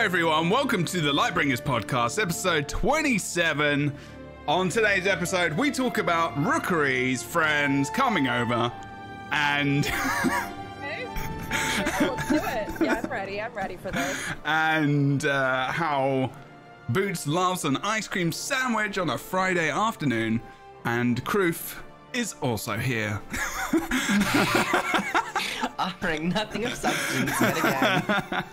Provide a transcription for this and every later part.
everyone, welcome to the Lightbringers podcast, episode 27. On today's episode, we talk about Rookery's friends coming over and... Okay. Sure, let's do it. Yeah, I'm ready for this. And how Boots loves an ice cream sandwich on a Friday afternoon, and Kroof is also here. Offering nothing of substance yet again.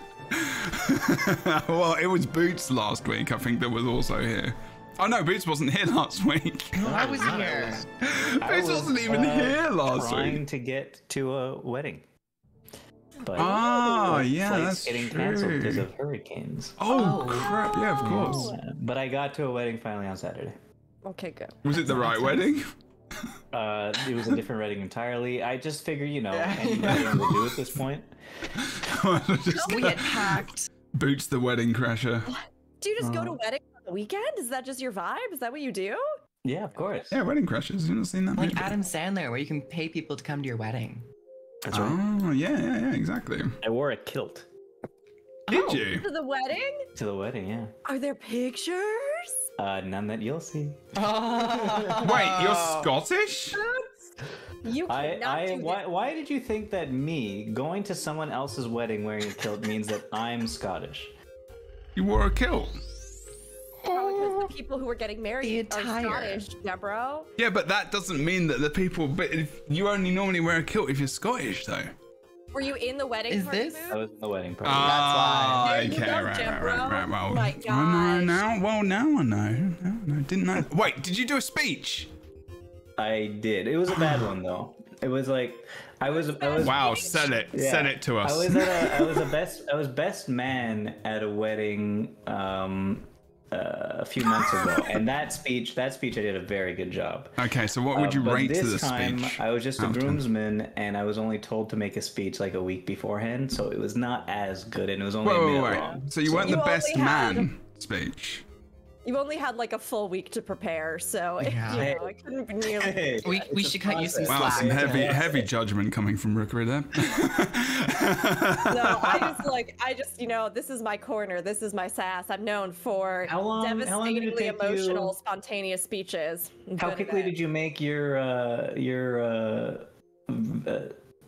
Well, it was Boots last week, I think, that was also here. Oh no, Boots wasn't here last week. I was here. Boots wasn't even here last trying week. to get to a wedding. But Yeah, flights that's getting true. canceled because of hurricanes. Oh, crap, yeah, of course. But I got to a wedding finally on Saturday. Okay, good. Was it the right wedding? It was a different wedding entirely. I just figured, any wedding will do at this point. We get hacked. Boots the wedding crasher. Do you just go to weddings on the weekend? Is that just your vibe? Is that what you do? Yeah, of course. Yeah, wedding crashers. You've not seen that Like movie? Adam Sandler, where you can pay people to come to your wedding. That's right. Oh, yeah, exactly. I wore a kilt Did you? To the wedding? to the wedding, yeah. Are there pictures? None that you'll see. Wait, you're Scottish? You cannot do that. Why did you think that me going to someone else's wedding wearing a kilt means that I'm Scottish? You wore a kilt. Probably because the people who were getting married The are attire. Scottish, Deborah. Yeah, but that doesn't mean that the people. But if you only normally wear a kilt if you're Scottish, though. Were you in the wedding Is party, this- I Boo? was in the wedding party. Ah, There you okay, go, right. Deborah. Well, Oh my I know gosh. now. Well, now I know. No, didn't know. Wait, did you do a speech? I did. It was a bad one though. It was like I was. Wow, sell it. Yeah. Send it to us. I was best man at a wedding a few months ago, and that speech I did a very good job. Okay, so what would you But rate to the this time, speech? I was just a out of 10? groomsman, and I was only told to make a speech like a week beforehand, so it was not as good, and it was only a Wait, minute wait. long. So you weren't You the only best had- man speech. You've only had like a full week to prepare, so Yeah. it couldn't be nearly. Hey, We it's should a cut you some process. Wow, slack. some heavy judgment coming from Rookery there. No, I just, this is my corner. This is my sass. I'm known for How long did it devastatingly take emotional, you- spontaneous speeches. How quickly did you make your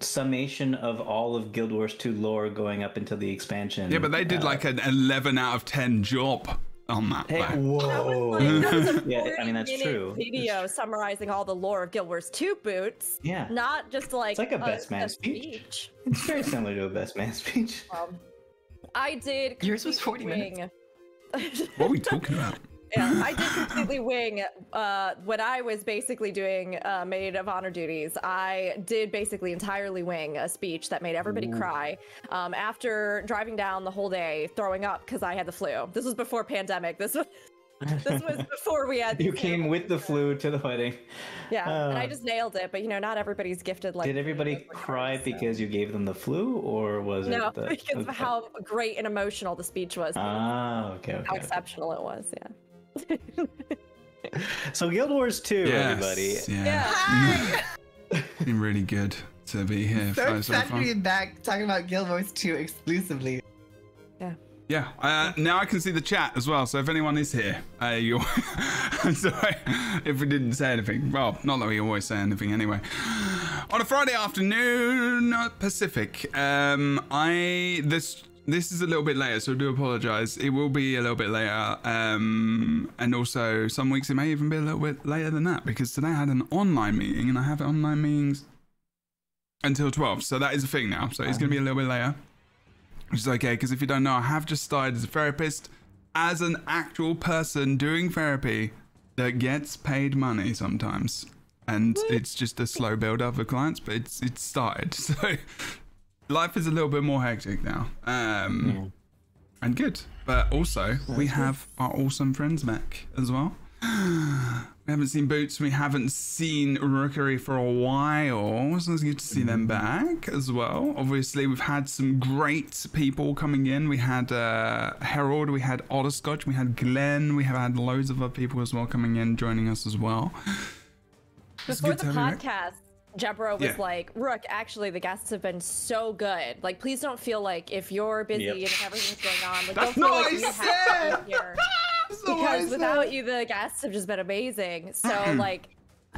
summation of all of Guild Wars 2 lore going up into the expansion? Yeah, but they did like an 11 out of 10 job on that. Hey, though. whoa. That was a Yeah, I mean, that's 40-minute true. video summarizing all the lore of Guild Wars 2 Boots. Yeah. Not just like, It's like a best man speech. It's very similar to a best man speech. I did. Yours was 40 completely What are we talking about? Yeah, I did completely wing when I was basically doing maid of honor duties. I did basically entirely wing a speech that made everybody cry after driving down the whole day, throwing up because I had the flu. This was before pandemic. This was before we had. You came with the flu to the wedding. Yeah, and I just nailed it. But not everybody's gifted like. Did everybody me, cry so. because you gave them the flu, or was No, it the... because of how great and emotional the speech was. Ah, okay. How exceptional it was. Yeah. So Guild Wars 2, everybody. Yeah. It's been really good to be here. So so excited to far. be back talking about Guild Wars 2 exclusively. Yeah, now I can see the chat as well. So if anyone is here, you're I'm sorry if we didn't say anything. Well, not that we always say anything anyway. On a Friday afternoon, Pacific. This is a little bit later, so I do apologise. It will be a little bit later, and also some weeks it may even be a little bit later than that because today I had an online meeting, and I have online meetings until 12. So that is a thing now. So it's going to be a little bit later. Which is okay, because if you don't know, I have just started as a therapist, as an actual person doing therapy that gets paid money sometimes. And it's just a slow build up of clients, but it's started. So life is a little bit more hectic now. And good. But also, we have our awesome friends back as well. We haven't seen Boots, we haven't seen Rookery for a while, so it's good to see them back as well. Obviously, we've had some great people coming in. We had Harold, we had Otterscotch, we had Glenn, we have had loads of other people as well coming in, joining us as well. It's Before good the to have you back. podcast, Jebro was Yeah. like, Rook, actually, the guests have been so good. Like, please don't feel like if you're busy Yep. and if everything's going on, like, That's don't feel not like what you I have to be said! here. That's not what I Because said. without you, the guests have just been amazing. So, like,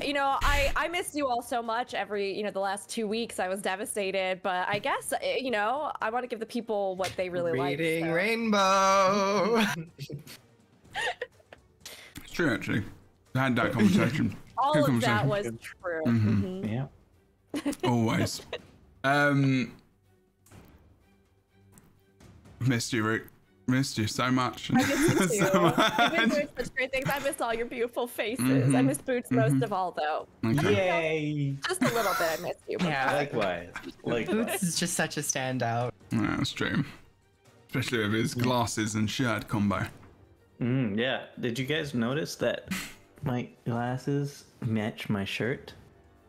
you know, I missed you all so much the last 2 weeks. I was devastated. But I guess, you know, I want to give the people what they really like. Reading so. Rainbow. It's true, actually. I had that conversation. All Good of that conversation. was true. Mhm. Yeah. Always. Missed you, Rick. Missed you so much. I missed you too. So You've been much. doing such great things. I miss all your beautiful faces. I miss Boots most of all, though. Okay. Yay! Just a little bit. I miss you. but- Yeah. Likewise. Boots Likewise. is just such a standout. Yeah, that's true. Especially with his glasses and shirt combo. Yeah. Did you guys notice that my glasses match my shirt?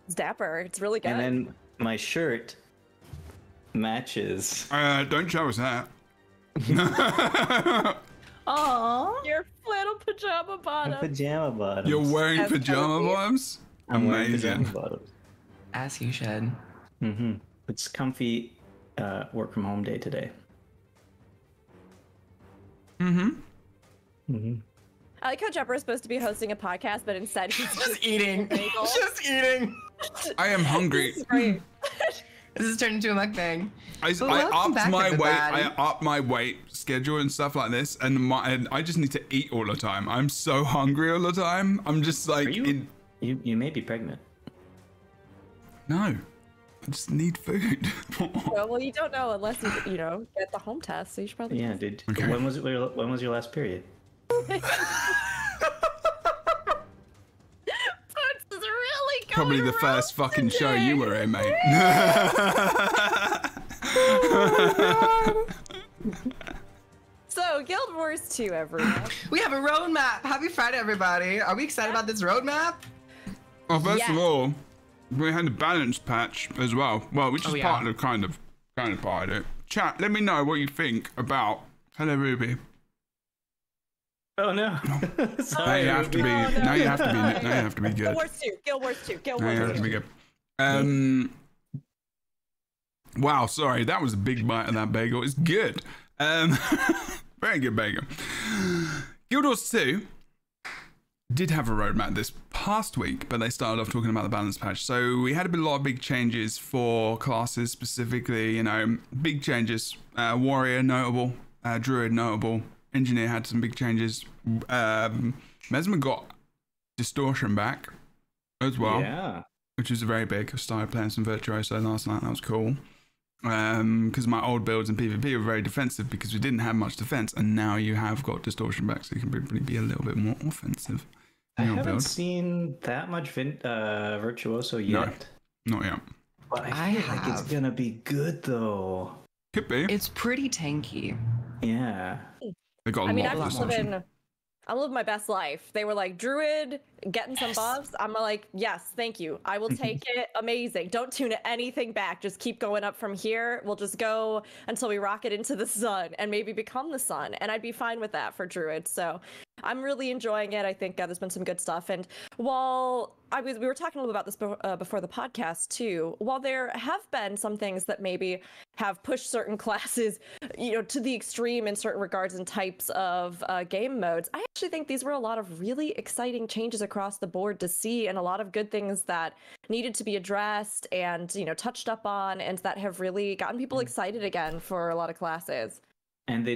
It's dapper. It's really good. And then my shirt matches. Don't show us that. Aww. Your flannel pajama My bottom. pajama bottoms. You're wearing That's pajama comfy. bottoms? I'm wearing Amazing. pajama bottoms. As you should. It's comfy work from home day today. I like how Jepper is supposed to be hosting a podcast, but instead he's Just eating. bagel. Just eating. I am hungry. Great. This has turned into a mukbang. I welcome upped back, my weight. I everybody. upped my weight schedule and stuff like this, and I just need to eat all the time. I'm so hungry all the time. I'm just like, Are you? You may be pregnant. no, I just need food. Well, you don't know unless you know, get the home test. So you should probably. Yeah, dude. Okay. When was your last period? Boots is really going Probably the around first fucking show today. you were in, mate. So, Guild Wars 2, everyone. We have a roadmap. Happy Friday, everybody. Are we excited about this roadmap? Well, first Yeah. of all, we had a balance patch as well. Well, which is Oh, yeah. part of the kind of part of it. Chat, let me know what you think about. Hello, Ruby. Oh no! Now Sorry. you have to be. Oh, no. Now you have to be. Now you have to be Guild good. Wars 2. Guild Wars 2. Guild Now you Wars have 2. to be good. Wow, sorry, that was a big bite of that bagel. It's good. Very good bagel. Guild Wars 2 did have a roadmap this past week, but they started off talking about the balance patch. So we had a lot of big changes for classes specifically, you know, big changes. Warrior notable, Druid notable, Engineer had some big changes. Mesmer got Distortion back as well, Yeah. which was very big. I started playing some Virtuoso last night. That was cool. Because my old builds in PvP were very defensive because we didn't have much defense, and now you have got Distortion back, so you can probably be a little bit more offensive. I in your haven't build. seen that much Virtuoso yet. Not yet. But I I feel like it's have. gonna be good though. Could be. It's pretty tanky. Yeah. They got a I mean, lot I'm of just distortion. living. I'm living my best life. They were like, Druid, getting some buffs. I'm like, yes, thank you. I will take it. Amazing. Don't tune anything back. Just keep going up from here. We'll just go until we rocket into the sun and maybe become the sun. And I'd be fine with that for Druid. So I'm really enjoying it. I think there's been some good stuff. And while we were talking a little about this before the podcast too, while there have been some things that maybe have pushed certain classes, you know, to the extreme in certain regards and types of game modes, I actually think these were a lot of really exciting changes across the board to see, and a lot of good things that needed to be addressed and, you know, touched up on, and that have really gotten people excited again for a lot of classes. And they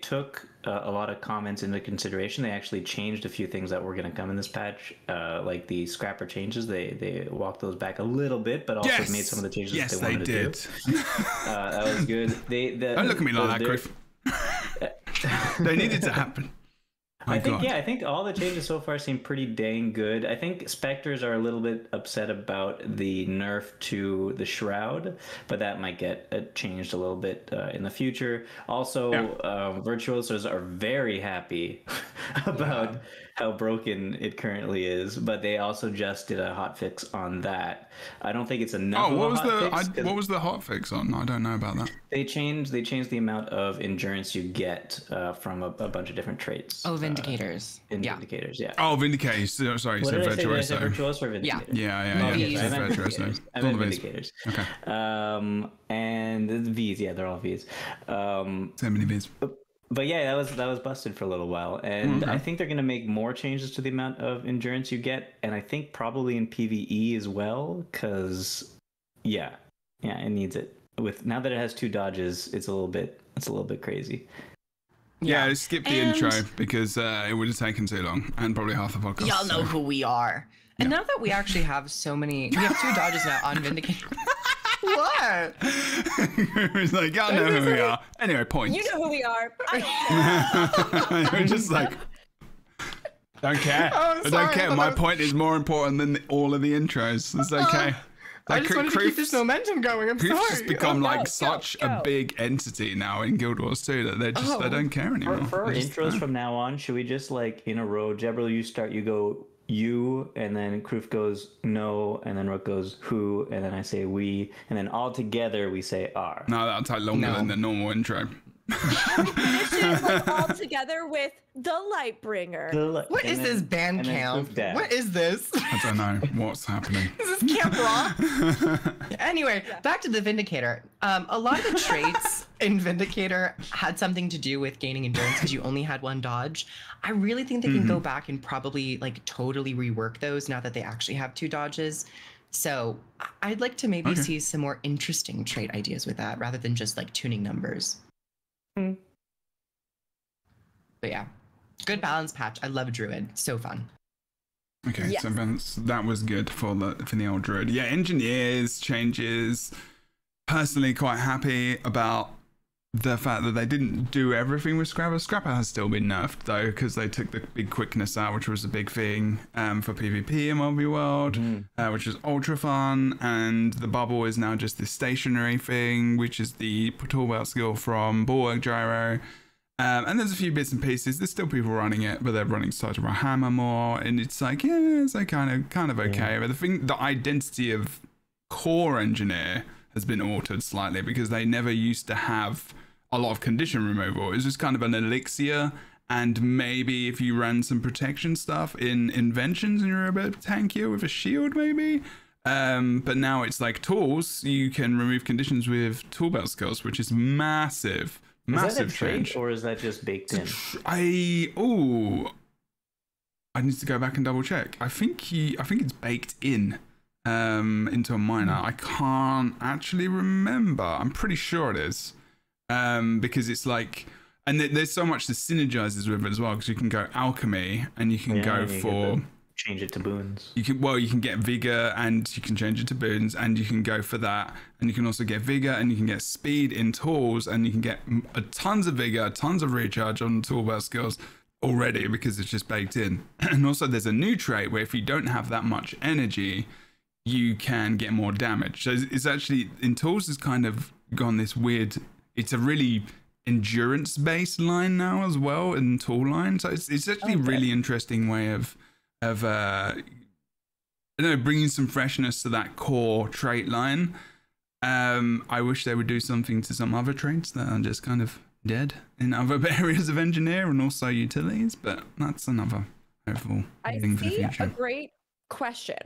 took a lot of comments into consideration. They actually changed a few things that were going to come in this patch, like the scrapper changes. They walked those back a little bit, but also Yes! made some of the changes Yes, that they wanted did. to do. That was good. Don't look at me like that, Griff. They needed to happen. My I think God. I think all the changes so far seem pretty dang good. I think Spectres are a little bit upset about the nerf to the Shroud, but that might get changed a little bit in the future. Also, Virtuosos are very happy about how broken it currently is, but they also just did a hotfix on that. I don't think it's enough. Oh, what was hotfix, what was the hotfix on? I don't know about that. They changed the amount of endurance you get from a bunch of different traits. Oh, Vindicators. Vindicators, yeah. Oh, Vindicators. Sorry, What so did I say? Did I say Virtuoso. Virtuoso or Vindicators? Yeah. V's. So I meant Virtuoso. Vindicators. I All the meant V's. Vindicators. Okay. And the V's, yeah, they're all V's. So many V's. But yeah, that was busted for a little while, and Okay. I think they're going to make more changes to the amount of endurance you get, and I think probably in PvE as well, because yeah, it needs it. With now that it has 2 dodges, it's a little bit crazy. Yeah, skip the And- intro because it would have taken too long and probably half the podcast. Y'all know so. who we are. And now that we actually have we have 2 dodges now on Vindicator. What? It's like, y'all know who we are. Anyway, points. You know who we are. I We're just like, don't care. Oh, I'm I don't sorry, care. but My that was- point is more important than all of the intros. It's okay. I just wanted to keep this momentum going. I'm Group's sorry. just become Go, like go, such go. a big entity now in Guild Wars 2 that they just they don't care anymore. For our They just intros don't. from now on, should we just like in a row? Jebril, you start. You go you, and then Kroof goes no, and then Rook goes who, and then I say we, and then all together we say R. No, that'll take longer No. than the normal intro. finish it like, all together with the Lightbringer. What is this band and then camp? Kroof dad. What is this? I don't know what's happening. Is this Camp Rock? Anyway, back to the Vindicator. A lot of the traits in Vindicator had something to do with gaining endurance because you only had 1 dodge. I really think they can go back and probably like totally rework those now that they actually have 2 dodges. So I'd like to maybe Okay. see some more interesting trait ideas with that rather than just like tuning numbers. But yeah, good balance patch. I love Druid. So fun. Okay, Yes. so that was good for the old Druid. Yeah, engineers changes. Personally, quite happy about the fact that they didn't do everything with Scrapper. Scrapper has still been nerfed though because they took the big quickness out, which was a big thing for PvP in MLB World, which is ultra fun. And the bubble is now just this stationary thing, which is the toolbelt skill from Bulwark Gyro. And there's a few bits and pieces. There's still people running it, but they're running Sergeant Hammer more, and it's like, yeah, it's like kind of okay. But the identity of core engineer has been altered slightly because they never used to have a lot of condition removal. It was just kind of an elixir, and maybe if you ran some protection stuff in inventions and you're a bit tankier with a shield, maybe. But now it's like tools. You can remove conditions with toolbelt skills, which is massive. Is that a Massive trait, change. or is that just baked in? I need to go back and double check. I think it's baked in into a minor. I can't actually remember. I'm pretty sure it is. Because it's like, and there's so much that synergizes with it as well, because you can go alchemy and you can go and you get for change it to boons. you can get vigor and you can change it to boons, and you can go for that, and you can also get vigor and you can get speed in tools, and you can get tons of vigor, tons of recharge on toolbelt skills already because it's just baked in. And also there's a new trait where if you don't have that much energy, you can get more damage. So it's actually in tools has kind of gone this weird, it's a really endurance based line now as well in tool line. So it's actually a really interesting way of I don't know, bringing some freshness to that core trait line. I wish they would do something to some other traits that are just kind of dead in other areas of engineer and also utilities, but that's another hopeful I thing for the see a future. great question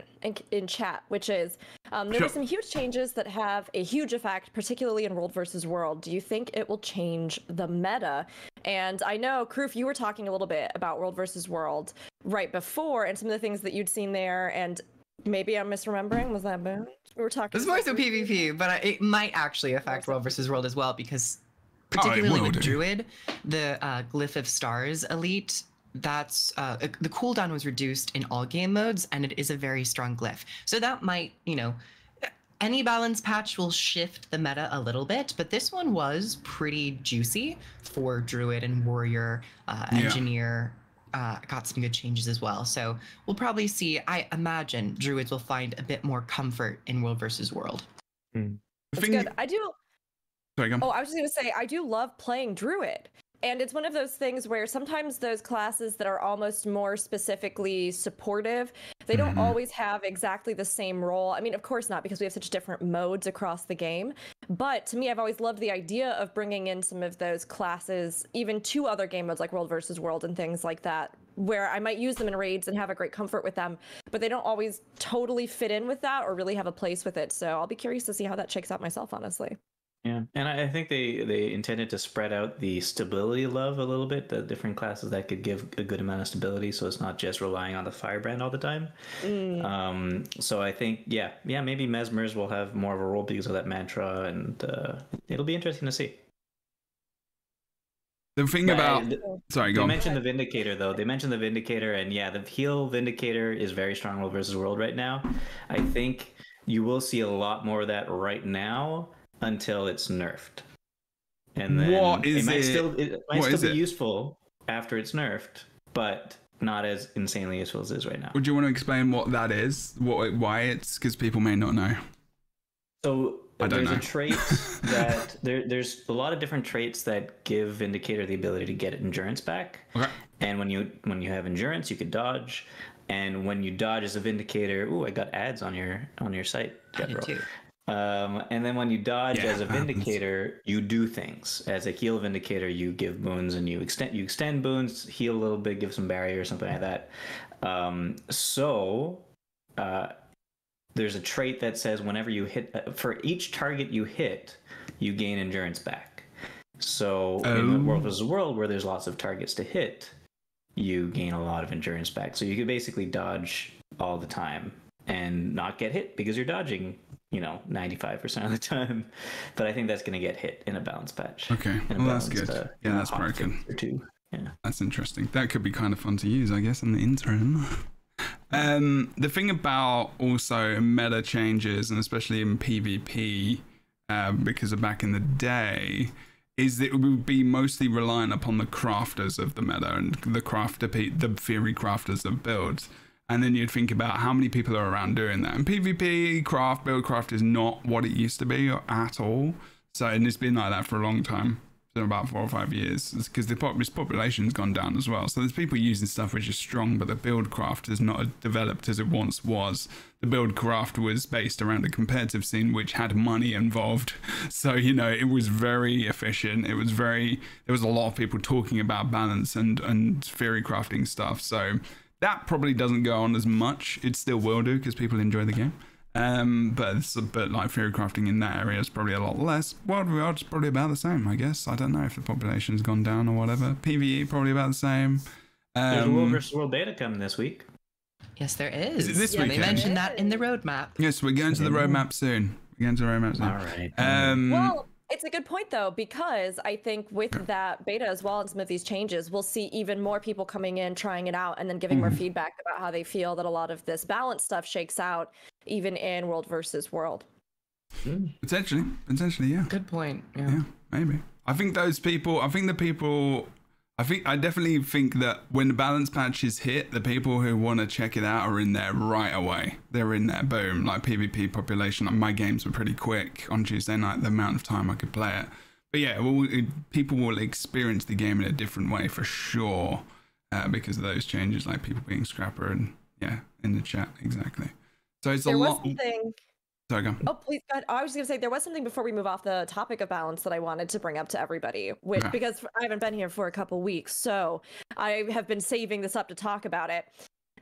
in chat, which is there Sure. were some huge changes that have a huge effect, particularly in World versus World. Do you think it will change the meta? And I know, Kroof, you were talking a little bit about World versus World right before, and some of the things that you'd seen there, and maybe I'm misremembering. Was that Boone? We were talking. This is more so PvP, but it might actually affect World versus World as well because it particularly will with do. Druid, the Glyph of Stars elite, that's the cooldown was reduced in all game modes, and it is a very strong glyph. So that might, any balance patch will shift the meta a little bit, but this one was pretty juicy for Druid and Warrior, Engineer. Got some good changes as well. So we'll probably see, I imagine Druids will find a bit more comfort in World versus World. The That's thing- good. I do. Sorry, go on. Oh, I was just gonna say I do love playing Druid. And it's one of those things where sometimes those classes that are almost more specifically supportive, they don't always have exactly the same role. I mean, of course not, because we have such different modes across the game. But to me, I've always loved the idea of bringing in some of those classes, even to other game modes like World versus World and things like that, where I might use them in raids and have a great comfort with them, but they don't always totally fit in with that or really have a place with it. So I'll be curious to see how that shakes out myself, honestly. Yeah, and I think they intended to spread out the stability love a little bit, the different classes that could give a good amount of stability, so it's not just relying on the Firebrand all the time. So I think, yeah, maybe Mesmers will have more of a role because of that mantra, and it'll be interesting to see. The thing about... Sorry, go on. They mentioned the Vindicator, though. They mentioned the Vindicator, and yeah, the heal Vindicator is very strong World versus World right now. I think you will see a lot more of that right now, until it's nerfed, and then it might still be useful after it's nerfed, but not as insanely useful as it is right now. Would you want to explain what that is? Why it's, because people may not know. So there's a trait that there's a lot of different traits that give Vindicator the ability to get endurance back. Okay. And when you have endurance, you can dodge. And when you dodge as a Vindicator, I got ads on your site. I did too. And then when you dodge as a Vindicator, you do things. As a heal Vindicator, you give boons and you extend boons, heal a little bit, give some barrier or something like that. There's a trait that says whenever you hit, for each target you hit, you gain endurance back. So in the World vs. World, where there's lots of targets to hit, you gain a lot of endurance back. So you could basically dodge all the time and not get hit because you're dodging 95% of the time. But I think that's going to get hit in a balance patch. Okay, well, that's good. Yeah, that's broken. Yeah, that's interesting. That could be kind of fun to use, I guess, in the interim. The thing about also meta changes, and especially in PvP, because of back in the day, is that it would be mostly reliant upon the crafters of the meta and the theory crafters of builds. And then you'd think about how many people are around doing that. And PvP, buildcraft is not what it used to be at all. So, and it's been like that for a long time, so about 4 or 5 years, because the population's gone down as well. So there's people using stuff which is strong, but the buildcraft is not developed as it once was. The buildcraft was based around a competitive scene which had money involved. So, it was very efficient. There was a lot of people talking about balance and theory crafting stuff. So that probably doesn't go on as much. It still will do because people enjoy the game. But like theory crafting in that area is probably a lot less. World World's probably about the same, I guess. I don't know if the population's gone down or whatever. PvE probably about the same. There's a World vs. World beta coming this week. Yes, there is. Is it this weekend? They mentioned that in the roadmap. Yes, we're going to the roadmap soon. All right. Well, it's a good point, though, because I think with that beta as well and some of these changes, we'll see even more people coming in, trying it out, and then giving more feedback about how they feel that a lot of this balance stuff shakes out, even in World versus World. Potentially, yeah. Good point. Yeah, maybe. I definitely think that when the balance patch is hit, the people who want to check it out are in there right away. They're in there, boom, like PvP population. Like my games were pretty quick on Tuesday night, the amount of time I could play it. But yeah, people will experience the game in a different way for sure because of those changes, like people being Scrapper and in the chat, exactly. So it's a lot. Sorry, go. Oh, please, God. I was just going to say, there was something before we move off the topic of balance that I wanted to bring up to everybody, because I haven't been here for a couple weeks, so I have been saving this up to talk about it.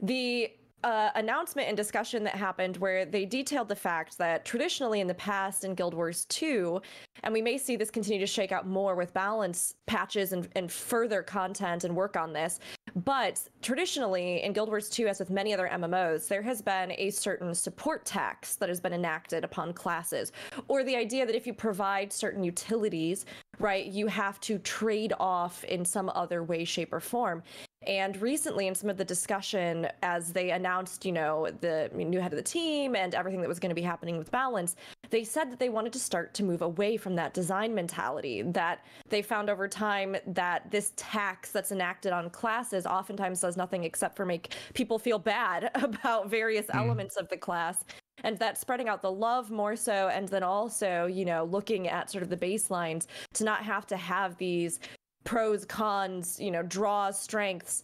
The announcement and discussion that happened where they detailed the fact that traditionally in the past in Guild Wars 2, and we may see this continue to shake out more with balance patches and further content and work on this, but traditionally in Guild Wars 2, as with many other MMOs, there has been a certain support tax that has been enacted upon classes, or the idea that if you provide certain utilities, right, you have to trade off in some other way, shape, or form. And recently, in some of the discussion, as they announced, the new head of the team and everything that was going to be happening with balance, they said that they wanted to start to move away from that design mentality, that they found over time that this tax that's enacted on classes oftentimes does nothing except for make people feel bad about various elements of the class. And that spreading out the love more so, and then also, looking at sort of the baselines to not have to have these pros, cons, draws, strengths,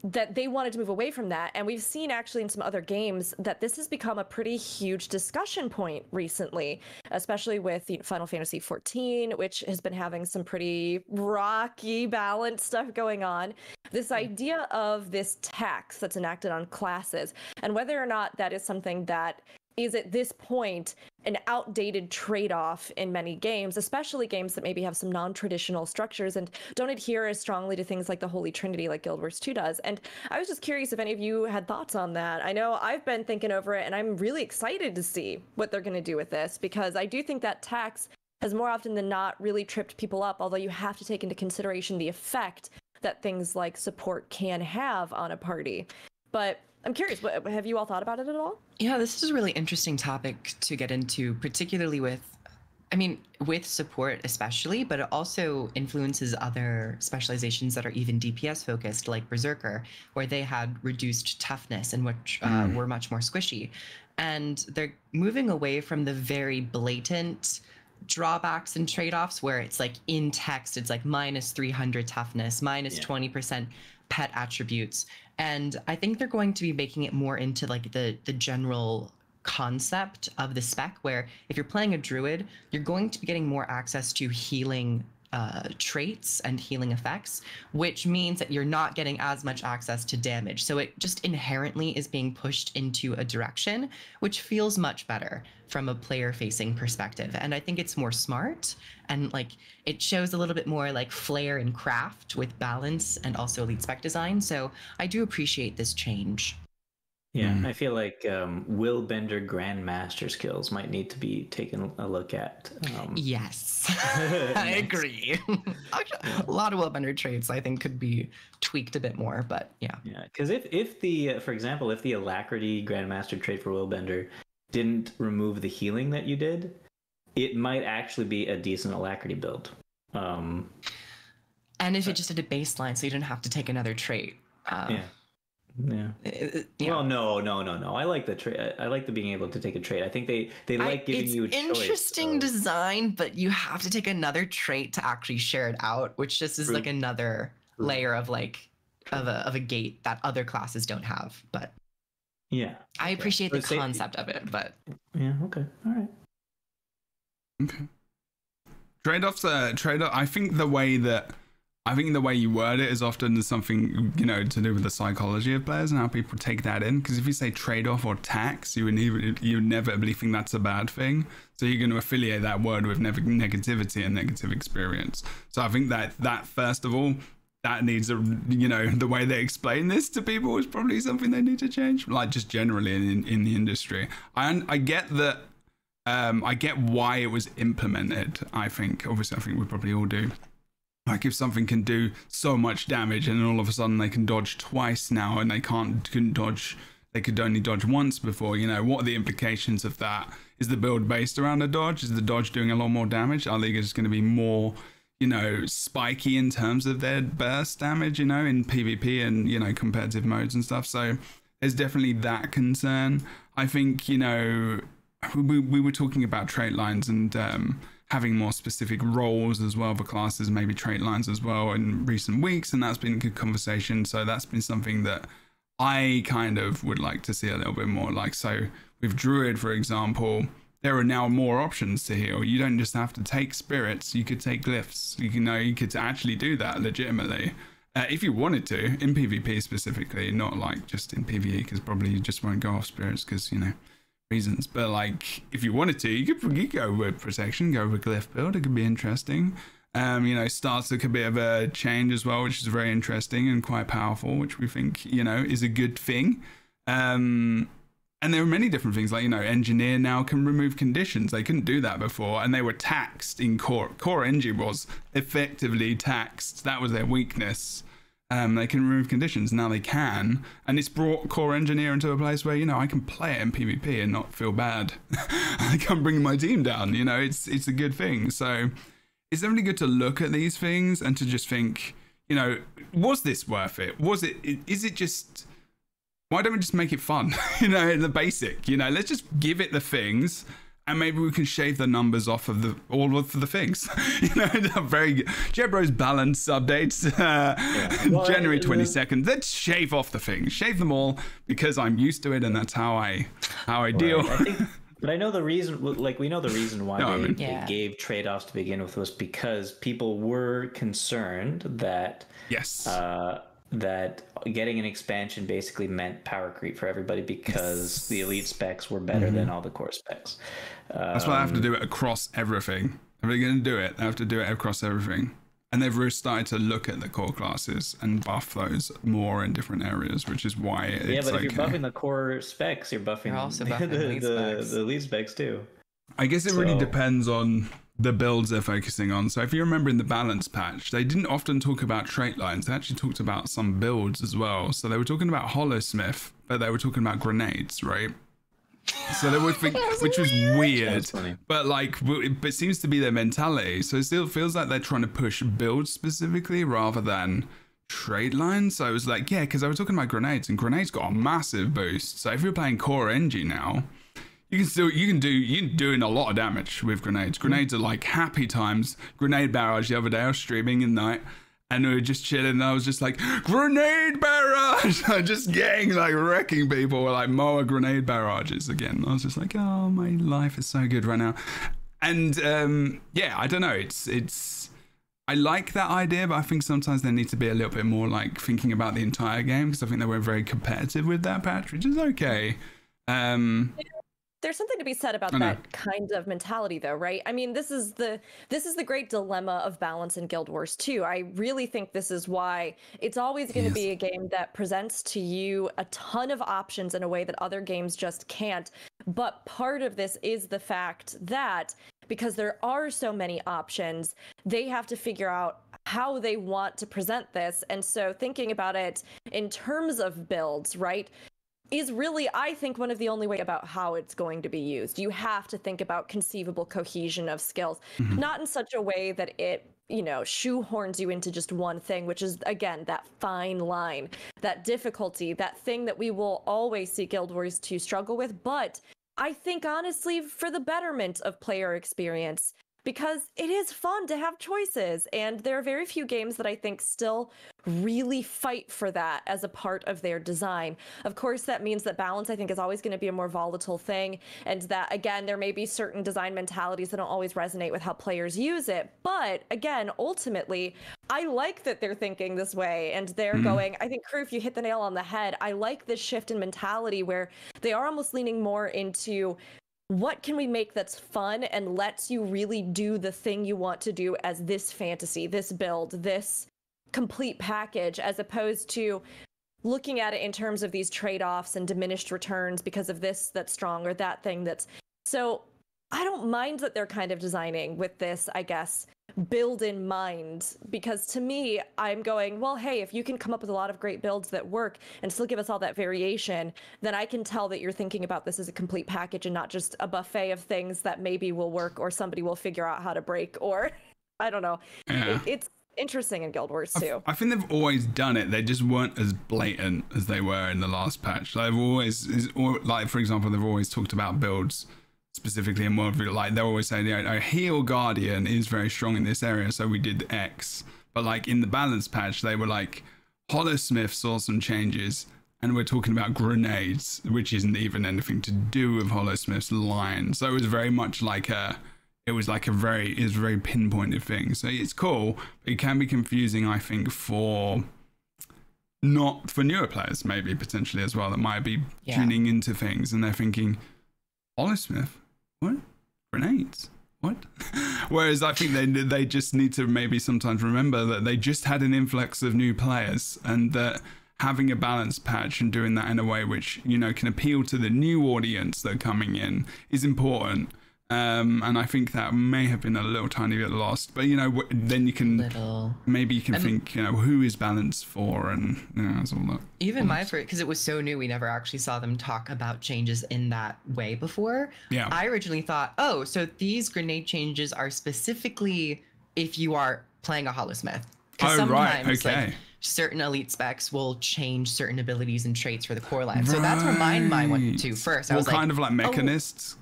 that they wanted to move away from that. And we've seen actually in some other games that this has become a pretty huge discussion point recently, especially with Final Fantasy XIV, which has been having some pretty rocky balance stuff going on. This idea of this tax that's enacted on classes, and whether or not that is something that is at this point an outdated trade-off in many games, especially games that maybe have some non-traditional structures and don't adhere as strongly to things like the Holy Trinity like Guild Wars 2 does. And I was just curious if any of you had thoughts on that. I know I've been thinking over it, and I'm really excited to see what they're going to do with this, because I do think that tax has more often than not really tripped people up, although you have to take into consideration the effect that things like support can have on a party. But I'm curious, have you all thought about it at all? Yeah, this is a really interesting topic to get into, particularly with support especially, but it also influences other specializations that are even DPS focused, like Berserker, where they had reduced toughness and which were much more squishy. And they're moving away from the very blatant drawbacks and trade-offs where it's like in text, it's like minus 300 toughness, minus 20% pet attributes. And I think they're going to be making it more into like the general concept of the spec, where if you're playing a druid, you're going to be getting more access to healing traits and healing effects, which means that you're not getting as much access to damage. So it just inherently is being pushed into a direction which feels much better from a player facing perspective. And I think it's more smart, and like it shows a little bit more like flair and craft with balance and also elite spec design. So I do appreciate this change. Yeah, I feel like Willbender Grandmaster skills might need to be taken a look at. Yes, I agree. A lot of Willbender traits I think could be tweaked a bit more, but yeah. Yeah, because if the, for example, if the Alacrity Grandmaster trait for Willbender didn't remove the healing that you did, it might actually be a decent Alacrity build. And if it just did a baseline, so you didn't have to take another trait. Yeah. Well, no. I like the trait. I like the being able to take a trait. I think they like giving you a choice. It's interesting design, but you have to take another trait to actually share it out, which just is like another layer of like of a gate that other classes don't have. But yeah, I appreciate the concept of it. But yeah, okay, all right, okay. Trade-offs. I think the way you word it is often something, to do with the psychology of players and how people take that in. Because if you say trade-off or tax, you inevitably think that's a bad thing. So you're going to affiliate that word with negativity and negative experience. So I think that first of all, that needs the way they explain this to people is probably something they need to change. Like just generally in the industry. I get that. I get why it was implemented. I think we probably all do. Like if something can do so much damage and then all of a sudden they can dodge twice now and they couldn't dodge, they could only dodge once before, what are the implications of that? Is the build based around a dodge? Is the dodge doing a lot more damage? Are they just going to be more, spiky in terms of their burst damage, in PvP and, competitive modes and stuff? So there's definitely that concern. I think, we were talking about trait lines and, having more specific roles as well for classes, maybe trait lines as well in recent weeks, and that's been a good conversation. So that's been something that I kind of would like to see a little bit more. Like, so with Druid, for example, there are now more options to heal. You don't just have to take spirits, you could take glyphs. You could actually do that legitimately. If you wanted to, in PvP specifically, not like just in PvE, because probably you just won't go off spirits because, reasons. But like if you wanted to, you could go with protection, go with glyph build. It could be interesting. Starts like a bit of a change as well, which is very interesting and quite powerful, which we think is a good thing. And there are many different things like engineer now can remove conditions. They couldn't do that before, and they were taxed in core engine was effectively taxed. That was their weakness. They can remove conditions. Now they can, and it's brought core engineer into a place where I can play it in PvP and not feel bad. I can't bring my team down. It's a good thing. So it's definitely good to look at these things and to just think, was this worth it? Is it just? Why don't we just make it fun? The basic. Let's just give it the things. And maybe we can shave the numbers off of all of the things. Very good. Jebro's balance updates, January 22nd. Let's shave off the things, shave them all, because I'm used to it, and that's how I deal. I think, but I know the reason. Like, we know the reason why they gave trade-offs to begin with was because people were concerned that that getting an expansion basically meant power creep for everybody because the elite specs were better than all the core specs. That's why I have to do it across everything. If they're going to do it, I have to do it across everything. And they've really started to look at the core classes and buff those more in different areas, which is why it's yeah, but if you're buffing the core specs, you're also buffing the elite specs too. I guess it really depends on the builds they're focusing on. So if you remember in the balance patch, they didn't often talk about trait lines. They actually talked about some builds as well. So they were talking about Holosmith, but they were talking about grenades, right? So they would think, which was weird, but like, it seems to be their mentality. So it still feels like they're trying to push builds specifically rather than trade lines. So I was like, yeah, because I was talking about grenades, and grenades got a massive boost. So if you're playing core NG now, you're doing a lot of damage with grenades. Grenades are like happy times. Grenade barrage the other day, I was streaming in night, and we were just chilling, and I was just like, grenade barrage! Just getting like wrecking people with like Moa grenade barrages again. I was just like, oh, my life is so good right now. And yeah, I don't know. It's I like that idea, but I think sometimes they need to be a little bit more like thinking about the entire game, because I think they were very competitive with that patch, which is okay. There's something to be said about that kind of mentality, though, right? I mean, this is the great dilemma of balance in Guild Wars 2. I really think this is why it's always going to be a game that presents to you a ton of options in a way that other games just can't. But part of this is the fact that because there are so many options, they have to figure out how they want to present this. And so thinking about it in terms of builds, right, is really, I think, one of the only way about how it's going to be used. You have to think about conceivable cohesion of skills, not in such a way that it, shoehorns you into just one thing, which is, again, that fine line, that difficulty, that thing that we will always see Guild Wars 2 struggle with. But I think, honestly, for the betterment of player experience, because it is fun to have choices, and there are very few games that I think still really fight for that as a part of their design. Of course, that means that balance, I think, is always going to be a more volatile thing, and that, again, there may be certain design mentalities that don't always resonate with how players use it. But, again, ultimately, I like that they're thinking this way, and they're going, I think, Kroof, you hit the nail on the head. I like this shift in mentality where they are almost leaning more into what can we make that's fun and lets you really do the thing you want to do as this fantasy, this build, this complete package, as opposed to looking at it in terms of these trade-offs and diminished returns because of this that's strong or that thing that's... So I don't mind that they're kind of designing with this, I guess, build in mind, because to me, I'm going, well, hey, if you can come up with a lot of great builds that work and still give us all that variation, then I can tell that you're thinking about this as a complete package and not just a buffet of things that maybe will work or somebody will figure out how to break, or I don't know. Yeah. It's interesting in Guild Wars 2. I think they've always done it. They just weren't as blatant as they were in the last patch. They've always, like, for example, they've always talked about builds specifically in World of like they're always saying, a heal guardian is very strong in this area, so we did X. But like in the balance patch, they were like, Holosmith saw some changes, and we're talking about grenades, which isn't even anything to do with Holosmith's line. So it was very much like it was very pinpointed thing. So it's cool, but it can be confusing, I think, for newer players, maybe potentially as well, that might be tuning into things and they're thinking, Holosmith, what? Grenades? What? Whereas I think they just need to maybe sometimes remember that they just had an influx of new players, and that having a balanced patch and doing that in a way which, can appeal to the new audience that are coming in is important. And I think that may have been a little tiny bit lost, but then you can think, who is balance for, and that's all that. Even my first, because it was so new, we never actually saw them talk about changes in that way before. Yeah. I originally thought, oh, so these grenade changes are specifically if you are playing a Holosmith. Oh, right, okay. Like, certain elite specs will change certain abilities and traits for the core line. So that's where my mind went to first. I was kind of like mechanists.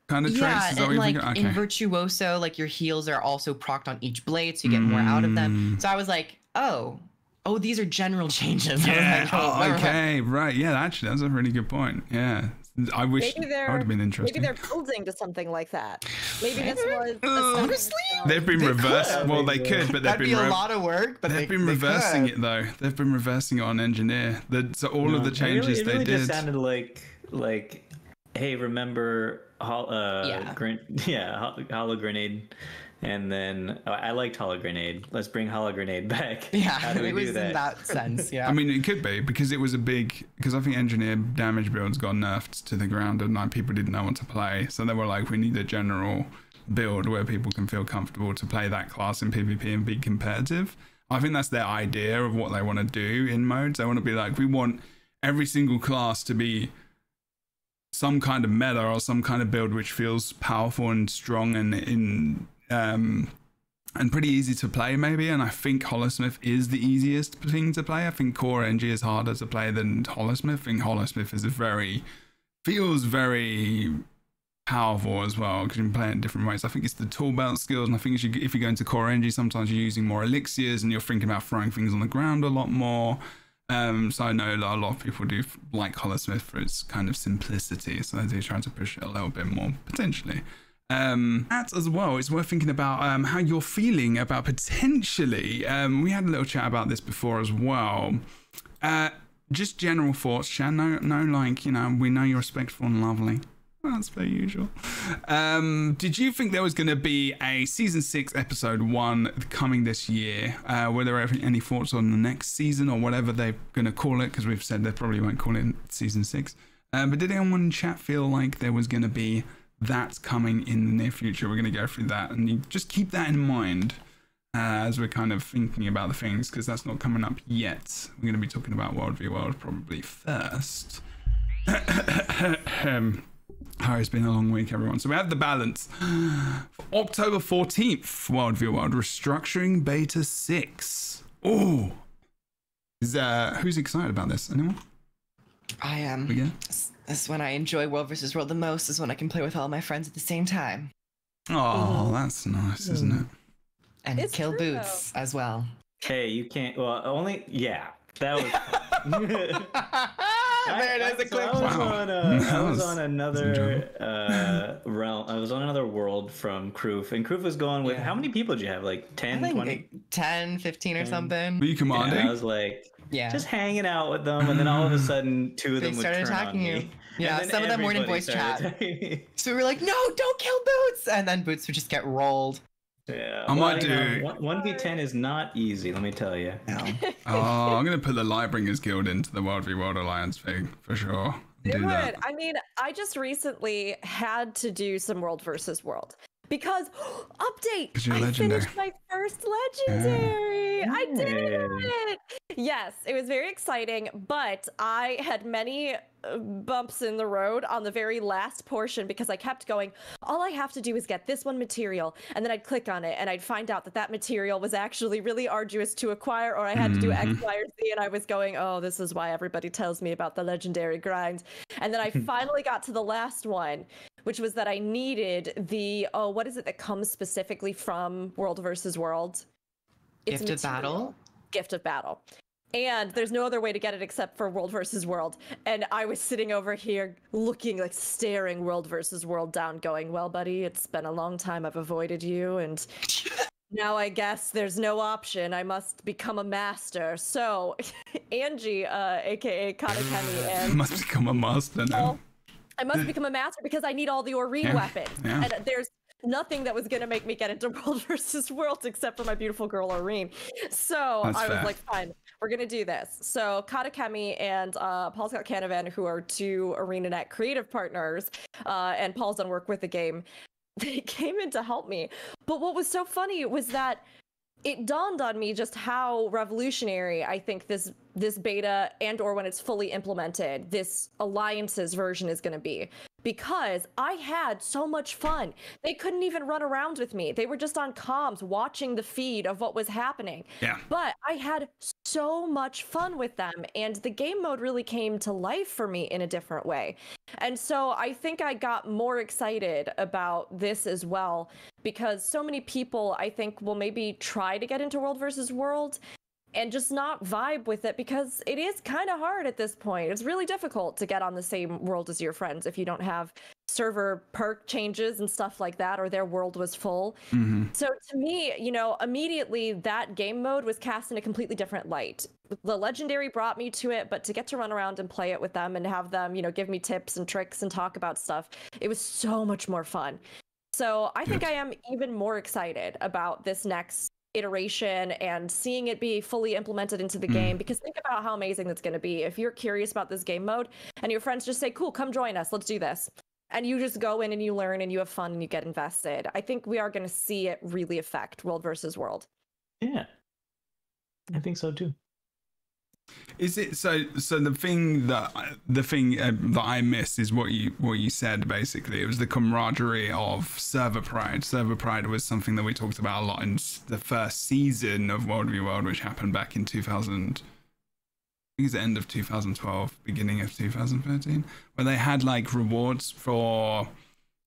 kind of traits? Yeah, Is that what and you're like thinking? in Okay. Virtuoso, like your heals are also procced on each blade, so you get more out of them. Mm. So I was like, oh, these are general changes. I was Yeah. like, oh, Oh, never mind. okay. Right. Yeah. Actually, that's a really good point. Yeah. I wish Maybe that would have been interesting. Maybe they're building to something like that. Maybe this was Honestly, They've been They reversed. could. Well, they could, but they've That'd been be a lot of work, but they've they been reversing could. it though. They've been reversing it on engineer. So all of the It really- changes it really they just did. sounded like, hey, remember, Yeah. Holo Grenade, and then I liked Holo Grenade. Let's bring Holo Grenade back. Yeah, How do we it was do that? in that sense. Yeah. I mean, it could be because it was a big. Because I think engineer damage builds got nerfed to the ground, and like people didn't know what to play, so they were like, we need a general build where people can feel comfortable to play that class in PvP and be competitive. I think that's their idea of what they want to do in modes. They want to be like, we want every single class to be some kind of meta or some kind of build which feels powerful and strong and pretty easy to play maybe. And I think Holosmith is the easiest thing to play. I think Core NG is harder to play than Holosmith. I think Holosmith is feels very powerful as well because you can play it in different ways. I think it's the tool belt skills, and I think if you go into Core NG, sometimes you're using more elixirs and you're thinking about throwing things on the ground a lot more. So I know a lot of people do like Holosmith for its kind of simplicity, so they do try to push it a little bit more potentially. That as well, it's worth thinking about how you're feeling about potentially. We had a little chat about this before as well. Just general thoughts, Shan. No, like, you know, we know you're respectful and lovely. That's per usual. Did you think there was going to be a season 6 episode 1 coming this year? Were there any thoughts on the next season or whatever they're going to call it? Because we've said they probably won't call it season 6. But did anyone in chat feel like there was going to be that coming in the near future? We're going to go through that, and you just keep that in mind as we're kind of thinking about the things, because that's not coming up yet. We're going to be talking about World v World probably first. It's been a long week, everyone. So we have the balance for October 14th, World v World Restructuring Beta 6. Oh, who's excited about this? Anyone? I am. Again? This is when I enjoy World vs. World the most, is when I can play with all my friends at the same time. Oh, that's nice, isn't it? And It's kill true, boots as well. Hey, you can't. Well, only that was. There it is, a clip. I was Wow. on, That I was was- on another realm. I was on another world from Kroof, and Kroof was going with Yeah. how many people did you have? Like I 10, think 20? like 10, 15 or 10. something. Were you commanding? Yeah, I was like, Yeah. just hanging out with them, and then all of a sudden, two of They them would started turn attacking on you. me. Yeah, And then some of them weren't in everybody voice started chat. attacking me. So we were like, no, don't kill Boots! And then Boots would just get rolled. Yeah, I might you know, do- 1v10 is not easy, let me tell you. Oh, I'm going to put the Lightbringers Guild into the World v World Alliance thing for sure. Do Do it. that. I mean, I just recently had to do some World versus World because update. 'Cause you're I legendary. finished my first legendary. I did Yay. it. Yes, it was very exciting, but I had many bumps in the road on the very last portion because I kept going, all I have to do is get this one material, and then I'd click on it and I'd find out that that material was actually really arduous to acquire, or I had to do X, Y, or Z, and I was going, oh, this is why everybody tells me about the legendary grind. And then I finally got to the last one, which was that I needed the, oh, what is it that comes specifically from World versus World? It's Gift of Battle? material. Gift of Battle. And there's no other way to get it except for World versus World. And I was sitting over here looking, like staring World versus World down, going, well, buddy, it's been a long time I've avoided you, and now I guess there's no option. I must become a master. So Angie, aka Kanakemi, and Must become a master now. I must become a master because I need all the Oreen Yeah, weapons. yeah. And there's nothing that was going to make me get into World versus World except for my beautiful girl Oreen. So That's I was fair. like, fine, we're going to do this. So Katakemi and Paul Scott Canavan, who are two ArenaNet creative partners, and Paul's done work with the game, they came in to help me. But what was so funny was that it dawned on me just how revolutionary I think this beta, and or when it's fully implemented, this alliances version is going to be. because I had so much fun. They couldn't even run around with me. They were just on comms watching the feed of what was happening. Yeah. But I had so much fun with them, and the game mode really came to life for me in a different way. And so I think I got more excited about this as well, because so many people, I think, will maybe try to get into World versus World and just not vibe with it, because it is kind of hard at this point. It's really difficult to get on the same world as your friends if you don't have server perk changes and stuff like that, or their world was full. So to me, you know, immediately that game mode was cast in a completely different light. The Legendary brought me to it, but to get to run around and play it with them and have them, you know, give me tips and tricks and talk about stuff, it was so much more fun. So I think I am even more excited about this next iteration and seeing it be fully implemented into the game, because think about how amazing that's going to be if you're curious about this game mode and your friends just say, cool, come join us, let's do this, and you just go in and you learn and you have fun and you get invested. I think we are going to see it really affect World versus World. Yeah, I think so too. Is it so? So the thing that I missed is what you said. Basically, it was the camaraderie of server pride. Server pride was something that we talked about a lot in the first season of World v World, which happened back in 2000. I think it's the end of 2012, beginning of 2013, where they had like rewards for.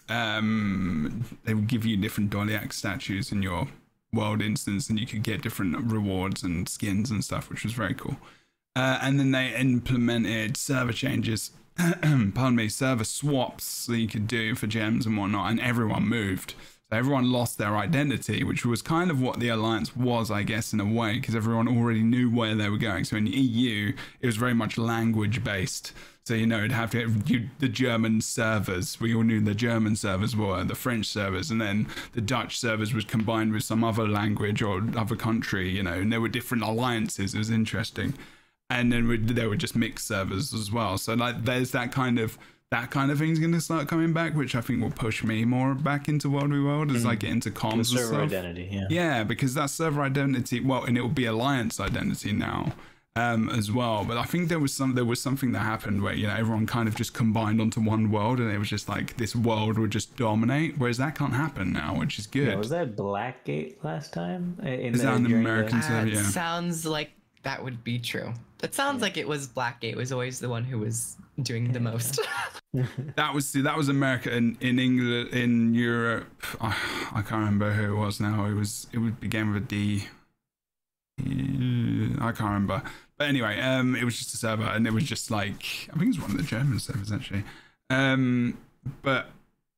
They would give you different Doliac statues in your world instance, and you could get different rewards and skins and stuff, which was very cool. And then they implemented server changes, pardon me, server swaps that you could do for gems and whatnot, and everyone moved. So everyone lost their identity, which was kind of what the Alliance was, I guess, in a way, because everyone already knew where they were going. So in the EU, it was very much language-based. So, you know, it'd have to the German servers. We all knew the German servers were, the French servers, and then the Dutch servers was combined with some other language or other country, you know, and there were different alliances. It was interesting. And then there were just mixed servers as well. So like, there's that kind of thing's going to start coming back, which I think will push me more back into World v World as I get into comms and server stuff. identity, yeah. Yeah, because that server identity, well, and it will be Alliance identity now as well. But I think there was something that happened where, you know, everyone kind of just combined onto one world, and it was just like this world would just dominate. Whereas that can't happen now, which is good. Yeah, was that Blackgate last time? Is that an American server? Yeah. Sounds like that would be true. It sounds like it was Blackgate was always the one who was doing the most. That was America. In England, in Europe, I can't remember who it was now. It began with a D. I can't remember. But anyway, it was just a server, and it was just like, I think it was one of the German servers actually. But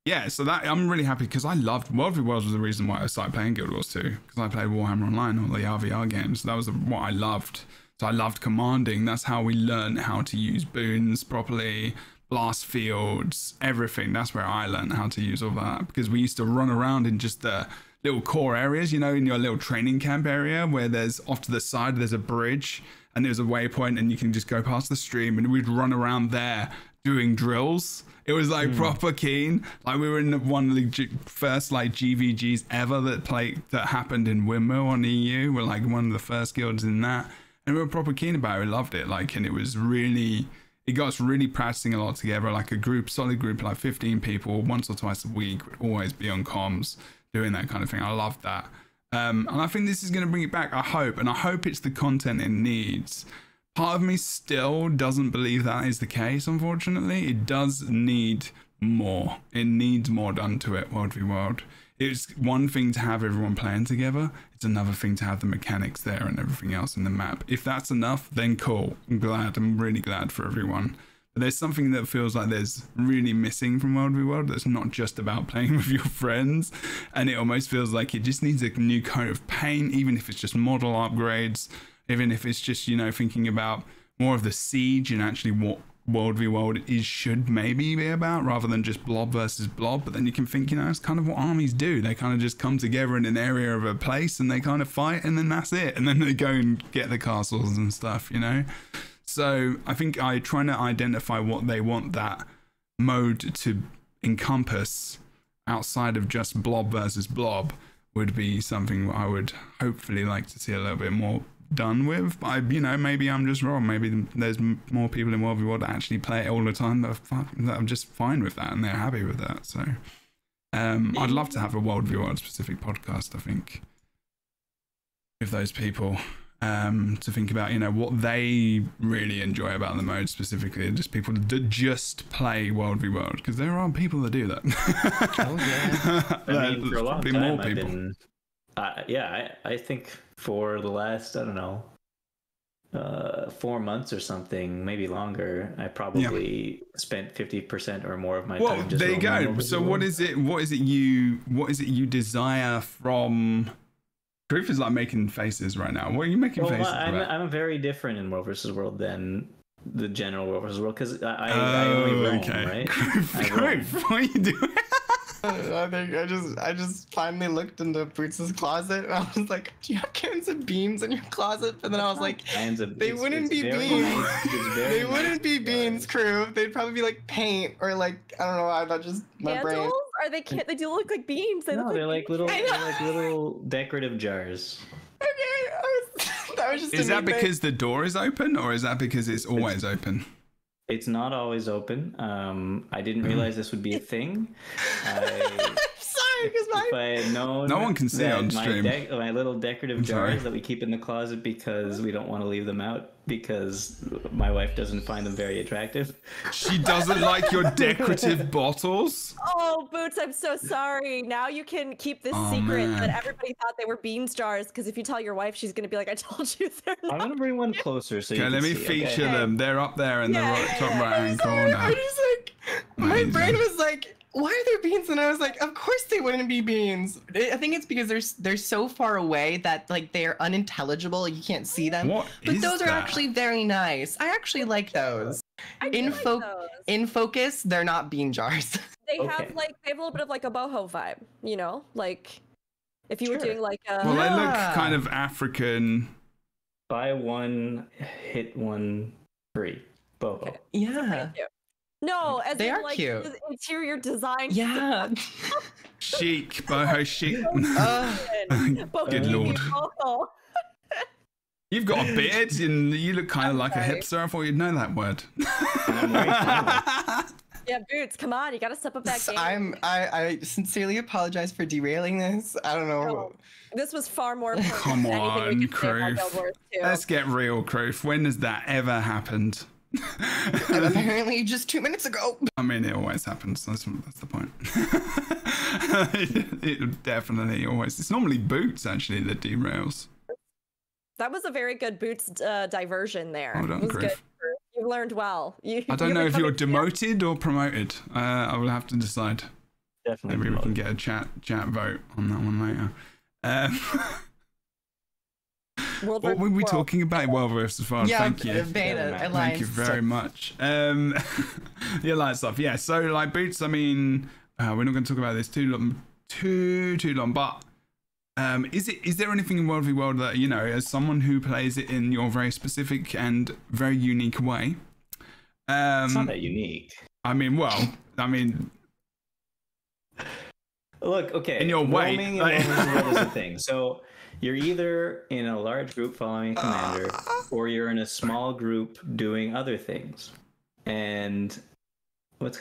yeah, so that I'm really happy, because I loved World v World was the reason why I started playing Guild Wars 2, because I played Warhammer Online, all the RVR games. That was what I loved. So I loved commanding. That's how we learned how to use boons properly, blast fields, everything. That's where I learned how to use all that, because we used to run around in just the little core areas, you know, in your little training camp area, where there's off to the side, there's a bridge and there's a waypoint, and you can just go past the stream, and we'd run around there doing drills. It was like proper keen. Like we were in one of the first like GVGs ever that happened in Windmill on EU. We're like one of the first guilds in that, and we were proper keen about it. We loved it. Like, and it got us really practicing a lot together. Like a solid group, like 15 people, once or twice a week, would always be on comms doing that kind of thing. I loved that. And I think this is going to bring it back. I hope it's the content it needs. Part of me still doesn't believe that is the case, unfortunately. It does need more. It needs more done to it, World v World. It's one thing to have everyone playing together. It's another thing to have the mechanics there and everything else in the map. If that's enough, then cool. I'm really glad for everyone. But there's something that feels like there's really missing from World v World that's not just about playing with your friends. And it almost feels like it just needs a new coat of paint, even if it's just model upgrades. Even if it's just, you know, thinking about more of the siege and actually what World v World should maybe be about, rather than just blob versus blob. But then you can think, you know, it's kind of what armies do. They kind of just come together in an area of a place and they kind of fight, and then that's it. And then they go and get the castles and stuff, you know. So I think I trying to identify what they want that mode to encompass outside of just blob versus blob would be something I would hopefully like to see a little bit more done with. But maybe I'm just wrong. Maybe there's more people in World v World that actually play it all the time that are just fine with that and they're happy with that. So I'd love to have a World v World specific podcast, I think, with those people. To think about, what they really enjoy about the mode specifically, just people that just play World v World, because there are people that do that. Oh yeah. I mean, for a long Probably time, more I've people. been, I think for the last, I don't know, 4 months or something, maybe longer, I probably spent 50% or more of my Well, time just there you roaming go. over So the what world. is it you desire from? Proof is like making faces right now. What are you making Well, faces I'm about? very different in World vs. World than the general World vs. World because I only roam, right? I roam. Proof, what are you doing? I think I just finally looked into Boots' closet and I was like, do you have cans of beans in your closet? And then I was like, Cans of- they it's- wouldn't it's be very beans. nice. It's very They wouldn't nice, be beans, guys. crew. They'd probably be like paint or like, I don't know, I thought just my brain. Candles? Are they? They do look like beans. They No, look they're like little, I know. they're like little decorative jars. Okay, that was just Is a that neat thing. because the door is open, or is that because it's always open? It's not always open. I didn't realize this would be a thing. Sorry, because my If I had known No one can see that on stream. my little decorative I'm sorry. jars that we keep in the closet because we don't want to leave them out because my wife doesn't find them very attractive. She doesn't like your decorative bottles. Oh, Boots, I'm so sorry. Now you can keep this Oh, secret man. that everybody thought they were beans jars, because if you tell your wife, she's going to be like, I told you they're I'm not. gonna bring one closer so you Okay, can let me see, feature okay? them. They're up there in the Yeah, right, yeah, top yeah. right hand Sorry, I corner. just like my Amazing. brain was like, why are there beans? And I was like, of course they wouldn't be beans. I think it's because they're so far away that like they're unintelligible. You can't see them. What But is those are that? actually very nice. I actually like those. I do In like fo- those. In focus, they're not bean jars. They Okay. have they have a little bit of like a boho vibe, like if you were Sure. doing like a. Well, they look Yeah. kind of African. Buy one, hit one free. Boho. Yeah. Cute. No, as They in, are like cute. the interior design. Yeah. Chic, boho chic. Boho Good lord. boho. You've got a beard and you look kind of like sorry. a hipster. I thought you'd know that word. And I'm wearing flannel. Yeah, Boots, come on, you gotta step up that game. I sincerely apologize for derailing this. I don't know. No. This was far more important Come than anything on, we could say about Croof. Guild Wars 2. Let's get real, Croof. When has that ever happened? Apparently just 2 minutes ago. I mean, it always happens. That's the point. it definitely always. It's normally Boots actually that derails. That was a very good Boots diversion there. Well done, it was Griff. good. You learned well. I don't know if you're becoming- demoted or promoted. I will have to decide. Definitely. Maybe we can promoted. get a chat vote on that one later. World What were we versus talking about? World vs. World. Yeah, Thank you. Beta Thank Alliance. Thank you very much. The Alliance stuff. Yeah. So like Boots. I mean, we're not going to talk about this too long. But is there anything in World v World that as someone who plays it in your very specific and very unique way? It's not that unique. Look, okay. In your way, roaming like- and roaming the world is a thing. So you're either in a large group following a commander, or you're in a small group doing other things. And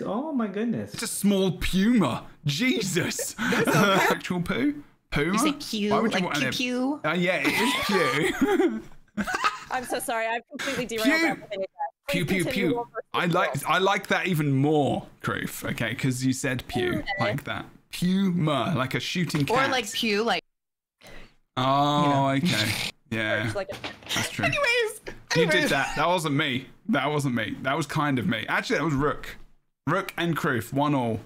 oh my goodness. It's a small puma. Jesus. Actual poo. Puma. You say Q, Why would you like want pew an- pew. Yeah, it is pew. I'm so sorry. I've completely derailed Pew. everything again. Pew Please pew continue pew. World versus World. I like that even more, Croof. Okay, because you said pew like that. Puma, like a shooting cat. Or like pew, like Oh, okay. Yeah, It's like a- that's true. anyways. You did that. That wasn't me. That wasn't me. That was kind of me. Actually, that was Rook. Rook and Croof, 1-1.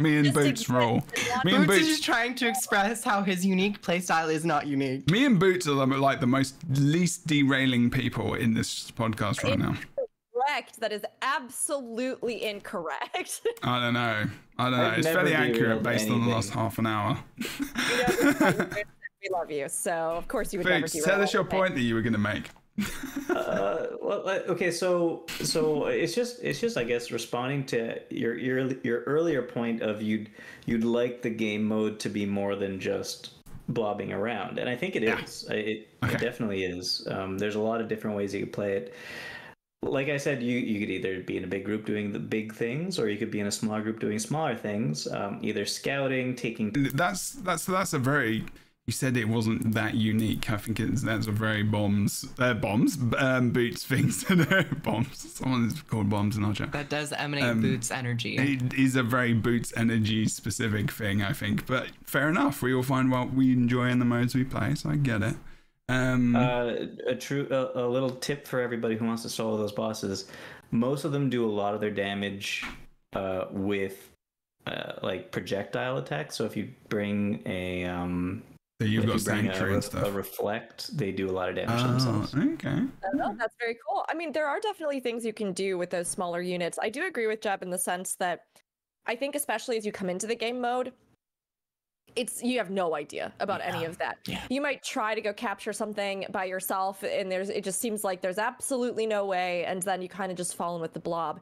Me and Just Boots ignore roll. it. Me and Boots is Boots. just trying to express how his unique playstyle is not unique. Me and Boots are like the most least derailing people in this podcast right now. Correct. That is absolutely incorrect. I don't know. I've It's never fairly accurate derailed based on the last anything. half an hour. We love you, so of course you would never Boots, derail tell us your anything. point that you were going to make. Okay, so it's just I guess responding to your earlier point of you'd like the game mode to be more than just blobbing around, and I think it is. It definitely is. There's a lot of different ways you could play it. Like I said, you could either be in a big group doing the big things, or you could be in a smaller group doing smaller things. Either scouting, taking. That's a very. You said it wasn't that unique. I think that's a very boots things. Bombs. Someone's called bombs in our chat. That does emanate boots energy. It is a very boots energy specific thing, I think. But fair enough. We all find what we enjoy in the modes we play, so I get it. A little tip for everybody who wants to solo those bosses: most of them do a lot of their damage with like projectile attacks. So if you bring a so you've got sanctuary and stuff. A reflect, they do a lot of damage to themselves. Okay. Oh, that's very cool. I mean, there are definitely things you can do with those smaller units. I do agree with Jeb in the sense that I think especially as you come into the game mode, you have no idea about any of that. Yeah. You might try to go capture something by yourself and it just seems like there's absolutely no way, and then you kind of just fall in with the blob.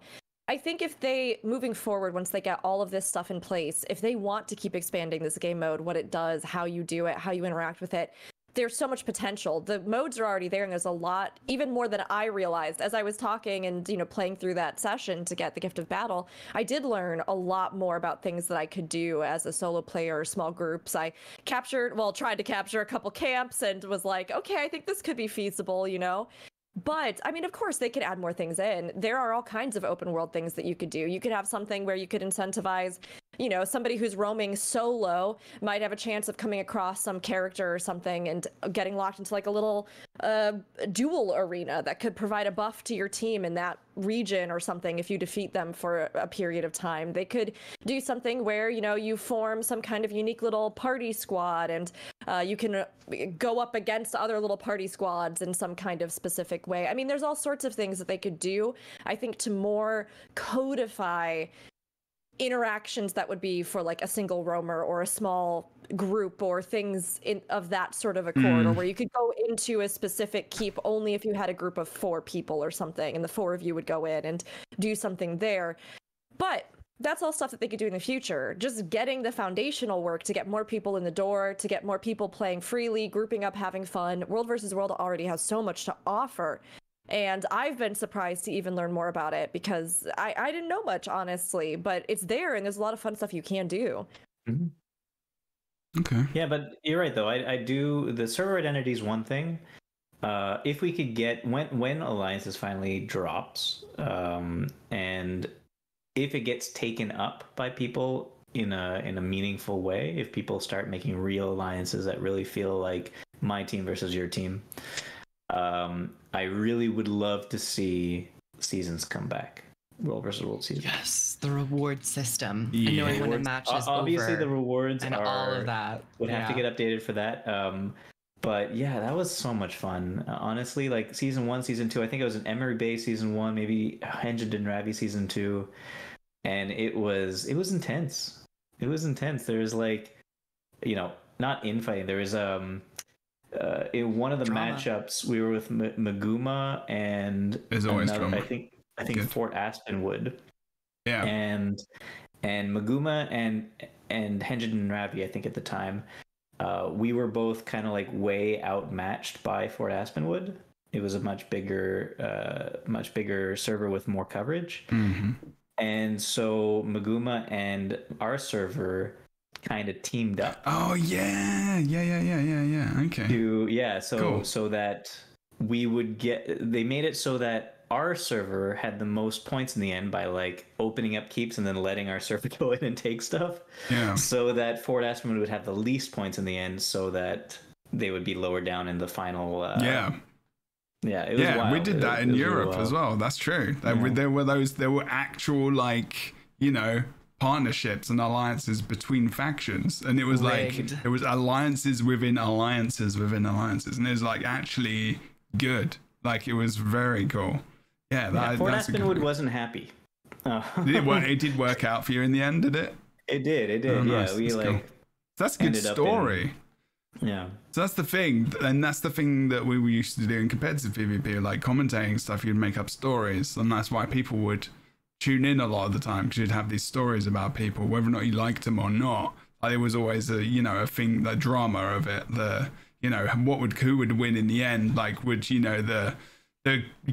I think if they, moving forward, once they get all of this stuff in place, if they want to keep expanding this game mode, what it does, how you do it, how you interact with it, there's so much potential. The modes are already there, and there's a lot, even more than I realized. As I was talking and, playing through that session to get the Gift of Battle, I did learn a lot more about things that I could do as a solo player or small groups. I tried to capture a couple camps and was like, okay, I think this could be feasible, But, I mean, of course, they could add more things in. There are all kinds of open world things that you could do. You could have something where you could incentivize, somebody who's roaming solo might have a chance of coming across some character or something and getting locked into like a little duel arena that could provide a buff to your team in that region or something if you defeat them for a period of time. They could do something where, you form some kind of unique little party squad and you can go up against other little party squads in some kind of specific way. I mean, there's all sorts of things that they could do, I think, to more codify interactions that would be for like a single roamer or a small group or things of that sort of accord, or where you could go into a specific keep only if you had a group of 4 people or something, and the 4 of you would go in and do something there. But that's all stuff that they could do in the future. Just getting the foundational work to get more people in the door, to get more people playing freely, grouping up, having fun. World vs. World already has so much to offer. And I've been surprised to even learn more about it because I didn't know much, honestly, but it's there and there's a lot of fun stuff you can do. Mm-hmm. Okay. Yeah, but you're right, though. I do. The server identity is one thing. If we could get, when Alliances finally drops, and if it gets taken up by people in a meaningful way, if people start making real alliances that really feel like my team versus your team, I really would love to see seasons come back. World versus World season. Yes, the reward system. Yeah. And knowing when a match is obviously over. the rewards and all of that would have to get updated for that. But yeah, that was so much fun. Honestly, like season 1, season 2, I think it was an Emery Bay season 1, maybe Henjid and Ravi season 2, and it was intense. It was intense. There was like, not infighting. There was in one of the Drama. matchups, we were with Maguma and There's always drama. I think Good. Fort Aspenwood. Yeah. And Maguma and Henjid and Ravi, I think at the time, we were both kind of like way outmatched by Fort Aspenwood. It was a much bigger server with more coverage. Mm-hmm. And so Maguma and our server kind of teamed up. Oh yeah. Okay. So that we would they made it so that our server had the most points in the end by like opening up keeps and then letting our server go in and take stuff. Yeah. So that Fort Aspenwood would have the least points in the end, so that they would be lower down in the final. Yeah, it was wild. We did that in Europe as well. That's true. There were actual like partnerships and alliances between factions, and it was Rigged. like there was alliances within alliances within alliances, and it was like actually good. Like it was very cool. Yeah, Fort that's Aspenwood wasn't happy. It did work out for you in the end, did it? It did. Oh, nice. Yeah, we That's like. cool. That's a good ended up story. Yeah. So that's the thing, and that's the thing that we used to do in competitive PvP, like commentating stuff. You'd make up stories, and that's why people would tune in a lot of the time, because you'd have these stories about people, whether or not you liked them or not. Like, it was always a, you know, a thing, the drama of it, the, you know, who would win in the end? Like, would, you know, the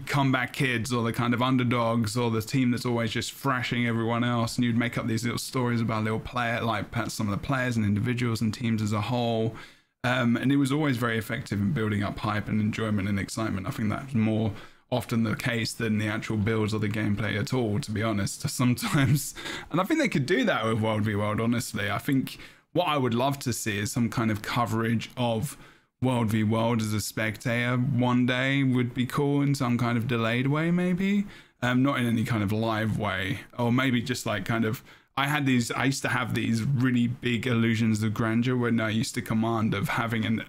comeback kids or the kind of underdogs or the team that's always just thrashing everyone else, and you'd make up these little stories about little player, like some of the players and individuals and teams as a whole. And it was always very effective in building up hype and enjoyment and excitement. I think that's more often the case than the actual builds or the gameplay at all, to be honest, sometimes. And I think they could do that with World v World, honestly. I think what I would love to see is some kind of coverage of World v World as a spectator one day would be cool, in some kind of delayed way, maybe. Not in any kind of live way, or maybe just like kind of, I used to have these really big illusions of grandeur when I used to command, of having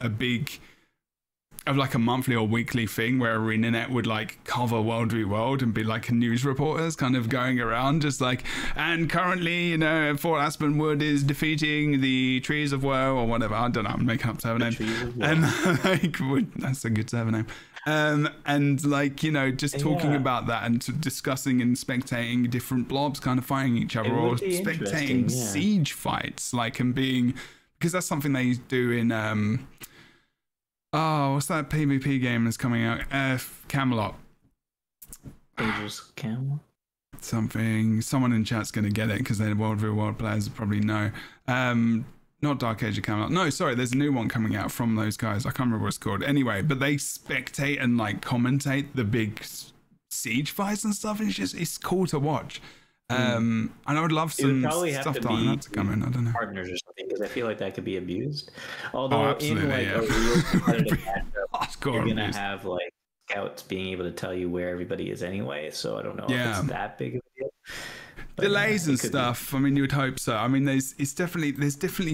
like a monthly or weekly thing where ArenaNet would like cover World v World and be like news reporters kind of going around just like, and currently, you know, Fort Aspenwood is defeating the Trees of Woe or whatever. I don't know, I'm making up server name. And like, that's a good server name. And like, you know, just talking about that and discussing and spectating different blobs kind of fighting each other, or spectating siege fights, like, and being, because that's something they do in oh, what's that PvP game that's coming out? Camelot. Ages Camelot? Someone in chat's going to get it because they're World v World players, probably know. Not Dark Age of Camelot. No, sorry, there's a new one coming out from those guys. I can't remember what it's called. Anyway, but they spectate and like commentate the big siege fights and stuff. And it's cool to watch. And I would love some stuff like that to come in. I don't know. Partners or something, because I feel like that could be abused. Although in like a real competitive matchup, you're gonna have like scouts being able to tell you where everybody is anyway. So I don't know if it's that big of a deal. But delays and stuff. I mean, you would hope so. I mean, there's definitely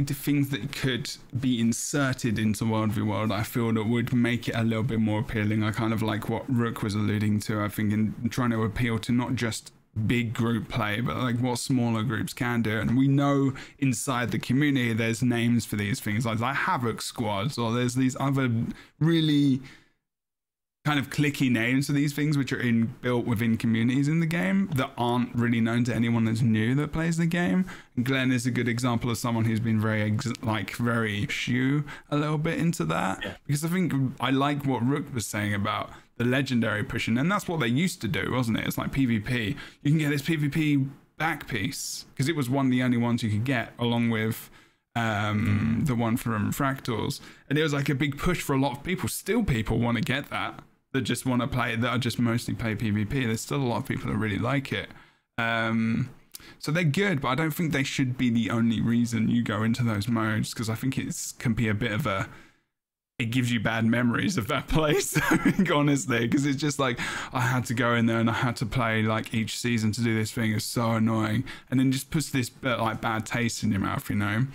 things that could be inserted into World v World, I feel, that would make it a little bit more appealing. I kind of like what Rook was alluding to, I think, in trying to appeal to not just big group play, but like what smaller groups can do. And we know inside the community there's names for these things, like Havoc squads, or there's these other really kind of clicky names for these things which are built within communities in the game that aren't really known to anyone that's new that plays the game. And Glenn is a good example of someone who's been very a little bit into that, because I think I like what Rook was saying about the legendary pushing, and that's what they used to do, wasn't it? It's like PvP. You can get this PvP back piece because it was one of the only ones you could get, along with the one from Fractals, and it was like a big push for a lot of people. Still, people want to get that just want to play, that are just mostly play PvP. There's still a lot of people that really like it. So they're good, but I don't think they should be the only reason you go into those modes, because I think it can be a bit of it gives you bad memories of that place, I think, honestly, because it's just like, I had to go in there and I had to play like each season to do this thing. It's so annoying, and then just puts this like bad taste in your mouth, you know.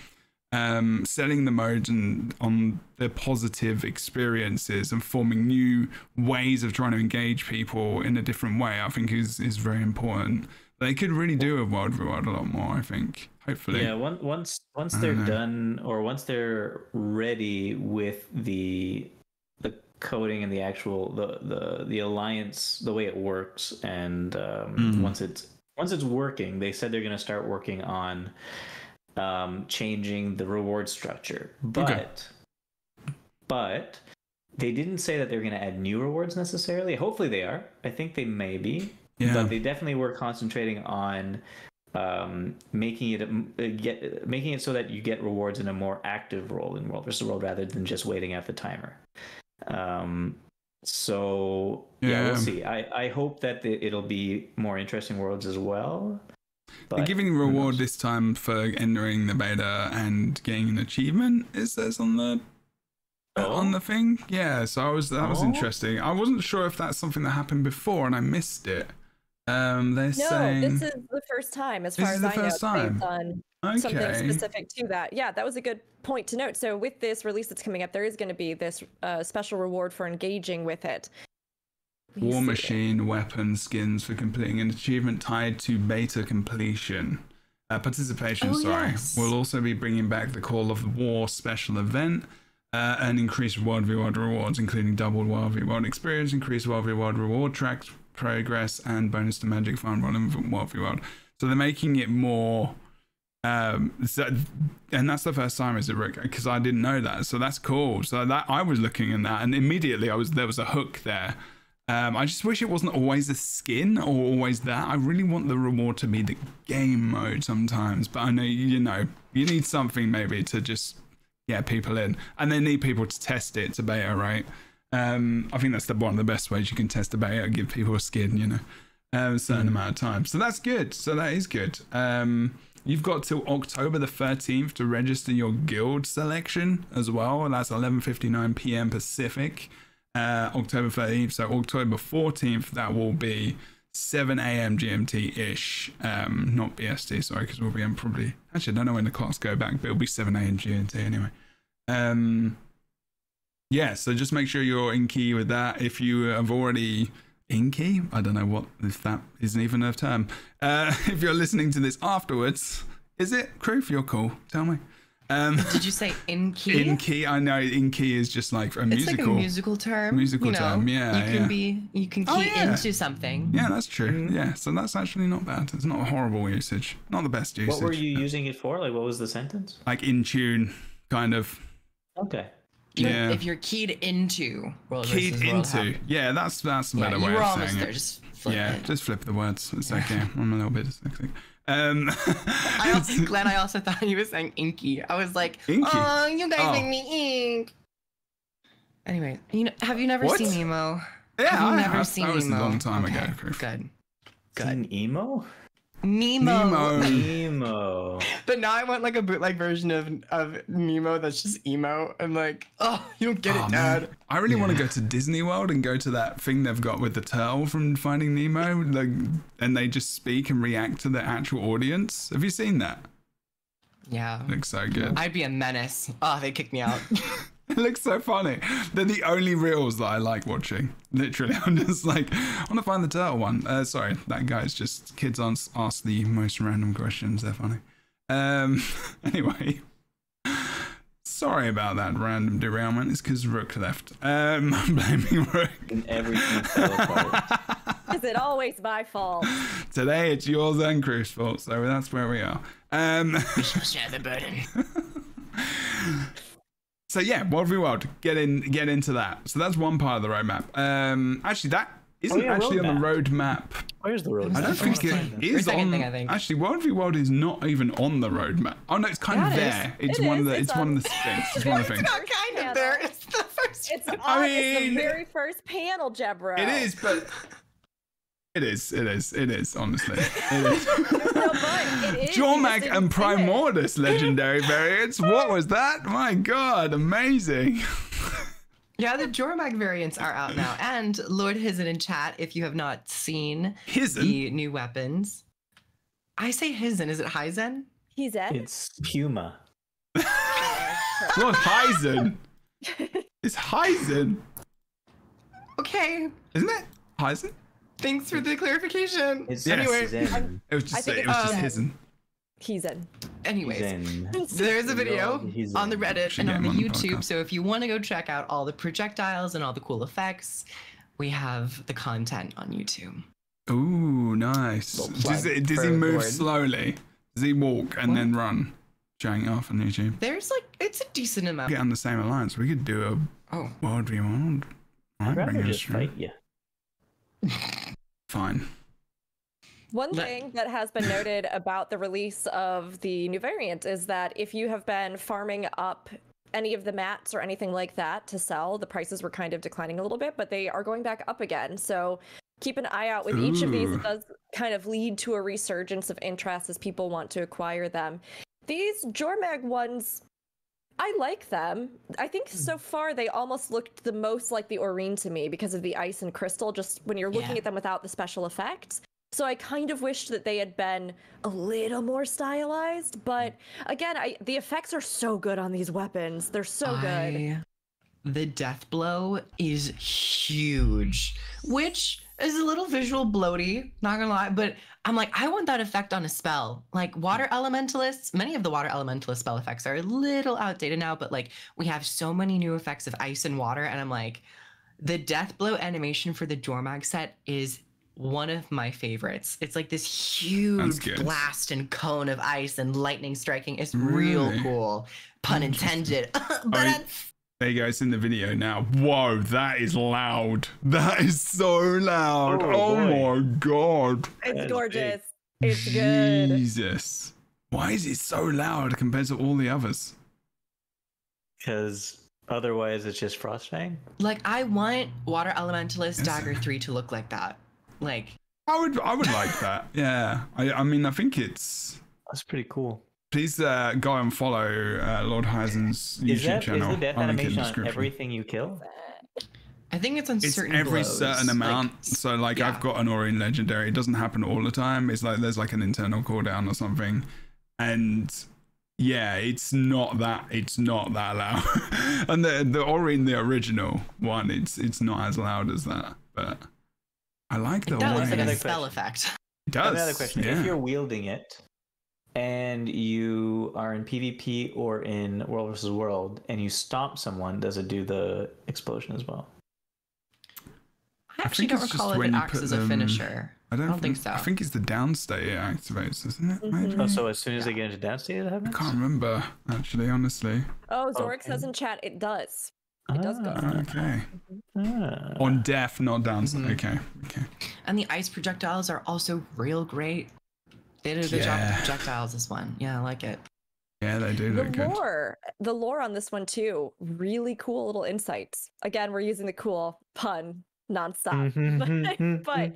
Selling the modes and on the positive experiences and forming new ways of trying to engage people in a different way, I think is very important. They could really do with World v World a lot more, I think. Hopefully. Yeah, once they're done, or once they're ready with the coding and the actual the alliance, the way it works, and once it's working, they said they're going to start working on changing the reward structure. But they didn't say that they're going to add new rewards necessarily. Hopefully they are. I think they may be. Yeah. But they definitely were concentrating on making it so that you get rewards in a more active role in World vs. World rather than just waiting out the timer. So we'll see. I hope that it'll be more interesting worlds as well. They're giving reward this time for entering the beta and getting an achievement, it says on the thing. Yeah, so that was interesting. I wasn't sure if that's something that happened before and I missed it. They're saying this is the first time, as far as I know, based on something specific to that. Yeah, that was a good point to note. So with this release that's coming up, there is going to be this special reward for engaging with it. War Machine weapon skins for completing an achievement tied to beta completion. Participation, will also be bringing back the Call of the War special event and increased World v World rewards, including double World v World experience, increased World v World reward tracks, progress, and bonus to Magic Farm Run in World v World. So they're making it more So, and that's the first time, is it, Rick? Because I didn't know that, so that's cool. So that I was looking in that, and immediately there was a hook there. I just wish it wasn't always the skin or always that. I really want the reward to be the game mode sometimes, but I know you need something maybe to just get people in, and they need people to test it to beta, right? I think that's one of the best ways you can test a beta, give people a skin, a certain amount of time. So that's good. So that is good. You've got till October the 13th to register your guild selection as well, and that's 11:59 p.m. Pacific. October 13th. So October 14th, that will be 7 a.m. GMT ish. Not BST, sorry, because we'll be on probably. Actually, I don't know when the clocks go back, but it'll be 7 a.m. GMT anyway. Yeah, so just make sure you're in key with that. If you have already in key, I don't know if that isn't even a term. If you're listening to this afterwards, is it? Kroof, you're cool. Tell me. Did you say in key? In key, I know in key is just like a musical. It's like a musical term. Musical term, yeah. You can key into something. Yeah, that's true. Yeah, so that's actually not bad. It's not a horrible usage. Not the best usage. What were you using it for? Like, what was the sentence? Like in tune, kind of. Okay. Yeah. If you're keyed into World Keyed versus World into. Hub. Yeah, that's a better you way were of almost saying there. it. Just flip it. Just flip the words. It's okay. I'm a little bit dyslexic. Glenn, I also thought he was saying inky. I was like, Inky? oh, you guys make me ink. Anyway, have you never What? seen Nemo? Yeah, have you I never have. seen That was a Nemo? long time ago, Okay, Kroof. Good. Good. Emo? Nemo. Nemo. But now I want like a bootleg version of Nemo that's just emo. I'm like, oh, you don't get it, Dad. Man. I really want to go to Disney World and go to that thing they've got with the turtle from Finding Nemo, and they just speak and react to the actual audience. Have you seen that? Yeah. Looks so good. I'd be a menace. Oh, they kicked me out. It looks so funny. They're the only reels that I like watching. Literally, I'm just like, I want to find the turtle one. Sorry, that guy's just kids ask the most random questions. They're funny. Anyway, sorry about that random derailment. It's because Rook left. I'm blaming Rook. And everything fell apart. Is it always my fault? Today it's yours and Krew's fault, so that's where we are. We shall share the burden. So yeah, World v World, get into that. So that's one part of the roadmap. Actually, that isn't actually on the roadmap. Where's the roadmap? I don't think it is on. thing, I think. Actually, World v World is not even on the roadmap. Oh no, it's kind of there. It's It one of is. the. It's one of the things. It's one of the things. Not kind of there. It's the first. It's, mean- it's the very first panel, Jebro. It is, but it is. Honestly, it is. No, but it is. Jormag You and just didn't see it. Primordus legendary variants. What was that? My God, amazing. Yeah, the Jormag variants are out now. And Lord Hizen in chat, if you have not seen Hizen? the new weapons. I say Hizen. Is it Hyzen? He's in. It's Puma. Lord Hyzen. It's Hyzen, Okay. isn't it? Hyzen? Thanks for the clarification. It's Anyway. Zen. It was just. think It was just it's Hizen. He's in. Anyways. Zen. There's a video He's on the in. Reddit Should and on get the him on the YouTube. podcast. So if you want to go check out all the projectiles and all the cool effects, we have the content on YouTube. Ooh, nice. Little Does plug he for move Lord. slowly? Does he walk and then run? Showing it off on YouTube. There's it's a decent amount. Get on the same alliance. We could do a Oh, World v World. I'd rather bring us just through. fight you. Fine. One Let- thing that has been noted about the release of the new variant is that if you have been farming up any of the mats or anything like that to sell, the prices were kind of declining a little bit, but they are going back up again. So keep an eye out with each of these. Ooh. It does kind of lead to a resurgence of interest as people want to acquire them. These Jormag ones, I like them. I think so far they almost looked the most like the Aurene to me because of the ice and crystal, just when you're looking Yeah. at them without the special effects. So I kind of wished that they had been a little more stylized, but again, the effects are so good on these weapons. They're so good. The death blow is huge, which is a little visual bloaty, not gonna lie, but I'm like, I want that effect on a spell. Like water elementalists, many of the water elementalist spell effects are a little outdated now, but like we have so many new effects of ice and water, and I'm like, the death blow animation for the Jormag set is one of my favorites. It's like this huge good. blast and cone of ice and lightning striking. It's real Really? cool. Pun intended. But There you go. It's in the video now. Whoa, that is loud. That is so loud. Oh, Oh, boy. my god. It's That's gorgeous. It's good. Jesus. Why is it so loud compared to all the others? Because otherwise it's just Frostfang. like, I want Water Elementalist Yes. Dagger 3 to look like that. Like, I would like that. Yeah. I mean, I think it's. That's pretty cool. Please go and follow Lord Heisen's Is YouTube that channel. is the death I'll link it in animation the on description. everything you kill? I think it's on It's certain every blows. certain Like, amount. So like yeah. I've got an Aurine legendary. It doesn't happen all the time. It's like there's like an internal cooldown or something. And yeah, it's not that loud. And the Aurine, the original one, it's not as loud as that. But I like the that looks way like a Another spell question. effect. it does. Another question: Yeah. if you're wielding it, and you are in PvP or in World versus World, and you stomp someone, does it do the explosion as well? I actually think don't it's recall just if when it you acts put as a them- finisher. I don't think so. I think it's the downstate it activates, isn't it? Mhm. Maybe? Oh, so as soon as they get into downstate, it I happens. can't remember actually, honestly. Oh, Zork Okay. says in chat, it does. It does go. Okay. Ah. On death, not downstate. Mhm. Okay. Okay. And the ice projectiles are also real great. They did a good job with Yeah. the projectiles this one. Yeah, I like it. Yeah, they do The look good. lore on this one too, really cool little insights. Again, we're using the cool pun nonstop. But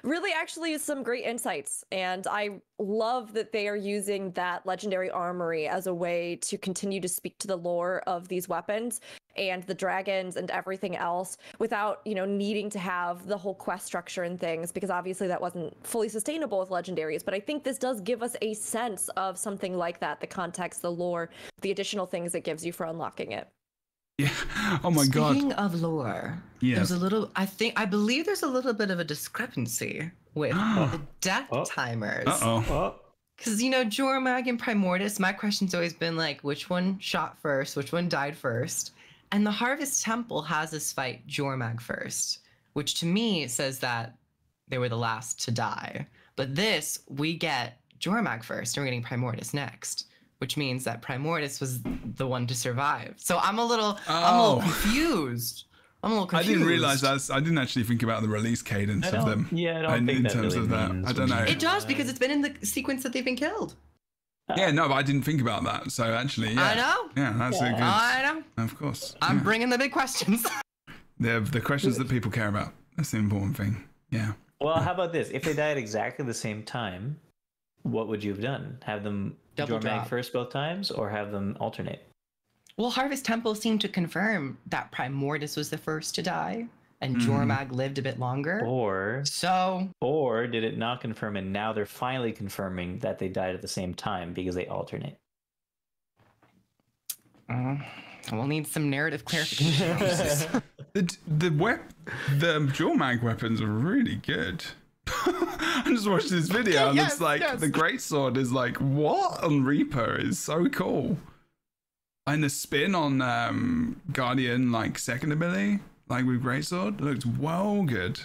really actually some great insights, and I love that they are using that legendary armory as a way to continue to speak to the lore of these weapons and the dragons and everything else without, you know, needing to have the whole quest structure and things, because obviously that wasn't fully sustainable with legendaries. But I think this does give us a sense of something like that, the context, the lore, the additional things it gives you for unlocking it. Yeah. Oh my god. Speaking of lore, Yeah. there's a little. I believe there's a little bit of a discrepancy with the death Oh. timers. Uh-oh. Oh, Because, you know, Jormag and Primordus, my question's always been like, which one shot first? Which one died first? And the Harvest Temple has us fight Jormag first, which to me says that they were the last to die. But this, we get Jormag first, and we're getting Primordus next, which means that Primordus was the one to survive. So I'm a little Oh. confused. I'm a little I confused. didn't realize that. I didn't actually think about the release cadence I of don't- them. yeah, I don't in think that terms really of that. means I don't know. much. It does, because it's been in the sequence that they've been killed. Yeah, no, but I didn't think about that. So actually, yeah. I know. Yeah, that's a good. I know. Of course. I'm yeah. bringing the big questions. The questions that people care about. That's the important thing. Yeah. well, how about this? If they die at exactly the same time, what would you have done? Have them Double Jormag drop. first both times, or have them alternate? Well, Harvest Temple seemed to confirm that Primordus was the first to die, and Jormag lived a bit longer. So, Or did it not confirm, and now they're finally confirming that they died at the same time because they alternate? we'll need some narrative clarification. The Jormag weapons are really good. I just watched this video and yes, it's like yes. the greatsword is like what on Reaper is so cool. And the spin on Guardian like second ability, like with greatsword, looked well good.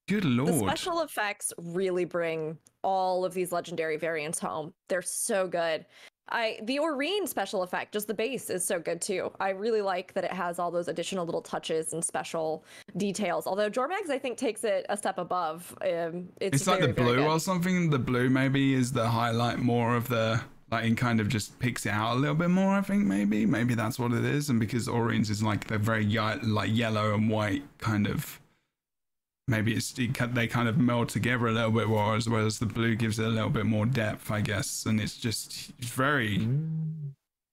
Good The lord. special effects really bring all of these legendary variants home. They're so good. The Aurine special effect, just the base, is so good too. I really like that it has all those additional little touches and special details. Although Jormag's, I think, takes it a step above. It's like the very, very blue good. or something. The blue maybe is the highlight more of the like, and kind of just picks it out a little bit more. I think maybe that's what it is. And because Aurine's is like they're very like yellow and white kind of. Maybe they kind of meld together a little bit more, as well as the blue gives it a little bit more depth, I guess. And it's very,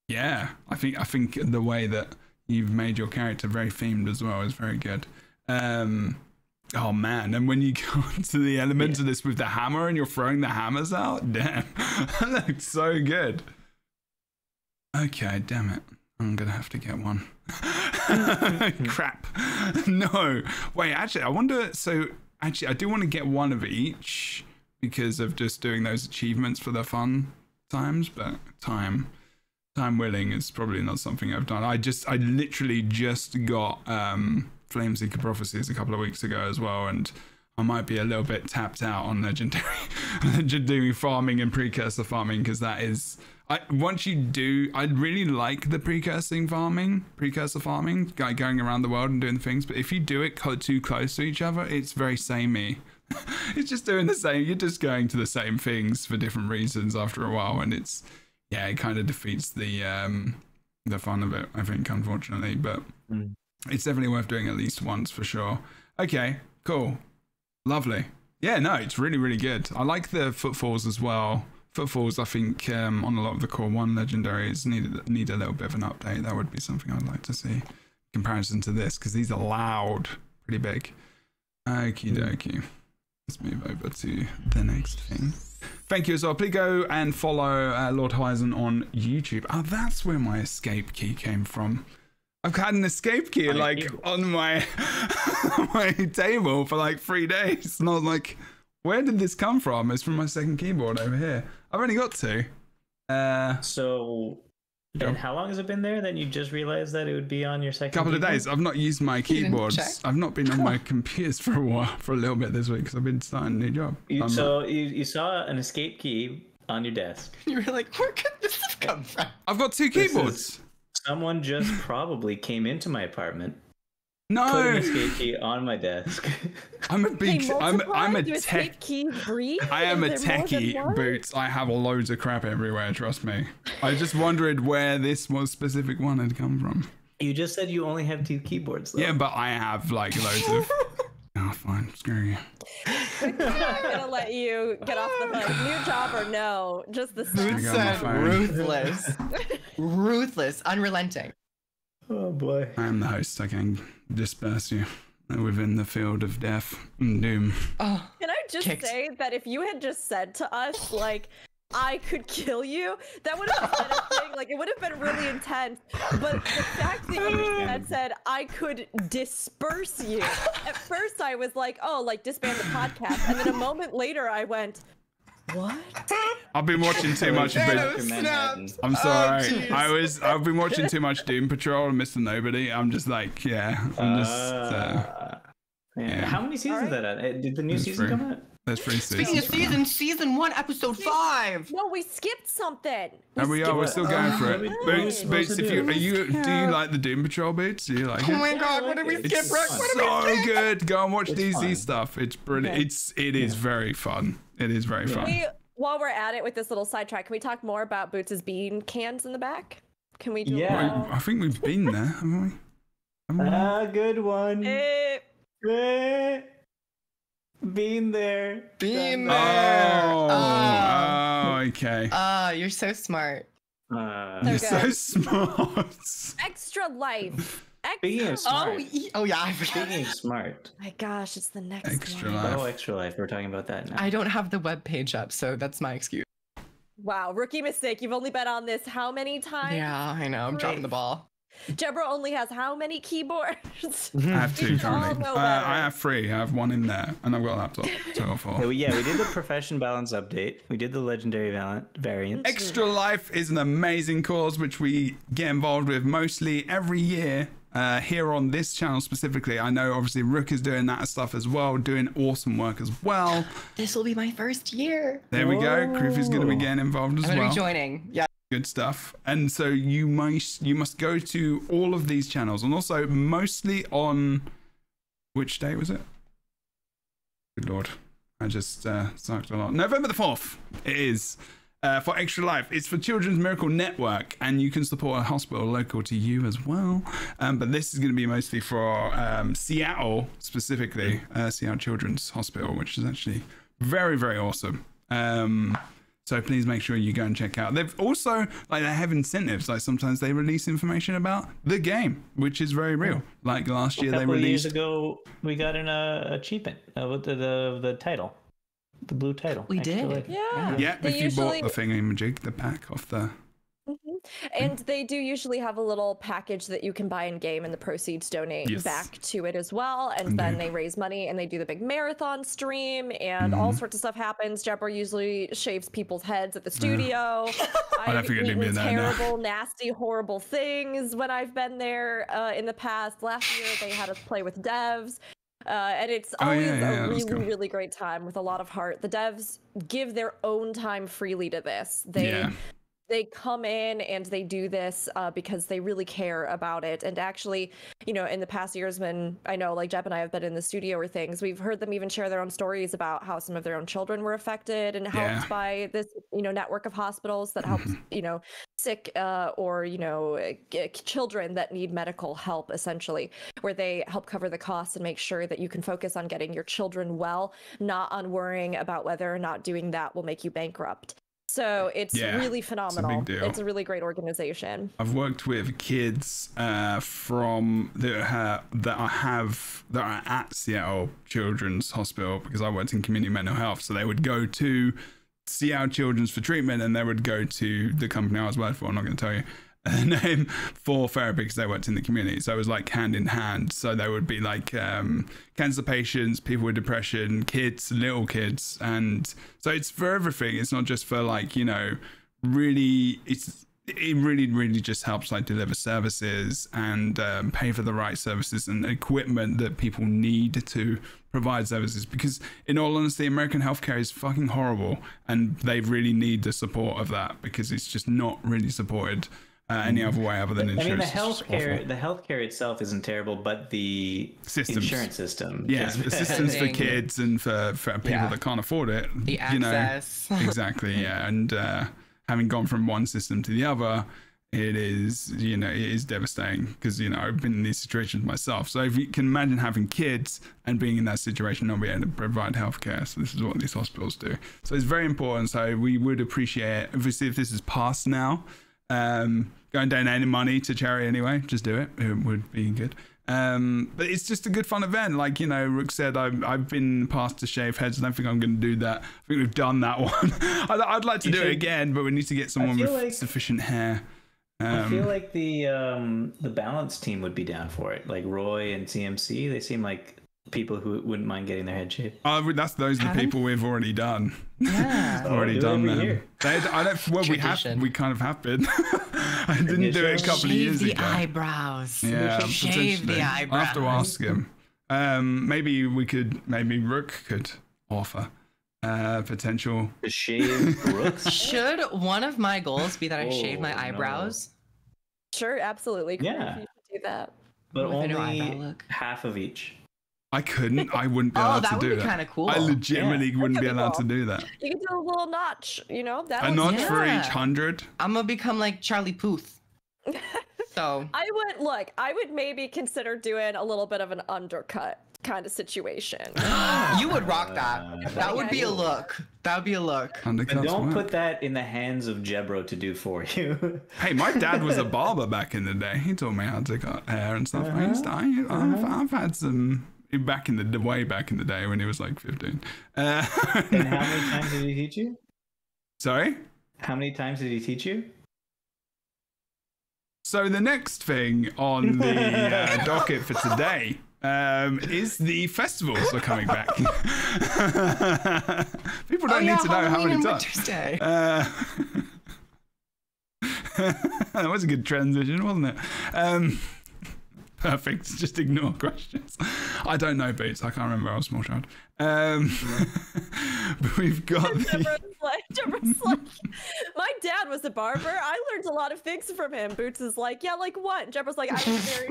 yeah. I think the way that you've made your character very themed as well is very good. Oh man, and when you go to the elements of this with the hammer and you're throwing the hammers out, damn, that looks so good. Okay, damn it. I'm gonna have to get one. Crap. No. Wait, actually, I wonder. So, actually, I do want to get one of each because of just doing those achievements for the fun times, but time willing is probably not something I've done. I literally just got Flameseeker Prophecies a couple of weeks ago as well, and I might be a little bit tapped out on legendary farming and precursor farming, because that is, once you do, I really like the precursor farming, going around the world and doing the things. But if you do it too close to each other, it's very samey. It's just doing the same. You're just going to the same things for different reasons after a while, and it kind of defeats the fun of it, I think, unfortunately. But it's definitely worth doing at least once for sure. Okay, cool. Lovely. Yeah, no, it's really, really good. I like the footfalls as well. Footfalls, I think, on a lot of the core 1 legendaries need a little bit of an update. That would be something I'd like to see in comparison to this, because these are loud, pretty big. Okie dokie. Let's move over to the next thing. Thank you as well. Please go and follow Lord Horizon on YouTube. Oh, that's where my escape key came from. I've had an escape key on my my table for like 3 days, and I was like, where did this come from? It's from my second keyboard over here. I've only got 2. And how long has it been there that you just realized that it would be on your second couple keyboard? of days. I've not used my keyboards. I've not been on my computers for a little bit this week, because I've been starting a new job. You saw an escape key on your desk. You were like, where could this have come from? I've got 2 keyboards. Someone just probably came into my apartment. No, put an escape key on my desk. I'm a big. I'm a tech. Key breed? I am a Is there more than techie, one? Boots. I have loads of crap everywhere. Trust me. I just wondered where this one specific one had come from. You just said you only have 2 keyboards, though. Yeah, but I have like loads of. Oh, fine. Screw you. I'm gonna let you get off the hook. New job or no? Just the I got my phone. Ruthless. Ruthless. Unrelenting. Oh boy. I am the host. I can disperse you within the field of death and doom. Oh, Can I just say that if you had just said to us, like, I could kill you, that would have been a thing. Like, it would have been really intense. But the fact that you had said, I could disperse you. At first, I was like, oh, like, disband the podcast. And then a moment later, I went, what? I've been watching too much of I'm sorry. I've been watching too much Doom Patrol and Mr. Nobody. I'm just like, yeah. Yeah. How many seasons is that at? Did the new season come out? There's 3 seasons. Speaking of season 1, episode 5. No, we skipped something. We're still going for it. Boots, supposed if to you do? do you like the Doom Patrol, Boots? Do you like Oh it? my god, what did we skip, It's Brooke? What did we so skip? good. Go and watch It's DZ fun. stuff. It's brilliant. It is very fun. It is very fun. While we're at it with this little sidetrack, can we talk more about Boots' bean cans in the back? Can we do Yeah. I think we've been there, haven't we? Good one. Been there. Been Done there. Oh, okay. You're so smart. that. You're So good. so smart. Extra life. Speaking of smart. Yeah, I forgot. Speaking of smart. My gosh, it's the next Extra one. life. Oh, Extra Life. We're talking about that now. I don't have the web page up, so that's my excuse. Wow, rookie mistake. You've only been on this how many times? Yeah, I know. I'm dropping the ball. Jebra only has how many keyboards? I have 2 all currently. know I better. have 3. I have 1 in there, and I've got a laptop. So 4. Yeah, we did the profession balance update. We did the legendary variant. Extra Life is an amazing cause which we get involved with mostly every year here on this channel specifically. I know obviously Rook is doing that stuff as well, doing awesome work as well. This will be my first year. There we go. Krufi's going to be getting involved as I'm gonna well. be joining. Yeah. Good stuff. And so you must go to all of these channels, and also mostly on which day was it? Good lord, I just sucked a lot. November the 4th. It is for Extra Life. It's for Children's Miracle Network, and you can support a hospital local to you as well. But this is going to be mostly for Seattle specifically, Seattle Children's Hospital, which is actually very, very awesome. So please make sure you go and check out. They've also, like, they have incentives. Like sometimes they release information about the game, which is very real. Like last year, A they couple of years released. ago, we got an achievement with the title, the blue title. We Extra did. Life. Yeah. Yeah, They if you bought usually- the thingamajig, the pack off the. And they do usually have a little package that you can buy in game, and the proceeds donate Yes. back to it as well. And then Indeed. they raise money, and they do the big marathon stream, and all sorts of stuff happens. Jebra usually shaves people's heads at the studio. I I've forget to be eaten there now. terrible, nasty, horrible things when I've been there in the past. Last year, they had us play with devs. And it's Oh, always yeah, a that's really, cool. really great time with a lot of heart. The devs give their own time freely to this. They come in and they do this because they really care about it. And actually, you know, in the past years when I know like Jeb and I have been in the studio or things, we've heard them even share their own stories about how some of their own children were affected and helped by this, you know, network of hospitals that helps, you know, sick or, you know, children that need medical help, essentially, where they help cover the costs and make sure that you can focus on getting your children well, not on worrying about whether or not doing that will make you bankrupt. So it's really phenomenal. It's a big deal. It's a really great organization. I've worked with kids from that are at Seattle Children's Hospital because I worked in community mental health. So they would go to Seattle Children's for treatment, and they would go to the company I was working for. I'm not going to tell you the name for therapy because they worked in the community. So it was like hand in hand. So they would be like cancer patients, people with depression, kids, little kids, and so it's for everything. It's not just for like, you know, really. It really just helps like deliver services and pay for the right services and equipment that people need to provide services, because in all honesty, American healthcare is fucking horrible and they really need the support of that because it's just not really supported any other way other than insurance. I mean, the healthcare itself isn't terrible, but the insurance system. Yeah, the systems for kids and for people that can't afford it. The access. You know, exactly, yeah. And having gone from one system to the other, it is, you know, it is devastating because, you know, I've been in these situations myself. So if you can imagine having kids and being in that situation, not being able to provide healthcare. So this is what these hospitals do. So it's very important. So we would appreciate, obviously, if this is passed now, go and donate money to charity anyway. Just do it. It would be good. But it's just a good fun event. Like, you know, Rook said, I've been past to shave heads. I don't think I'm going to do that. I think we've done that one. I'd like to do it again, but we need to get someone with sufficient hair. I feel like the balance team would be down for it. Like Roy and CMC, they seem like people who wouldn't mind getting their head shaved. Those are the people we've already done. Yeah, already done them. We kind of have been. I didn't do it a couple of years ago. Shave the eyebrows. Yeah, shave the eyebrows. I'll have to ask him. Maybe Rook could offer potential to shave Brooks. Should one of my goals be that I shave my eyebrows? Sure, absolutely. Yeah, you could do that, but only half of each. I couldn't. I wouldn't be allowed to do that. that would be kind of cool. I legitimately wouldn't be allowed to do that. You can do a little notch, you know. A notch for each 100. I'm gonna become like Charlie Puth. So I would maybe consider doing a little bit of an undercut kind of situation. You would rock that. That would be a look. That would be a look. And don't put that in the hands of Jebro to do for you. Hey, my dad was a barber back in the day. He taught me how to cut hair and stuff. I've had some way back in the day when he was like 15. And how many times did he teach you? Sorry? How many times did he teach you? So the next thing on the docket for today is the festivals are coming back. People don't need to know how many times. That was a good transition, wasn't it? Perfect. Just ignore questions. I don't know, Beats. I can't remember. I was a small child. But we've got Deborah's like, my dad was a barber. I learned a lot of things from him. Boots is like, yeah, like what? And Deborah's like, I was very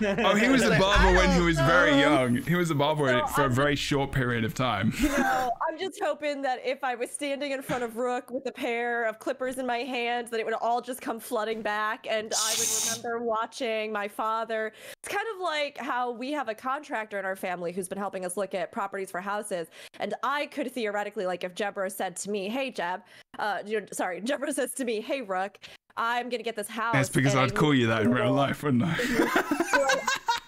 Oh, he was a barber when he was very young. He was a barber for a very short period of time. I'm just hoping that if I was standing in front of Rook with a pair of clippers in my hands, that it would all just come flooding back, and I would remember watching my father. It's kind of like how we have a contractor in our family who's been helping us look at properties for houses, and I could theoretically, like if Jebro said to me, hey Jeb, Jebro says to me, hey Rook, I'm gonna get this house. That's because I'd call you that in real life, wouldn't I?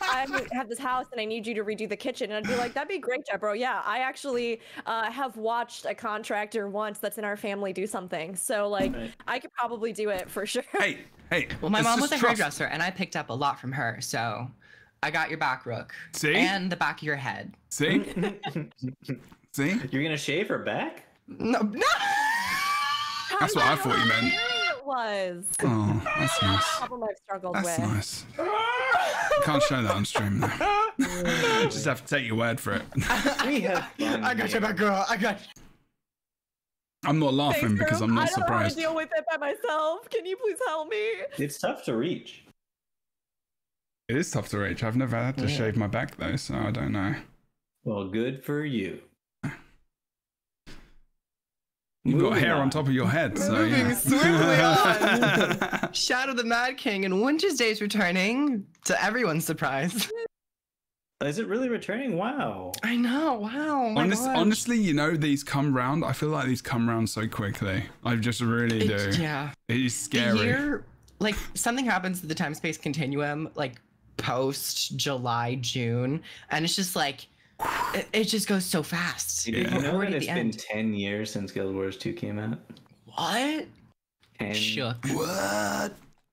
I have this house and I need you to redo the kitchen. And I'd be like, that'd be great, Jebro. Yeah, I actually have watched a contractor once that's in our family do something. So like, I could probably do it for sure. Hey. Well, my mom was a hairdresser and I picked up a lot from her. So I got your back, Rook. See? And the back of your head. See? See? You're gonna shave her back? No. That's what I thought you meant. It was. Oh, that's nice. Problem I've struggled That's with. nice. I can't show that on stream though. I just have to take your word for it. We have fun I got here. you back, girl. I got you. I'm not laughing Thanks, because Group. I'm not I don't know how to surprised. deal with it by myself. Can you please help me? It's tough to reach. It is tough to reach. I've never had to shave my back though, so I don't know. Well, good for you. You've got Moving hair on on. top of your head, so Moving yeah. swiftly on. Shadow the Mad King and Winter's Day is returning to everyone's surprise. Is it really returning? Wow. I know. Wow. Oh my gosh. Honestly, you know, these come round. I feel like these come round so quickly. I just really do. Yeah. It is scary. The year, like something happens to the time space continuum, like post July, June, and it's just like it just goes so fast. You Yeah. know We're that at it's the been end. 10 years since Guild Wars 2 came out? What? 10 Shook. What?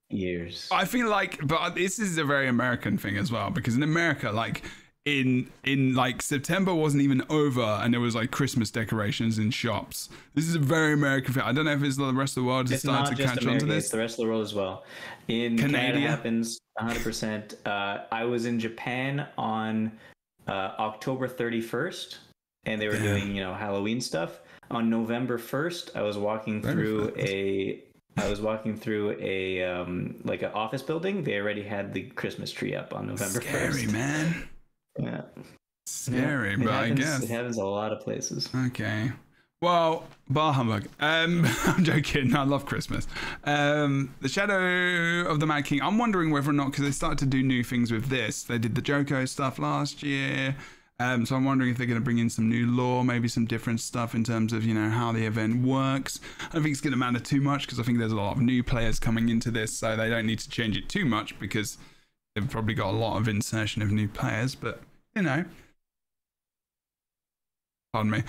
years. I feel like, but this is a very American thing as well, because in America, like in like September wasn't even over, and there was like Christmas decorations in shops. This is a very American thing. I don't know if it's the rest of the world is It's starting not to just catch on America, to it's this. the rest of the world as well. In Canada, Canada. it happens 100%. I was in Japan on October 31st, and they were doing, you know, Halloween stuff. On November 1st, I was walking Very through fast. a like an office building. They already had the Christmas tree up on November Scary, 1st. man. Yeah. Scary, It but I happens- guess. it happens a lot of places. Okay. Well, bar humbug. I'm joking. I love Christmas. The Shadow of the Mad King. I'm wondering whether or not, because they started to do new things with this. They did the Joko stuff last year. So I'm wondering if they're going to bring in some new lore, maybe some different stuff in terms of, you know, how the event works. I don't think it's going to matter too much because I think there's a lot of new players coming into this, so they don't need to change it too much because they've probably got a lot of insertion of new players. But, you know. Pardon me.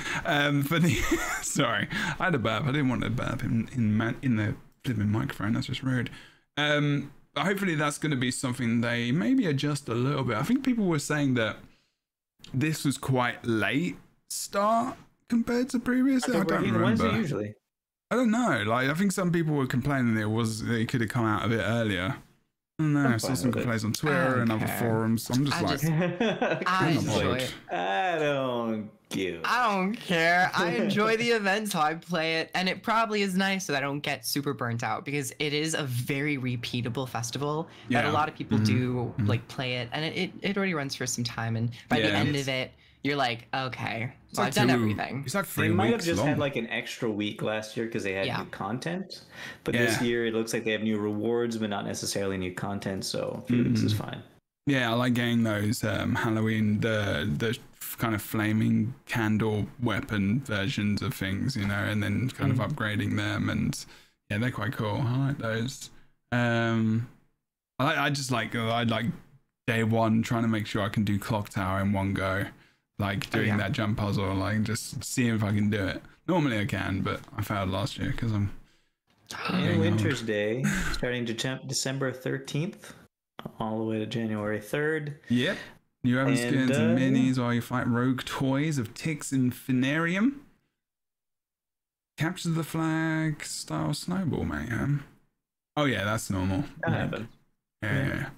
For the sorry, I had a burp. I didn't want to burp in the flipping microphone. That's just rude. But hopefully that's going to be something they maybe adjust a little bit. I think people were saying that this was quite late start compared to previous. I don't When's it remember. usually? I don't know. Like I think some people were complaining they could have come out a bit earlier. I don't know. I saw fine some with it. complaints on Twitter and other Okay. forums. I'm just I like, just- I I'm enjoy bored. it. I don't give. I don't care. I enjoy the event, so I play it, and it probably is nice that I don't get super burnt out because it is a very repeatable festival that Yeah. a lot of people do like play it, and it already runs for some time, and by the Yeah. end of it, you're like, okay, it's so like I've done 2 everything. It's like They 3 might have weeks just long. had like an extra week last year because they had Yeah. new content. But this Yeah. year it looks like they have new rewards, but not necessarily new content. So a few weeks is fine. Yeah, I like getting those Halloween, the kind of flaming candle weapon versions of things, you know, and then kind of upgrading them, and yeah, they're quite cool. I like those. I like day one trying to make sure I can do Clock Tower in one go, like doing yeah. that jump puzzle, like just seeing if I can do it. Normally I can, but I failed last year because I'm. And Hang on. Winter's Day, starting December 13th, all the way to January 3rd. Yep. New Evan And, skins and minis while you fight rogue toys of Tix and Finarium. Capture the flag style snowball mayhem. Oh yeah, that's normal. That happened. Yeah.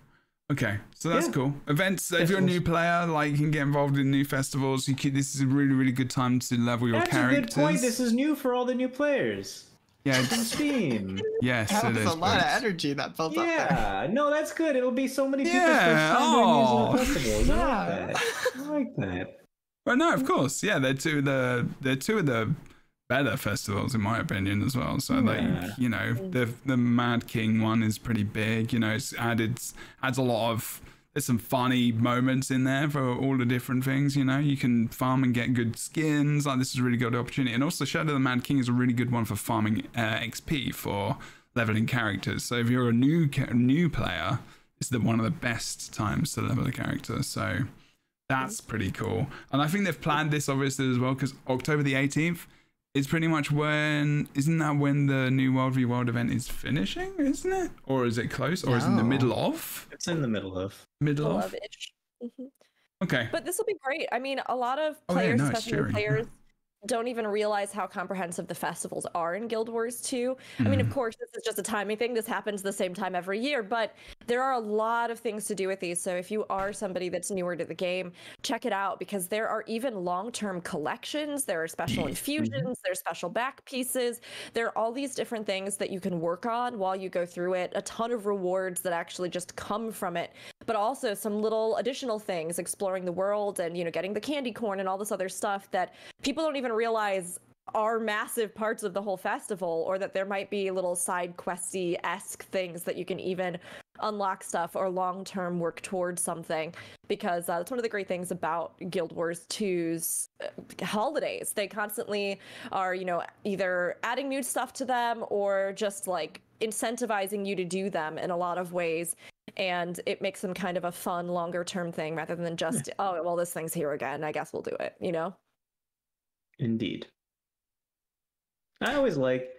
Okay, so that's Yeah. cool. Events. If you're a new Festivals. player, like you can get involved in new festivals. This is a really, really good time to level your That's characters. a good point. This is new for all the new players. Yeah. On Steam. Yes, That it was is. a lot of Brooks. energy that built up there. Yeah, no, that's good. It'll be so many people's Yeah, first time doing aw. these festivals. Yeah. I like that. I like that. Well, no, of course, yeah, they're two of the better festivals in my opinion as well. So Yeah. like, you know, the Mad King one is pretty big. You know, adds a lot of. There's some funny moments in there for all the different things. You know, you can farm and get good skins. Like this is a really good opportunity, and also Shadow of the Mad King is a really good one for farming XP for leveling characters. So if you're a new player, it's one of the best times to level a character. So. That's pretty cool. And I think they've planned this obviously as well because October the 18th is pretty much isn't that when the new World v World event is finishing, isn't it? Or is it close? Or is it in the No. middle of? It's in the middle of. Love-ish. Mhm. Okay. But this will be great. I mean, a lot of Oh, yeah, players, no, it's especially new cheering. players, don't even realize how comprehensive the festivals are in Guild Wars 2. I mean, of course, this is just a timing thing. This happens the same time every year, but there are a lot of things to do with these. So if you are somebody that's newer to the game, check it out, because there are even long-term collections. There are special infusions. There's special back pieces. There are all these different things that you can work on while you go through it. A ton of rewards that actually just come from it, but also some little additional things, exploring the world and, you know, getting the candy corn and all this other stuff that people don't even realize are massive parts of the whole festival, or that there might be little side questy-esque things that you can even unlock stuff or long-term work towards something, because that's one of the great things about Guild Wars 2's holidays. They constantly are, you know, either adding new stuff to them or just like incentivizing you to do them in a lot of ways, and it makes them kind of a fun longer term thing rather than just oh, well, this thing's here again, I guess we'll do it, you know. Indeed. I always like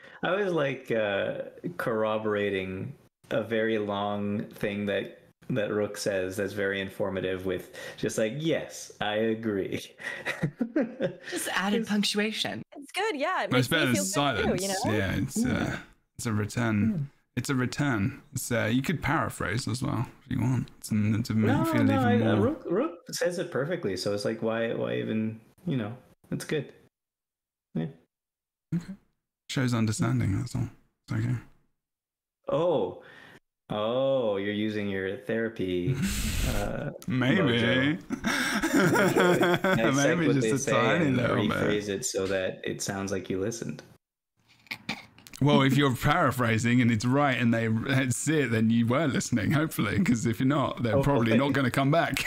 corroborating a very long thing that Rook says that's very informative with just like, yes, I agree. Just added punctuation. It's good, yeah. It It's makes me better than feel good silence. too, you know? Yeah, it's a return. It's a return. It's you could paraphrase as well if you want. To make you feel even more. Rook says it perfectly, so it's like, why even, you know, it's good. Yeah. Okay. Shows understanding. That's all. It's okay. Oh, you're using your therapy. Maybe. Maybe just a tiny little bit. Rephrase it so that it sounds like you listened. Well, if you're paraphrasing and it's right and that's it, then you were listening, hopefully. Because if you're not, they're probably not going to come back.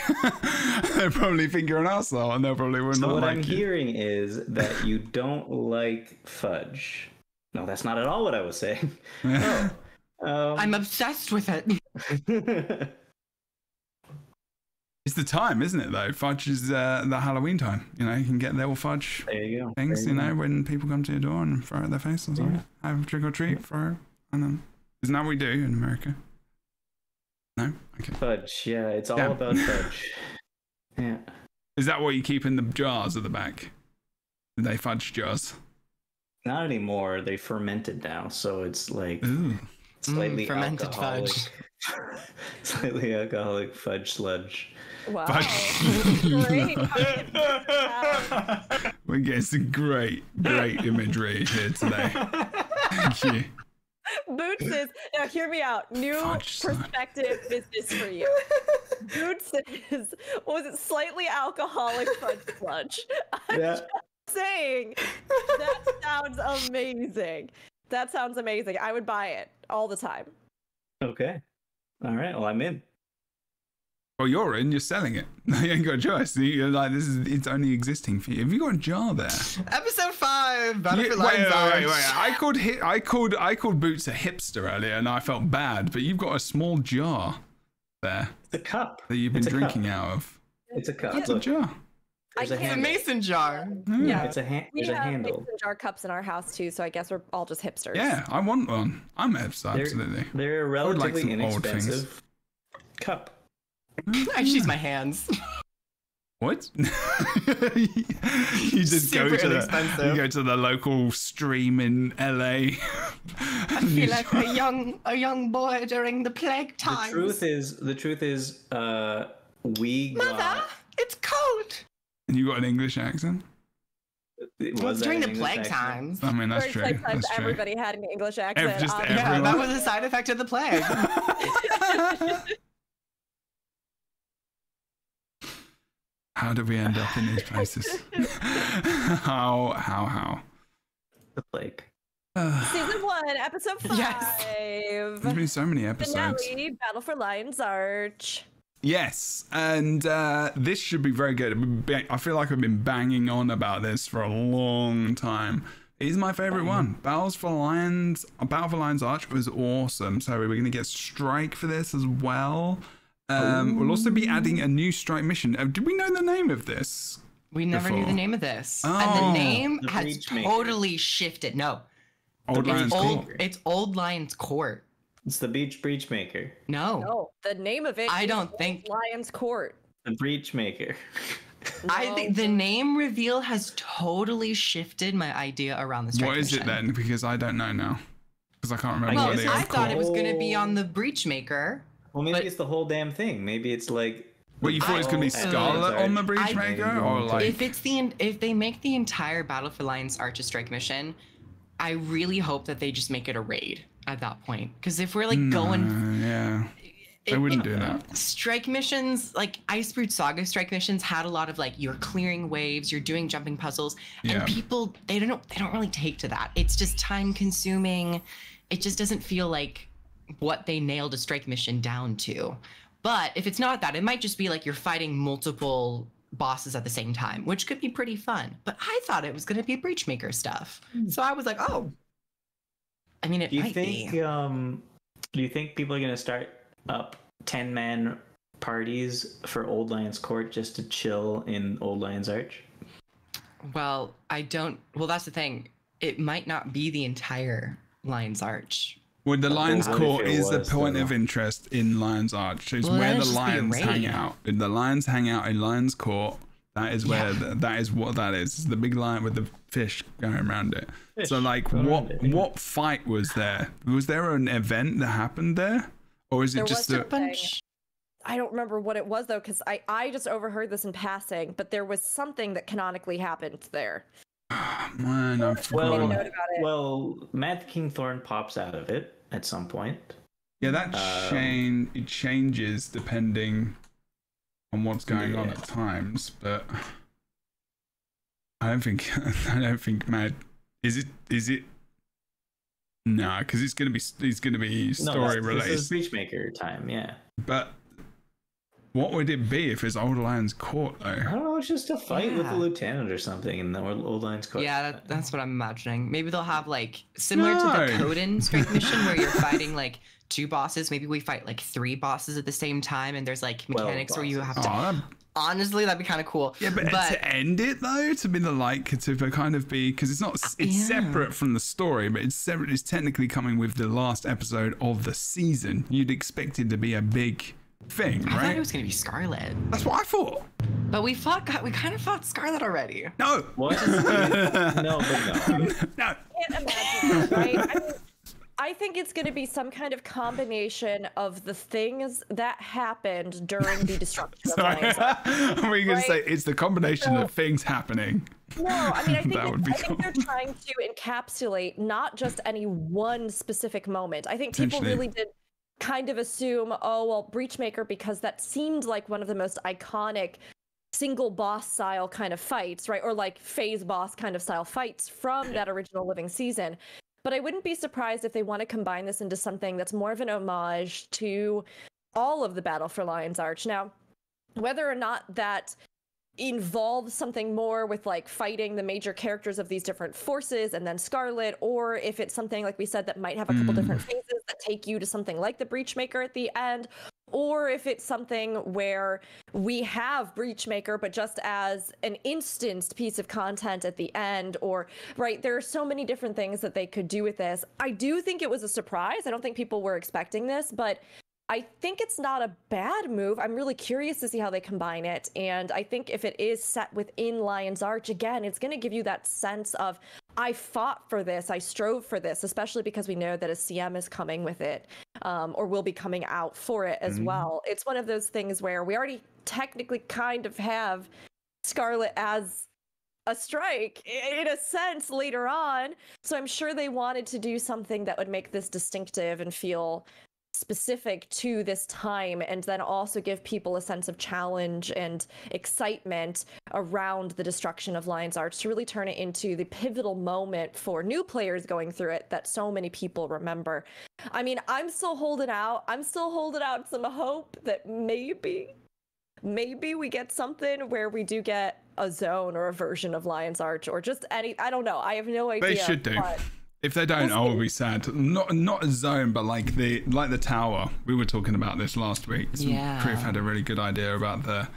They'll probably think you're an arsehole and they'll probably will not like you. So what I'm hearing is that you don't like fudge. No, that's not at all what I was saying. I'm obsessed with it. It's the time, isn't it, though? Fudge is the Halloween time. You know, you can get little fudge things, you know, when people come to your door and throw it at their face or something. Yeah. Have trick or treat, throw. And then, isn't that what we do in America? No? Okay. Fudge, yeah. It's all about fudge. Yeah. Is that what you keep in the jars at the back? Are they fudge jars? Not anymore. They fermented now, so it's like Ooh. slightly fermented alcoholic. fudge. Slightly alcoholic fudge sludge. Wow. Great. Wow. We're getting some great imagery here today. Thank you. Boots is, now hear me out, new Fudge perspective business for you. Boots is, what was it, slightly alcoholic fudge sludge. I'm just saying, that sounds amazing. That sounds amazing. I would buy it all the time. Okay. All right. Well, I'm in. Well, you're in. You're selling it. You ain't got a choice. You're like, it's only existing for you. Have you got a jar there? Episode 5. Battlefield Wait. Lions I called Boots a hipster earlier, and I felt bad. But you've got a small jar there. It's a cup that you've been drinking out of. It's a cup. It's a jar. There's It's a mason jar. Yeah. It's a We there's a have handle. mason jar cups in our house too, so I guess we're all just hipsters. Yeah, I want one. I'm a hipster, absolutely. They're I would like relatively some old things. inexpensive cup. I just use my hands. What? You just go Super to inexpensive. the local stream in LA. I feel like a young boy during the plague times. The truth is, we Mother, got. it's cold. And you got an English accent? Well, Was that during an the English plague accent? times. I mean, that's true. During plague times, That's true. everybody had an English accent. Just obviously. Yeah, that Everyone. was a side effect of the plague. How did we end up in these places? How? The plague. Season 1, episode 5. Yes. There's been so many episodes. Finale, Battle for Lion's Arch. Yes, and this should be very good. I feel like I've been banging on about this for a long time. It is my favorite one. Battle for Lion's Arch was awesome. So we're going to get Strike for this as well. We'll also be adding a new Strike mission. Did we know the name of this? We never knew Before. the name of this. And Oh. the name The has Breach Maker. totally shifted. No. Old Lion's Court. It's Old Lion's Court. It's the breach maker. No. No, the name of it I is don't Old think- Lion's Court. The breach maker. I think the name reveal has totally shifted my idea around the strike What is it mission. then? Because I don't know now. Because I can't remember I what guess it I is it's thought it called. was going to be on the Breachmaker. Well, maybe But- it's the whole damn thing. Maybe it's like. What, you thought it was going to be Scarlet on the Breachmaker? Or like... If they make the entire Battle for Lion's Arch a strike mission, I really hope that they just make it a raid at that point. Because if we're like going Yeah. I wouldn't do that. strike missions, like Icebrood Saga strike missions, had a lot of like you're clearing waves, you're doing jumping puzzles, and Yeah. people they don't really take to that. It's just time consuming. It just doesn't feel like what they nailed a strike mission down to. But if it's not that, it might just be like you're fighting multiple bosses at the same time, which could be pretty fun. But I thought it was going to be Breachmaker stuff, so I was like, oh. I mean, it Do you might think? be. Do you think people are gonna start up 10-man parties for Old Lion's Court just to chill in Old Lion's Arch? Well, I don't. Well, that's the thing. It might not be the entire Lion's Arch. Well, the Lion's What if Court it is the was, point though? of interest in Lion's Arch. It's Well, where that'd the just be a lions hang raid. out. If the lions hang out in Lion's Court, that is where Yeah. that is what that is. It's the big lion with the fish going around it. So, like, going what around it, yeah. what fight was there? Was there an event that happened there, or is it There just was a? something. I don't remember what it was though, because I just overheard this in passing, but there was something that canonically happened there. Man, I Made a forgot. note about it. Well, Mad King Thorn pops out of it at some point. Yeah, that it changes depending on what's going on Yeah. at times, but I don't think Mad is it. Nah, because it's gonna be story This related. is Breachmaker time, yeah. But what would it be if it's Old Lion's Court though? I don't know, it's just a fight with Yeah. the lieutenant or something in the Old Lion's Court. Yeah, that's what I'm imagining. Maybe they'll have like similar to the No. Coden strike mission where you're fighting like 2 bosses. Maybe we fight like 3 bosses at the same time, and there's like 12 mechanics where you have to. Oh, Honestly, that'd be kind of cool. yeah, but to end it though, to be the like to kind of be because it's not it's Yeah. separate from the story, but it's separate. It's technically coming with the last episode of the season. You'd expect it to be a big thing, I thought right? it was gonna be Scarlet, That's what I thought. but we kind of fought Scarlet already. No. What? No, but no. No. Can't imagine that, right? I mean, I think it's going to be some kind of combination of the things that happened during the destruction of Sorry. Lion's Arch. Were you going to say Right. it's the combination of things happening? No, I mean, I think, That would be I think they're trying to encapsulate not just any one specific moment. I think people Potentially. really did kind of assume, oh, well, Breachmaker, because that seemed like one of the most iconic single boss style kind of fights, right? Or like phase boss kind of style fights from that original Living Season. But I wouldn't be surprised if they want to combine this into something that's more of an homage to all of the Battle for Lion's Arch. Now, whether or not that involves something more with like fighting the major characters of these different forces and then Scarlet, or if it's something like we said that might have a couple different phases that take you to something like the Breachmaker at the end, or if it's something where we have Breachmaker but just as an instanced piece of content at the end, or right, there are so many different things that they could do with this. I do think it was a surprise. I don't think people were expecting this, but I think it's not a bad move. I'm really curious to see how they combine it. And I think if it is set within Lion's Arch, again, it's going to give you that sense of, I fought for this, I strove for this, especially because we know that a CM is coming with it, or will be coming out for it as well. It's one of those things where we already technically kind of have Scarlet as a strike in a sense later on. So I'm sure they wanted to do something that would make this distinctive and feel specific to this time, and then also give people a sense of challenge and excitement around the destruction of Lion's Arch to really turn it into the pivotal moment for new players going through it that so many people remember. I mean, I'm still holding out. I'm still holding out some hope that maybe we get something where we do get a zone or a version of Lion's Arch, or just any, I don't know. I have no idea. They should do. but- If they don't, I will be sad. Not a zone, but like the tower. We were talking about this last week. Yeah. Proof had a really good idea about the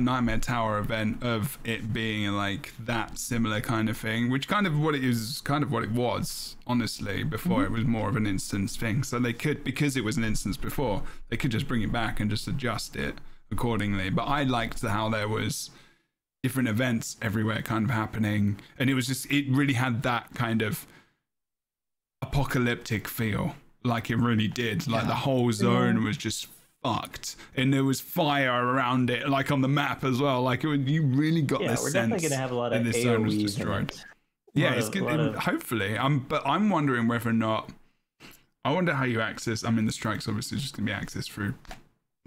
Nightmare Tower event, of it being like that similar kind of thing, which kind of what it was, honestly, before it was more of an instance thing. So they could, because it was an instance before, they could just bring it back and just adjust it accordingly. But I liked how there was different events everywhere kind of happening, and it really had that kind of apocalyptic feel, like it really did. Like the whole zone was just fucked, and there was fire around it, like on the map as well. Like you really got this we're sense. definitely gonna have a lot of this zone was AoEs destroyed. in it. Yeah, it's good. Hopefully, but I'm wondering whether or not. I wonder how you access. I mean, the strike's obviously just gonna be accessed through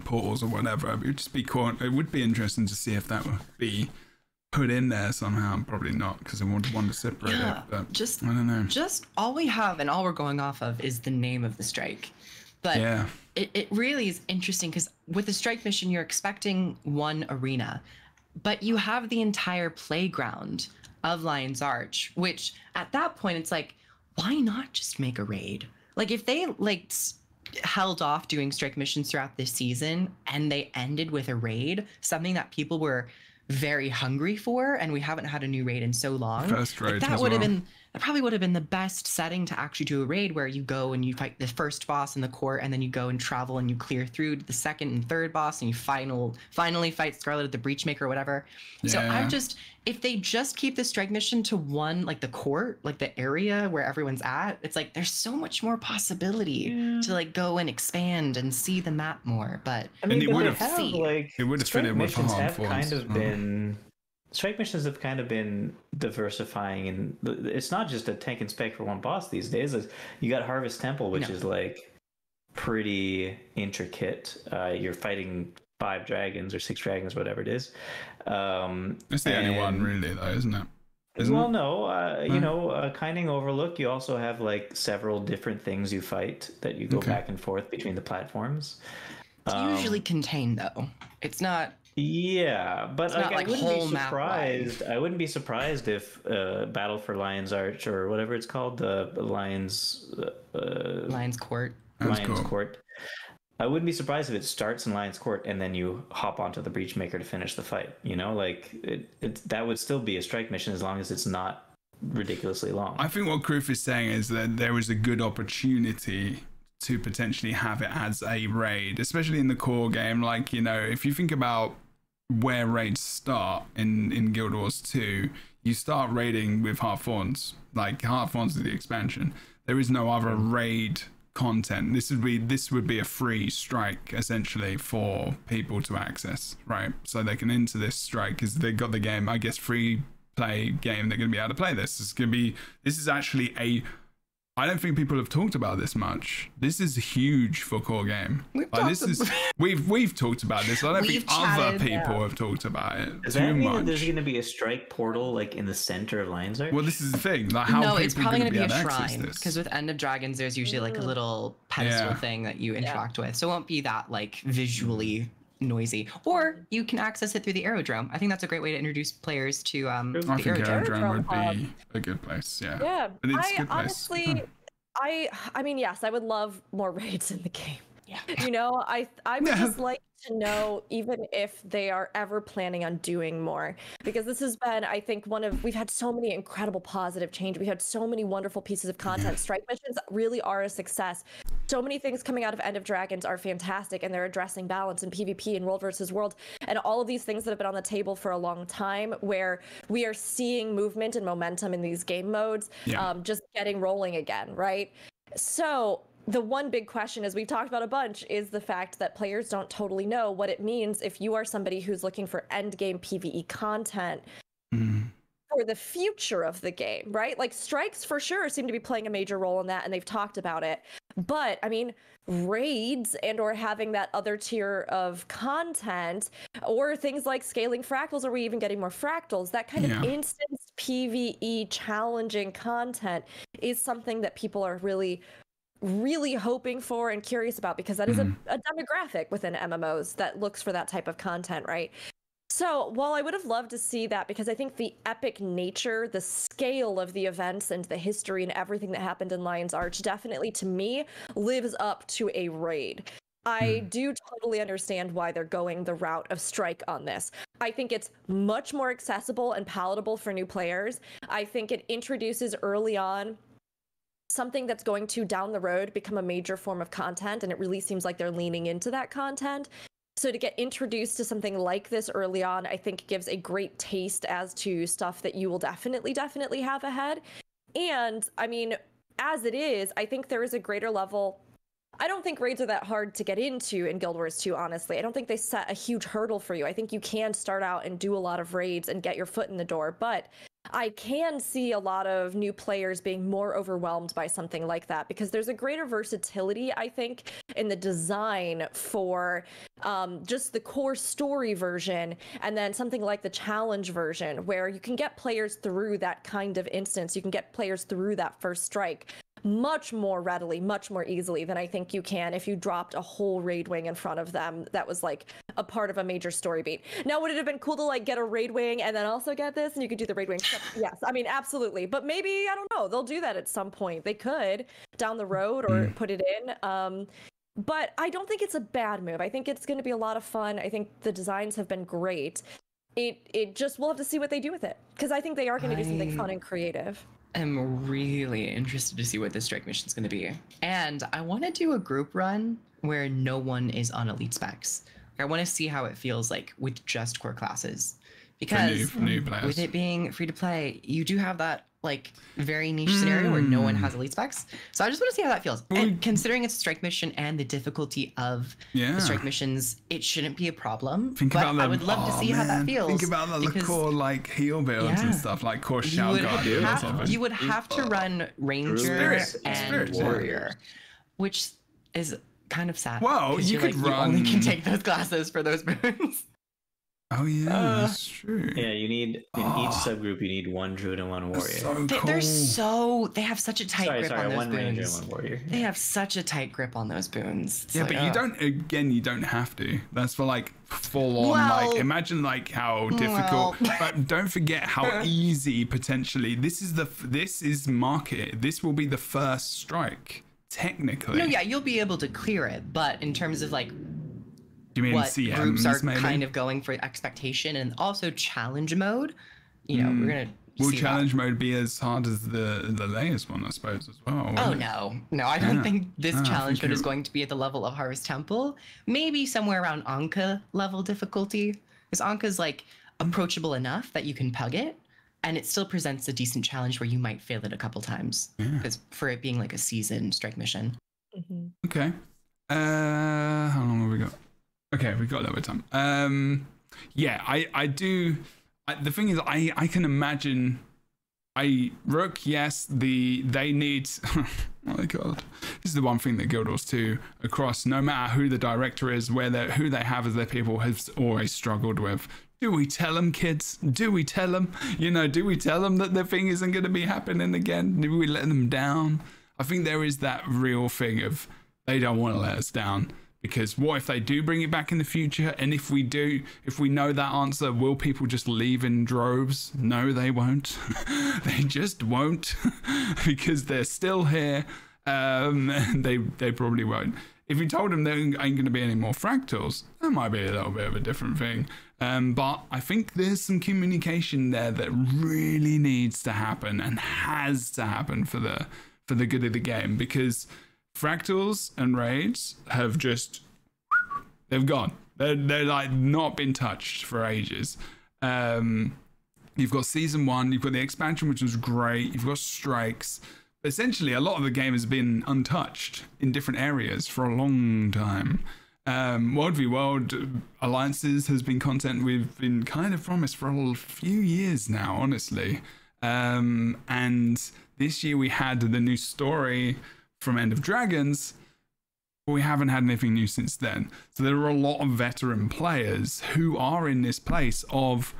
portals or whatever. It would just be cool. It would be interesting to see if that would be put in there somehow. Probably not, because I would want to separate it. But I don't know. Just all we have and all we're going off of is the name of the strike. But it really is interesting because with the strike mission, you're expecting one arena, but you have the entire playground of Lion's Arch, which at that point, it's like, why not just make a raid? Like if they held off doing strike missions throughout this season and they ended with a raid, something that people were very hungry for, and we haven't had a new raid in so long. First raid that probably would have been the best setting to actually do a raid, where you go and you fight the first boss in the court, and then you go and travel and you clear through to the second and third boss, and you finally fight Scarlet at the Breachmaker or whatever. So if they just keep the strike mission to one, like the court, like the area where everyone's at, it's like there's so much more possibility to like go and expand and see the map more. But I mean, it would have fit in with hard strike missions have kind of been diversifying, and it's not just a tank and spec for one boss these days. You got Harvest Temple, which is like pretty intricate. You're fighting 5 dragons or 6 dragons, whatever it is. It's the only one really, though, isn't it? Kinding Overlook, you also have like several different things you fight that you go back and forth between the platforms. It's usually contained, though. It's not. Yeah, but like I wouldn't be map surprised. I wouldn't be surprised if Battle for Lion's Arch, or whatever it's called, the Lion's Court. Lion's Court. I wouldn't be surprised if it starts in Lion's Court and then you hop onto the Breachmaker to finish the fight. You know, like that would still be a strike mission as long as it's not ridiculously long. I think what Kroof is saying is that there is a good opportunity to potentially have it as a raid, especially in the core game. Like, you know, if you think about where raids start in Guild Wars 2, you start raiding with Heartthorns. Like, Heartthorns is the expansion. There is no other raid content. This would be a free strike essentially for people to access, right? So they can enter this strike because they've got the game, I guess, free play game. They're going to be able to play this. This is actually I don't think people have talked about this much. This is huge for core game. We've talked about this. I don't think other people have talked about it. Does that mean that there's going to be a strike portal like in the center of Lion's Arch? Well, this is the thing. Like, how it's probably going to be a shrine, because with End of Dragons, there's usually like a little pedestal thing that you interact with. So it won't be that like visually noisy, or you can access it through the aerodrome. I think that's a great way to introduce players to the aerodrome would be a good place. Yeah, I mean, yes, I would love more raids in the game. Yeah, you know, I would just like to know, even if they are ever planning on doing more, because this has been, I think, we've had so many incredible positive change. We had so many wonderful pieces of content. Strike missions really are a success. So many things coming out of End of Dragons are fantastic, and they're addressing balance and PvP and world versus world, and all of these things that have been on the table for a long time, where we are seeing movement and momentum in these game modes, just getting rolling again, right? So the one big question, as we've talked about a bunch, is the fact that players don't totally know what it means if you are somebody who's looking for end game PvE content for the future of the game, right? Like, strikes for sure seem to be playing a major role in that, and they've talked about it. But I mean, raids and or having that other tier of content, or things like scaling fractals, or we even getting more fractals, that kind of instance PvE challenging content is something that people are really hoping for and curious about, because that is a demographic within MMOs that looks for that type of content, right? So while I would have loved to see that, because I think the epic nature, the scale of the events and the history and everything that happened in Lion's Arch definitely, to me, lives up to a raid. I do totally understand why they're going the route of strike on this. I think it's much more accessible and palatable for new players. I think it introduces early on something that's going to, down the road, become a major form of content, and it really seems like they're leaning into that content. So to get introduced to something like this early on, I think gives a great taste as to stuff that you will definitely have ahead. And I mean, as it is, I think there is a greater level. I don't think raids are that hard to get into in Guild Wars 2, honestly. I don't think they set a huge hurdle for you. I think you can start out and do a lot of raids and get your foot in the door, but I can see a lot of new players being more overwhelmed by something like that because there's a greater versatility, I think, in the design for just the core story version and then something like the challenge version where you can get players through that kind of instance. You can get players through that first strike much more readily, much more easily than I think you can if you dropped a whole raid wing in front of them that was like a part of a major story beat. Now, would it have been cool to like get a raid wing and then also get this and you could do the raid wing stuff? Yes, I mean, absolutely. But maybe, I don't know, they'll do that at some point. They could down the road or put it in. But I don't think it's a bad move. I think it's going to be a lot of fun. I think the designs have been great. It just, we'll have to see what they do with it because I think they are going to do something fun and creative. I'm really interested to see what this strike mission is going to be. And I want to do a group run where no one is on elite specs. I want to see how it feels like with just core classes. Because for new players. With it being free to play, you do have that like very niche scenario where no one has elite specs. So I just want to see how that feels. And considering it's a strike mission and the difficulty of the strike missions, it shouldn't be a problem. I would love to see how that feels. Think about the core like heal builds and stuff like core Shell Guardian or something. You would have to run Ranger and Warrior, which is kind of sad. Well, you could run. You only can take those classes for those boons. Oh yeah, that's true. Yeah, you need in each subgroup you need one druid and one warrior. So cool. They have such a tight grip on those one boons. ranger and one warrior. They have such a tight grip on those boons. It's but you don't have to. That's for like full on like imagine like how difficult. But don't forget how easy potentially this is market. This will be the first strike technically. No, yeah, you'll be able to clear it, but in terms of like do you mean what CMs, groups are maybe? kind of going for expectation and also challenge mode, we're gonna will see challenge that. mode be as hard as the latest one, I suppose, as well? Oh no, I don't think this challenge mode is going to be at the level of Harvest Temple. Maybe somewhere around Anka level difficulty, because Anka's like approachable enough that you can pug it, and it still presents a decent challenge where you might fail it a couple times, because for it being like a season strike mission. Okay. How long have we got? Okay, we've got a little bit of time. I do. The thing is, I can imagine. Rook, yes, they need. Oh my god, this is the one thing that Guild Wars 2 across, no matter who the director is, who they have as their people, has always struggled with. Do we tell them, kids? Do we tell them? Do we tell them that their thing isn't going to be happening again? Do we let them down? I think there is that real thing of they don't want to let us down. Because what if they do bring it back in the future? And if we know that answer, will people just leave in droves? No, they won't. They just won't because they're still here. They probably won't. If you told them there ain't going to be any more fractals, that might be a little bit of a different thing. But I think there's some communication there that really needs to happen and has to happen for the good of the game, because fractals and raids have they've gone. They're like not been touched for ages. You've got season 1, you've got the expansion, which was great. You've got strikes. But essentially, a lot of the game has been untouched in different areas for a long time. World v World alliances has been content we've been kind of promised for a few years now, honestly. And this year we had the new story from End of Dragons, but we haven't had anything new since then. So there are a lot of veteran players who are in this place of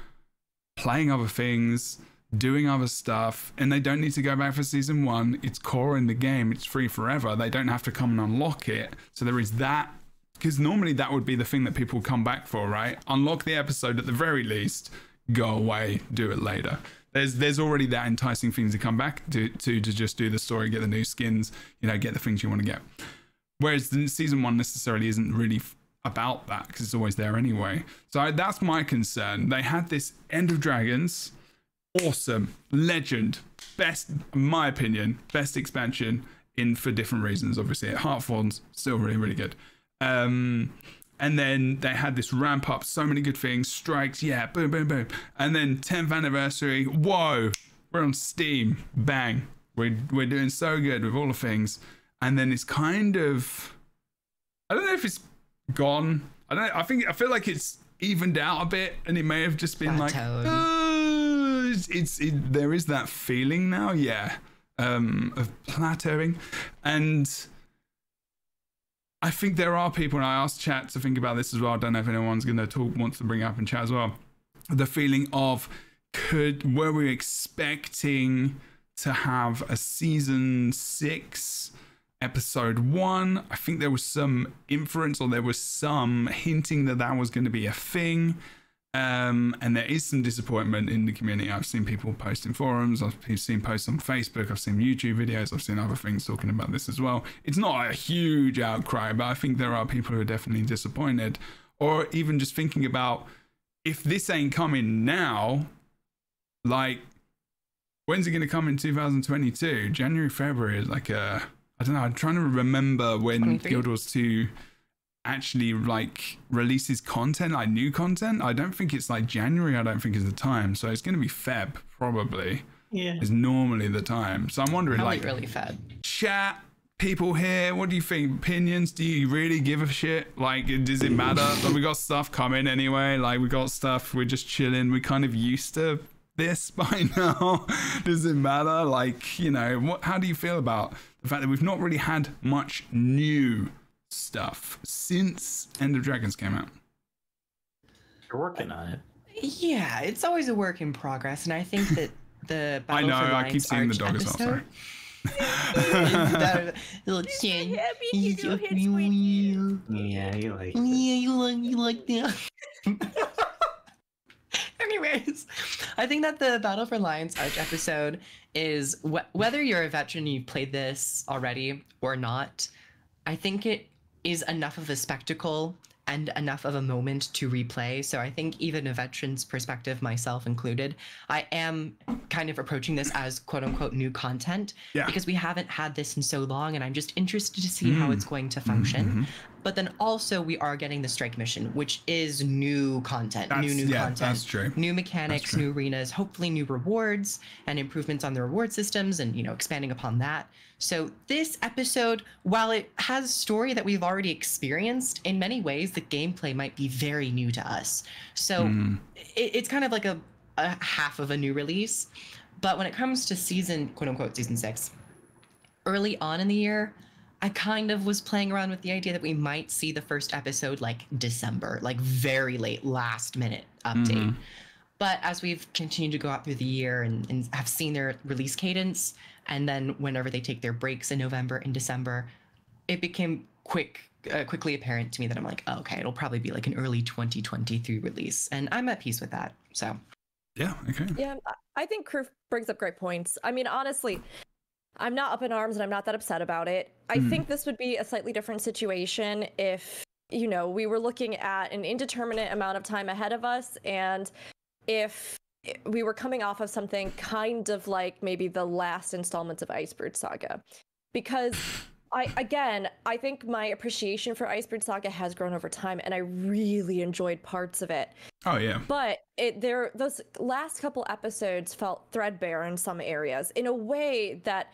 playing other things, doing other stuff, and they don't need to go back for season 1. It's core in the game. It's free forever. They don't have to come and unlock it. So there is that, because normally that would be the thing that people come back for, right? Unlock the episode at the very least, go away, do it later. There's already that enticing thing to come back to just do the story, get the new skins, get the things you want to get. Whereas season 1 necessarily isn't really about that, because it's always there anyway. So that's my concern. They had this End of Dragons, awesome, legend, best, in my opinion, best expansion for different reasons. Obviously, Heartfall's still really, really good. And And then they had this ramp up, so many good things, strikes, yeah, boom, boom, boom. And then 10th anniversary, whoa, we're on Steam, bang. We're doing so good with all the things. And then it's kind of, I don't know if it's gone. I feel like it's evened out a bit, and it may have just been there is that feeling now, yeah, of plateauing. And I think there are people, and I asked chat to think about this as well. I don't know if anyone's wants to bring it up in chat as well. The feeling of, were we expecting to have a season 6 episode 1? I think there was some inference, or there was some hinting that was going to be a thing. And there is some disappointment in the community. I've seen people post in forums, I've seen posts on Facebook, I've seen YouTube videos, I've seen other things talking about this as well. It's not a huge outcry, but I think there are people who are definitely disappointed, or even just thinking about, if this ain't coming now, like, when's it going to come in 2022? January, February is like I don't know, I'm trying to remember when 23? Guild Wars 2 actually like releases content, like new content. I don't think it's like January, I don't think is the time. So it's going to be Feb, probably. Yeah. Is normally the time. So I'm wondering, Probably like, really Feb. chat, people here, what do you think? Opinions? Do you really give a shit? Like, does it matter? Like, we got stuff coming anyway. Like, we got stuff, we're just chilling. We're kind of used to this by now. Does it matter? Like, you know, how do you feel about the fact that we've not really had much new stuff since End of Dragons came out? You're working on it. Yeah, it's always a work in progress, and I think that the Battle I know, for I keep Lions seeing the Arch dog as well, sorry. episode. Little chin. Happy to do his squeaky. Yeah, you like it. Yeah, you like that. Anyways, I think that the Battle for Lions Arch episode is whether you're a veteran, you've played this already or not, I think it is enough of a spectacle and enough of a moment to replay. So I think even a veteran's perspective, myself included, I am kind of approaching this as quote unquote new content, because we haven't had this in so long, and I'm just interested to see how it's going to function. But then also we are getting the strike mission, which is new content, new content, that's true. New mechanics, new arenas, hopefully new rewards and improvements on the reward systems, and, you know, expanding upon that. So this episode, while it has story that we've already experienced, in many ways the gameplay might be very new to us. So it's kind of like a half of a new release. But when it comes to season, quote unquote, season 6, early on in the year, I kind of was playing around with the idea that we might see the first episode like December, like very late, last minute update. But as we've continued to go out through the year and have seen their release cadence, and then whenever they take their breaks in November and December, it became quickly apparent to me that I'm like, oh, okay, it'll probably be like an early 2023 release. And I'm at peace with that. So Yeah, okay. Yeah, I think Crew brings up great points. I mean, honestly, I'm not up in arms and I'm not that upset about it. I think this would be a slightly different situation if, you know, we were looking at an indeterminate amount of time ahead of us, and if we were coming off of something kind of like maybe the last installments of Icebird Saga. Because I think my appreciation for Icebird Saga has grown over time, and I really enjoyed parts of it. Oh yeah. But those last couple episodes felt threadbare in some areas in a way that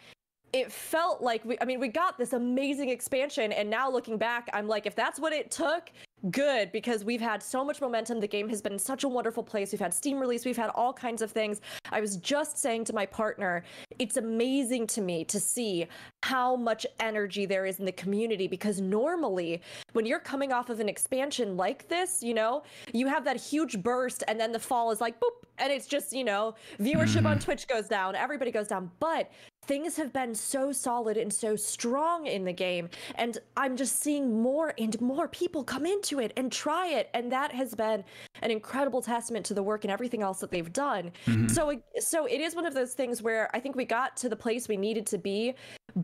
it felt like we got this amazing expansion, and now looking back, I'm like, if that's what it took, good, because we've had so much momentum. The game has been in such a wonderful place. We've had Steam release, we've had all kinds of things. I was just saying to my partner, it's amazing to me to see how much energy there is in the community, because normally when you're coming off of an expansion like this, you know, you have that huge burst and then the fall is like boop, and it's just, you know, viewership on Twitch goes down, everybody goes down. But things have been so solid and so strong in the game, and I'm just seeing more and more people come into it and try it, and that has been an incredible testament to the work and everything else that they've done. So it is one of those things where I think we got to the place we needed to be,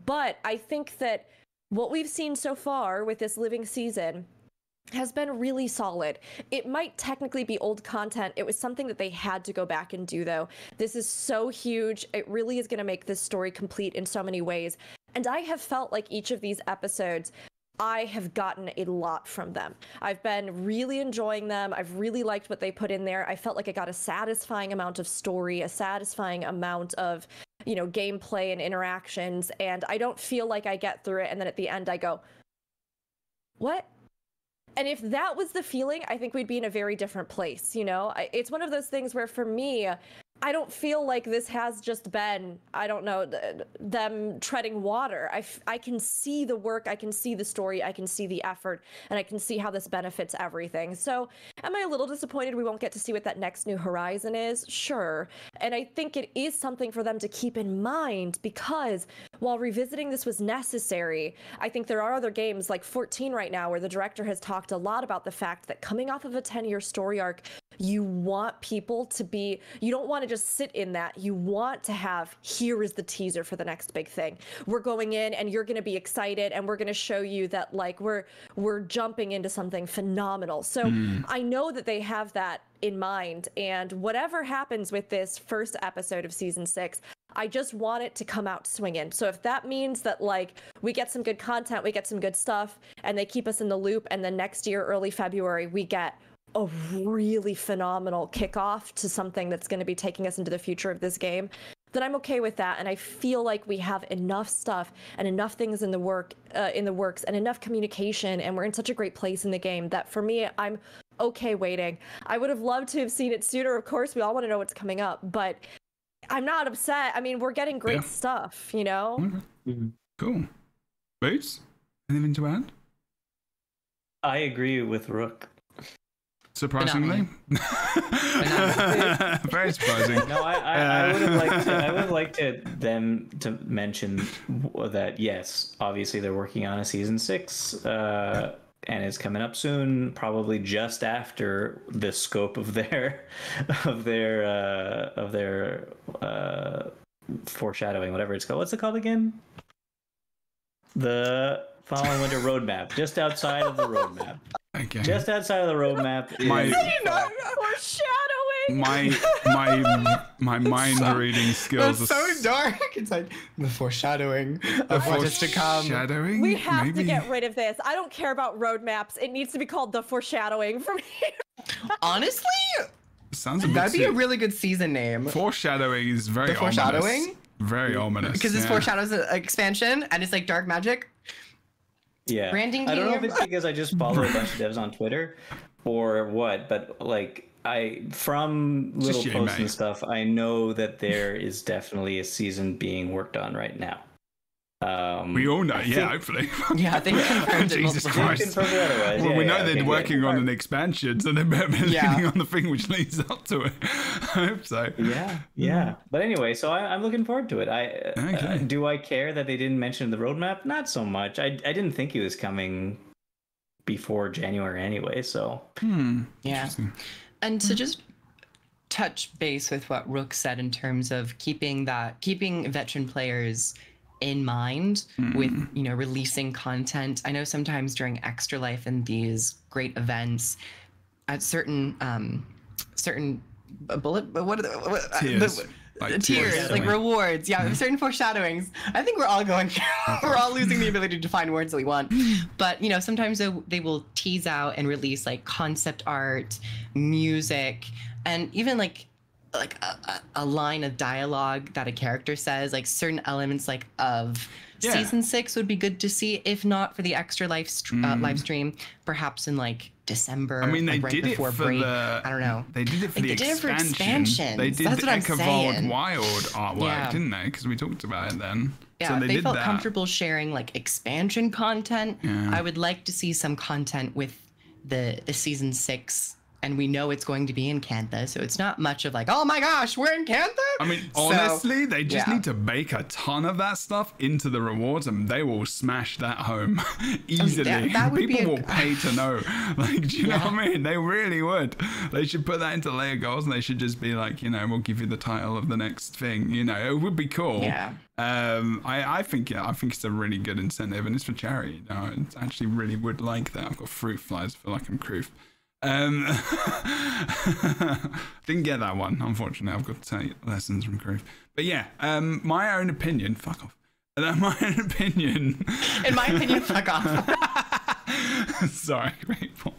but I think that what we've seen so far with this living season has been really solid. It might technically be old content. It was something that they had to go back and do, though. This is so huge. It really is going to make this story complete in so many ways. And I have felt like each of these episodes I have gotten a lot from them. I've been really enjoying them. I've really liked what they put in there. I felt like I got a satisfying amount of story, a satisfying amount of, gameplay and interactions. And I don't feel like I get through it and then at the end I go, what? And if that was the feeling, I think we'd be in a very different place, It's one of those things where for me, I don't feel like this has just been, I don't know, them treading water. I can see the work, I can see the story, I can see the effort, and I can see how this benefits everything. So am I a little disappointed we won't get to see what that next New Horizon is? Sure. And I think it is something for them to keep in mind, because while revisiting this was necessary, I think there are other games like 14 right now where the director has talked a lot about the fact that coming off of a 10-year story arc, you want people to be, you don't want to just sit in that. You want to have, here is the teaser for the next big thing. We're going in and you're going to be excited and we're going to show you that like we're jumping into something phenomenal. So I know that they have that in mind, and whatever happens with this first episode of season 6, I just want it to come out swinging. So if that means that like we get some good content, we get some good stuff, and they keep us in the loop, and then next year, early February, we get a really phenomenal kickoff to something that's going to be taking us into the future of this game, then I'm okay with that. And I feel like we have enough stuff and enough things in the works and enough communication, and we're in such a great place in the game that for me, I'm okay waiting. I would have loved to have seen it sooner. Of course, we all want to know what's coming up, but I'm not upset. I mean, we're getting great stuff, Cool. Boots, anything to add? I agree with Rook. Surprisingly, very surprising. No, I would have liked. I would like them to mention that yes, obviously they're working on a season 6, and it's coming up soon, probably just after the scope of their foreshadowing, whatever it's called. What's it called again? The Fall and Winter Roadmap, just outside of the roadmap. Okay. Just outside of the roadmap is foreshadowing. My mind reading skills That's so dark. It's like the foreshadowing of what is to come. Foreshadowing? We have to get rid of this. I don't care about roadmaps. It needs to be called the foreshadowing from here. Honestly, sounds a bit that'd be a sick. really good season name. Foreshadowing is very The foreshadowing? ominous. Very ominous. Because this foreshadows an expansion and it's like dark magic. Yeah. Branding I don't know if here. it's because I just follow a bunch of devs on Twitter or what, but like from little you, posts mate. and stuff, I know that there is definitely a season being worked on right now. We all know, I yeah, think- hopefully. Yeah, they confirmed it Jesus multiple Christ. times. Confirmed it otherwise. Well, Yeah, we know yeah, they're okay, working good. on an expansion, so they better be Yeah. leaning on the thing which leads up to it. I hope so. Yeah. But anyway, so I'm looking forward to it. Okay. Do I care that they didn't mention the roadmap? Not so much. I didn't think it was coming before January anyway. So Yeah. Interesting. And to just touch base with what Rook said in terms of keeping veteran players in mind with releasing content. I know sometimes during Extra Life and these great events, at certain bullet what are the Tiers. tiers, like rewards, certain foreshadowings. I think we're all going we're all losing the ability to find words that we want, but sometimes they will tease out and release like concept art, music, and even like a line of dialogue that a character says, like certain elements like of season 6 would be good to see, if not for the Extra Life live stream, perhaps in like December. I mean, they like right did it before for break. the. I don't know. They did it for Like, the they did it for expansion. They expansions. did That's the what I'm Echovold saying. Wild artwork, Yeah. didn't they? Because we talked about it then. Yeah, so if they they did felt that. comfortable sharing like expansion content, Yeah. I would like to see some content with the season 6, and we know it's going to be in Cantha, so it's not much of like, oh my gosh, we're in Cantha. I mean, So, honestly, they just yeah. need to bake a ton of that stuff into the rewards, and they will smash that home easily. that would be People a- will pay to know. Like, do you know what I mean? They really would. They should put that into layer goals, and they should just be like, we'll give you the title of the next thing. It would be cool. Yeah. I think it's a really good incentive, and it's for charity. It's actually really would like that. I've got fruit flies. I feel like I'm Croof. Didn't get that one, unfortunately. I've got to take lessons from Croof. But yeah, my own opinion. Fuck off. My own opinion. In my opinion, fuck off. Sorry, people.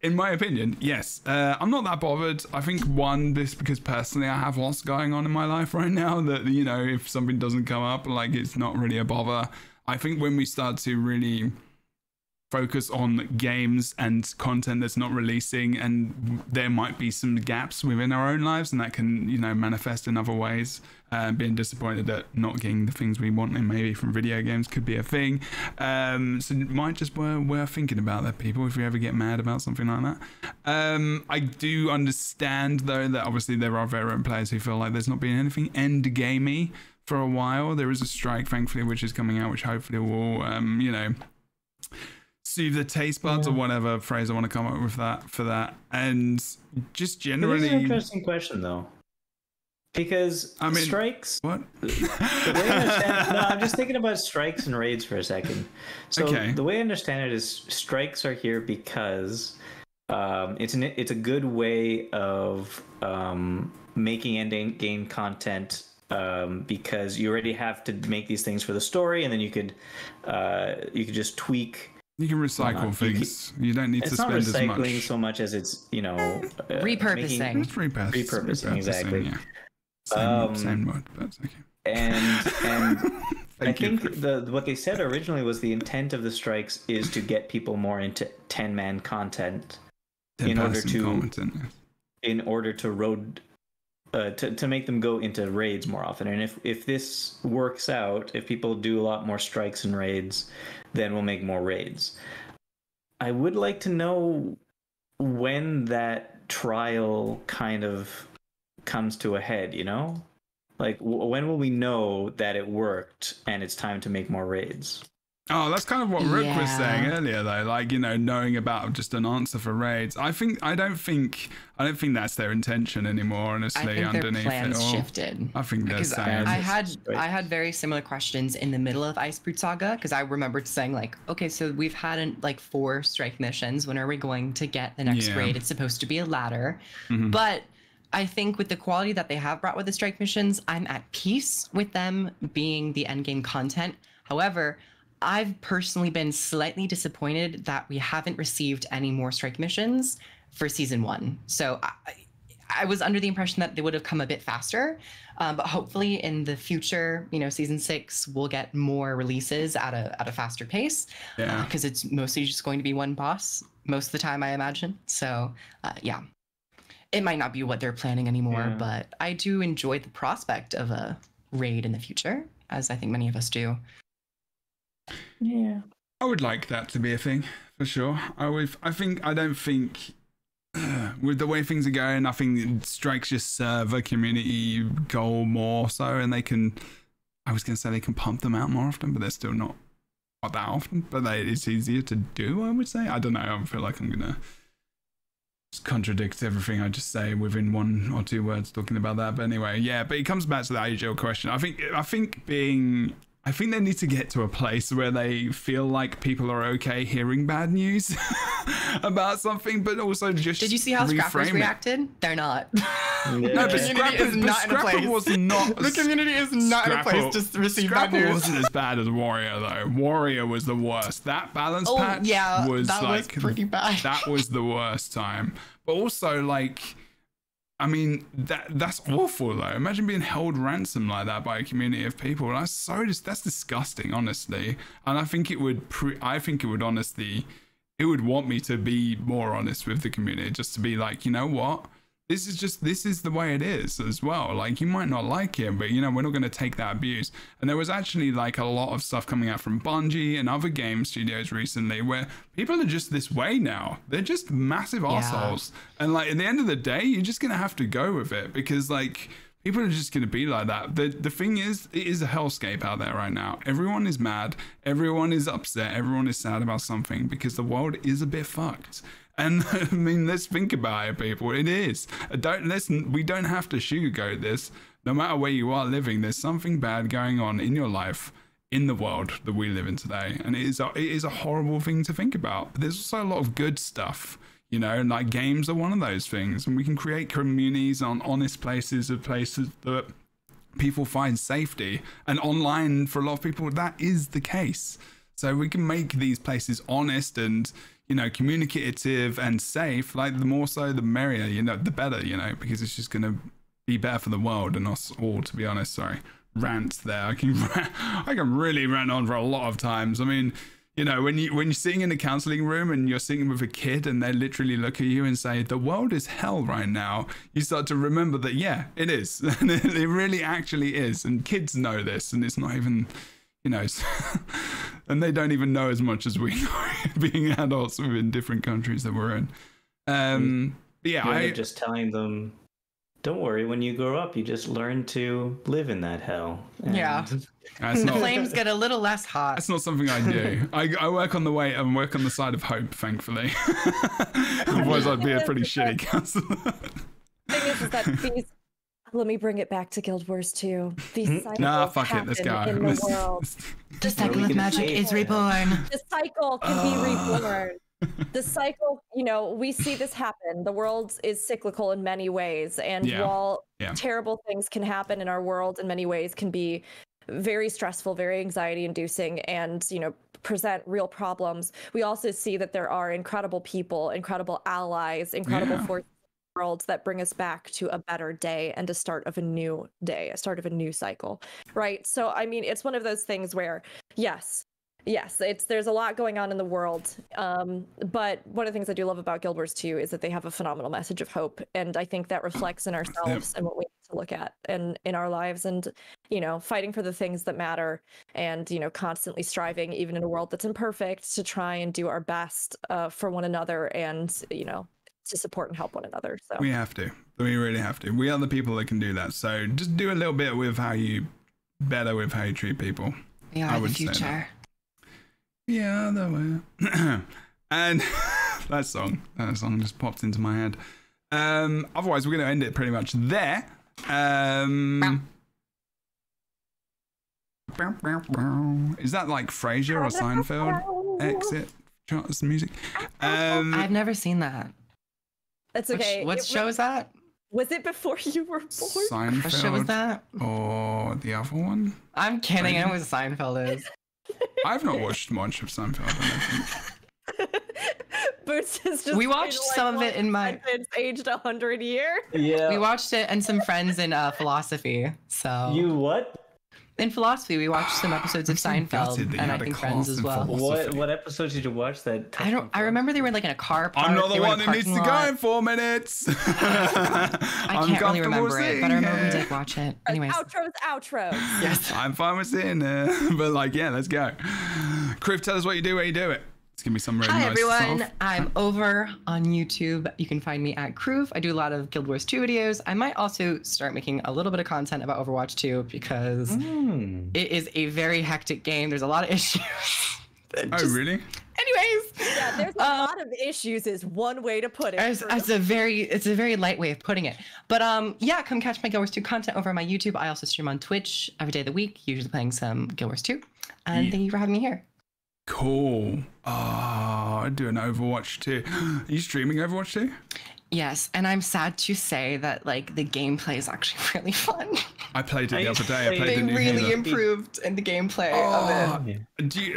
In my opinion, yes. I'm not that bothered. I think this because personally I have lots going on in my life right now that, you know, if something doesn't come up, like, it's not really a bother. I think when we start to really focus on games and content that's not releasing, and there might be some gaps within our own lives, and that can, you know, manifest in other ways. Being disappointed at not getting the things we want, and maybe from video games could be a thing. So it might just worth thinking about that, people, if you ever get mad about something like that. I do understand though that obviously there are veteran players who feel like there's not been anything end gamey for a while. There is a strike, thankfully, which is coming out, which hopefully will, you know, soothe the taste buds, or whatever phrase I want to come up with for that. And just generally, it's an interesting question though, because I mean, strikes. What? The way I understand, no, I'm just thinking about strikes and raids for a second. So the way I understand it is strikes are here because it's a good way of making end game content. Because you already have to make these things for the story, and then you could just tweak. You can recycle things. You don't need to spend as much. It's not recycling so much as it's, you know, repurposing. It's repurposing, exactly. Yeah. Same word, but it's okay. And I think what they said originally was the intent of the strikes is to get people more into 10-man content in order to road. To make them go into raids more often. And if this works out, if people do a lot more strikes and raids, then we'll make more raids. I would like to know when that trial kind of comes to a head, you know? Like, when will we know that it worked and it's time to make more raids? Oh, that's kind of what Rook was saying earlier, though. Like, you know, knowing about just an answer for raids. I don't think that's their intention anymore. Honestly, I think underneath their plans it all, shifted. I think they're saying. I had very similar questions in the middle of Icebrood Saga, because I remembered saying like, okay, so we've had like 4 strike missions. When are we going to get the next raid? It's supposed to be a ladder, but I think with the quality that they have brought with the strike missions, I'm at peace with them being the end game content. However, I've personally been slightly disappointed that we haven't received any more strike missions for season 1. So I was under the impression that they would have come a bit faster, but hopefully in the future, you know, season 6 we'll get more releases at a faster pace, because it's mostly just going to be one boss most of the time, I imagine. So yeah, it might not be what they're planning anymore, but I do enjoy the prospect of a raid in the future, as I think many of us do. Yeah, I would like that to be a thing for sure. I don't think with the way things are going, I think strikes just serve a community goal more so, and I was going to say they can pump them out more often, but they're still not that often. But it's easier to do, I would say. I don't know. I feel like I'm gonna just contradict everything I just say within 1 or 2 words talking about that. But anyway, yeah. But it comes back to the age-old question. I think they need to get to a place where they feel like people are okay hearing bad news about something, but also just Did you see how Scrappers reacted? They're not. No, but Scrapper was not. The community is not in a place to receive bad news. Scrapper wasn't as bad as Warrior though. Warrior was the worst. That balance patch was like pretty bad. That was the worst time. But also like, I mean, that's awful though. Imagine being held ransom like that by a community of people. That's disgusting, honestly. And I think it would it would want me to be more honest with the community, just to be like, you know what? This is the way it is as well. Like, you might not like it, but you know, we're not going to take that abuse. And there was actually like a lot of stuff coming out from Bungie and other game studios recently where people are just this way now. They're just massive assholes. And like, at the end of the day, you're just going to have to go with it, because like, people are just going to be like that. The thing is, it is a hellscape out there right now. Everyone is mad. Everyone is upset. Everyone is sad about something, because the world is a bit fucked. And I mean, let's think about it, people. It is. We don't have to sugarcoat this. No matter where you are living, there's something bad going on in your life, in the world that we live in today. And it is a horrible thing to think about. But there's also a lot of good stuff, you know, and like games are one of those things. And we can create communities on honest places that people find safety. And online, for a lot of people, that is the case. So we can make these places honest and, you know, communicative and safe. Like, the more so, the merrier, you know, the better, you know, because it's just going to be better for the world and us all, to be honest. Sorry, rants there. I can really rant on for a lot of times. I mean, you know, when you're sitting in a counseling room and you're sitting with a kid and they literally look at you and say, the world is hell right now, you start to remember that, yeah, it is. And it really actually is. And kids know this, and it's not even, you know, and they don't even know as much as we know, being adults within different countries that we're in. But yeah, You're just telling them, don't worry, when you grow up, you just learn to live in that hell. Yeah. The flames get a little less hot. That's not something I do. I work on the way and work on the side of hope, thankfully. Otherwise, I'd be a pretty shitty counselor. The thing is that these, let me bring it back to Guild Wars 2. These cycles Nah, fuck it, let's go. in the world. The cycle of magic is reborn. The cycle can be reborn. The cycle, you know, we see this happen. The world is cyclical in many ways, and while terrible things can happen in our world in many ways, can be very stressful, very anxiety inducing, and, you know, present real problems, we also see that there are incredible people, incredible allies, incredible forces in the world that bring us back to a better day and a start of a new day, a start of a new cycle, right? So I mean, it's one of those things where yes, there's a lot going on in the world, but one of the things I do love about Guild Wars 2 is that they have a phenomenal message of hope, and I think that reflects in ourselves and what we need to look at and in our lives, and, you know, fighting for the things that matter, and, you know, constantly striving, even in a world that's imperfect, to try and do our best for one another, and, you know, to support and help one another. So we have to. We really have to. We are the people that can do that. So just do a little bit with how you treat people. We are the future. Yeah, that way. And that song just popped into my head. Otherwise, we're going to end it pretty much there. Is that like Frasier or Seinfeld exit charts music? I've never seen that. That's okay. What show is that? Was it before you were born? Seinfeld. What show was that? Or the other one? I'm kidding. I know what Seinfeld is. I've not watched much of Seinfeld. Boots is just. We watched some of it in my. It's aged 100 years. Yeah. We watched it and some friends in philosophy. So. You what? In philosophy, we watched some episodes of Seinfeld, and I think Friends as well. What episodes did you watch that? I remember they were like in a car park. I'm not the one who needs to go in 4 minutes. I can't really remember it, but I remember we did watch it. Anyways. Outros. Yes. I'm fine with seeing it, but like, yeah, let's go. Kriv, tell us what you do, where you do it. Let's give me some really Hi, nice everyone. stuff. I'm over on YouTube. You can find me at Kroof. I do a lot of Guild Wars 2 videos. I might also start making a little bit of content about Overwatch 2 because it is a very hectic game. There's a lot of issues. Really? Anyways. Yeah, there's a lot of issues is one way to put it. It's a very light way of putting it. But yeah, come catch my Guild Wars 2 content over on my YouTube. I also stream on Twitch every day of the week, usually playing some Guild Wars 2. And thank you for having me here. Cool. I do an Overwatch 2. Are you streaming Overwatch 2? Yes, and I'm sad to say that like the gameplay is actually really fun. I played it the other day. I played they the new really Halo. improved in the gameplay of it.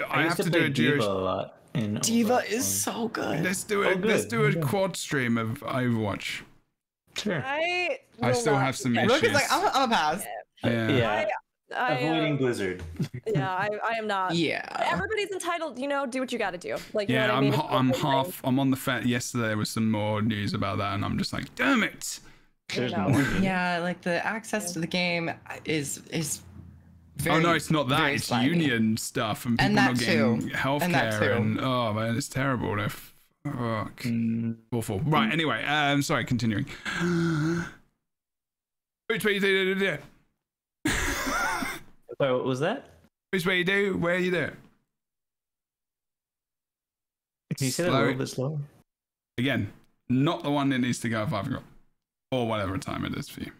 I have to do a Diva a lot. Diva is so good. Let's do it. Let's do a quad stream of Overwatch. Sure. I still have some issues. Look, it's like I'm a pass. Yeah. Avoiding Blizzard. Yeah, I am not. Yeah. Everybody's entitled, you know, do what you got to do. Like, you know what I mean? I'm on the fence. Yesterday there was some more news about that, and I'm just like, damn it. There's more. Yeah, like the access to the game is very. Oh no, it's not that. It's slimy. union stuff and people not getting healthcare and oh man, it's terrible. Fuck. Awful. Right. Anyway, sorry. Continuing. Which way you do? Sorry, what was that? Which way you do? Where you do? Can you say that a little bit slower? Again, not the one that needs to go 5 o'clock or whatever time it is for you.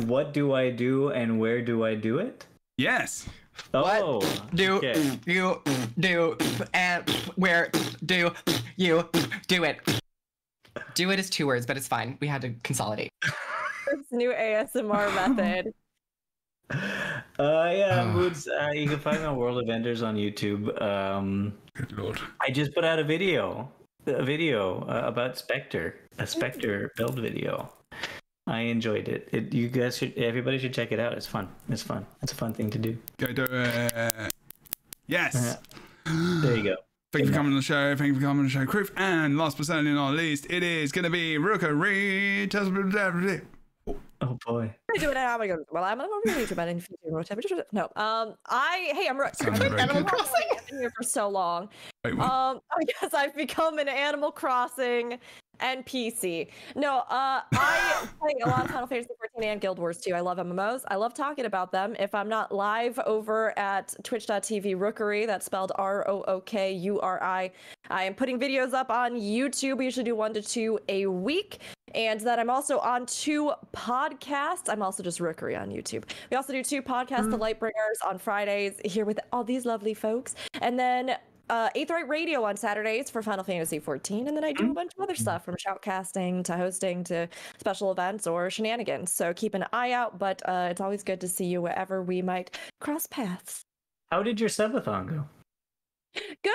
What do I do and where do I do it? Yes. Oh, what do okay. you do and where do you do it? Do it is 2 words, but it's fine. We had to consolidate. This new ASMR method. Yeah, Moods. You can find me on World of Enders on YouTube. Good lord. I just put out a video about Spectre, a Spectre build video. I enjoyed it. Everybody should check it out. It's fun. It's fun. It's a fun thing to do. Go do it. Yes. There you go. Thank you for coming on the show. Thank you for coming on the show, Criff. And last but certainly not least, it is going to be Rookery. Oh boy. I do it now. Well, I'm on YouTube. I didn't No. I'm Rook. Sounds very Animal good. Crossing. I've been here for so long. Wait, what? I guess I've become an Animal Crossing NPC. No, I play a lot of Final Fantasy 14 and Guild Wars 2. I love MMOs. I love talking about them. If I'm not live over at twitch.tv Rookery, that's spelled ROOKURI, I am putting videos up on YouTube. We usually do 1 to 2 a week. And that I'm also on 2 podcasts. I'm also just Rookery on YouTube. We also do 2 podcasts, The Lightbringers on Fridays, here with all these lovely folks. And then 8th Right Radio on Saturdays for Final Fantasy 14. And then I do a bunch of other stuff, from shoutcasting to hosting to special events or shenanigans. So keep an eye out, but it's always good to see you wherever we might cross paths. How did your subathon go? Good.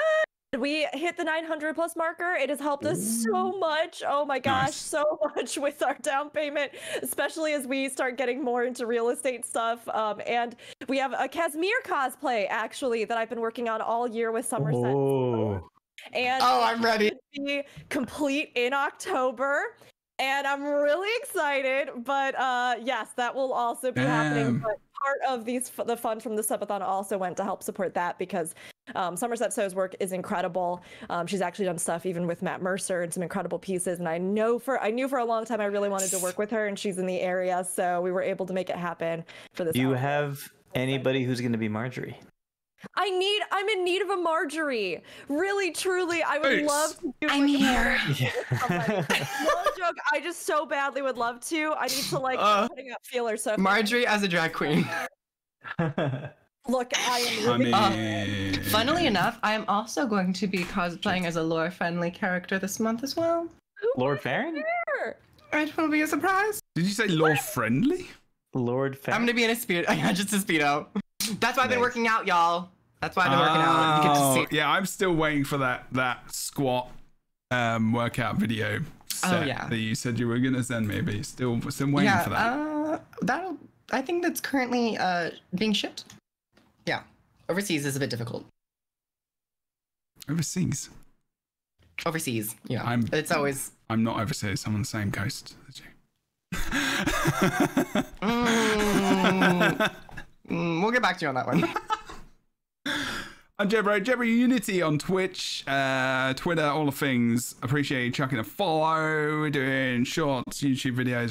We hit the 900 plus marker. It has helped us so much. Oh my gosh, Nice. so much with our down payment, especially as we start getting more into real estate stuff. And we have a Casimir cosplay actually that I've been working on all year with Somerset. Oh. And I'm ready. it should be complete in October. And I'm really excited, but yes, that will also be happening. Damn. But part of the funds from the subathon also went to help support that, because Somerset So's work is incredible. She's actually done stuff even with Matt Mercer and some incredible pieces. And I knew for a long time I really wanted to work with her, and she's in the area, so we were able to make it happen for this. Do you holiday. have anybody who's going to be Marjorie? I'm in need of a Marjorie. Really, truly, I would Thanks. love to do I'm like, a here. Marjorie. No joke, I just so badly would love to. I need to start putting out feelers. So if Marjorie as a drag queen. look, I am I really mean, Funnily enough, I am also going to be cosplaying as a lore-friendly character this month as well. Lord Farron? here. It will be a surprise. did you say law friendly? Lord Farron. I'm gonna be in a speedo. Yeah, just a speedo. That's why I've been Nice. working out, y'all. That's why I've been working out. You get to see. Yeah, I'm still waiting for that squat workout video set yeah. that you said you were gonna send me. But still waiting for that. I think that's currently being shipped. Yeah, overseas is a bit difficult. Overseas. Overseas, yeah. I'm- It's always. I'm not overseas. I'm on the same coast as you. We'll get back to you on that one. I'm Jebro Unity on Twitch, Twitter, all the things. Appreciate you chucking a follow. We're doing shorts, YouTube videos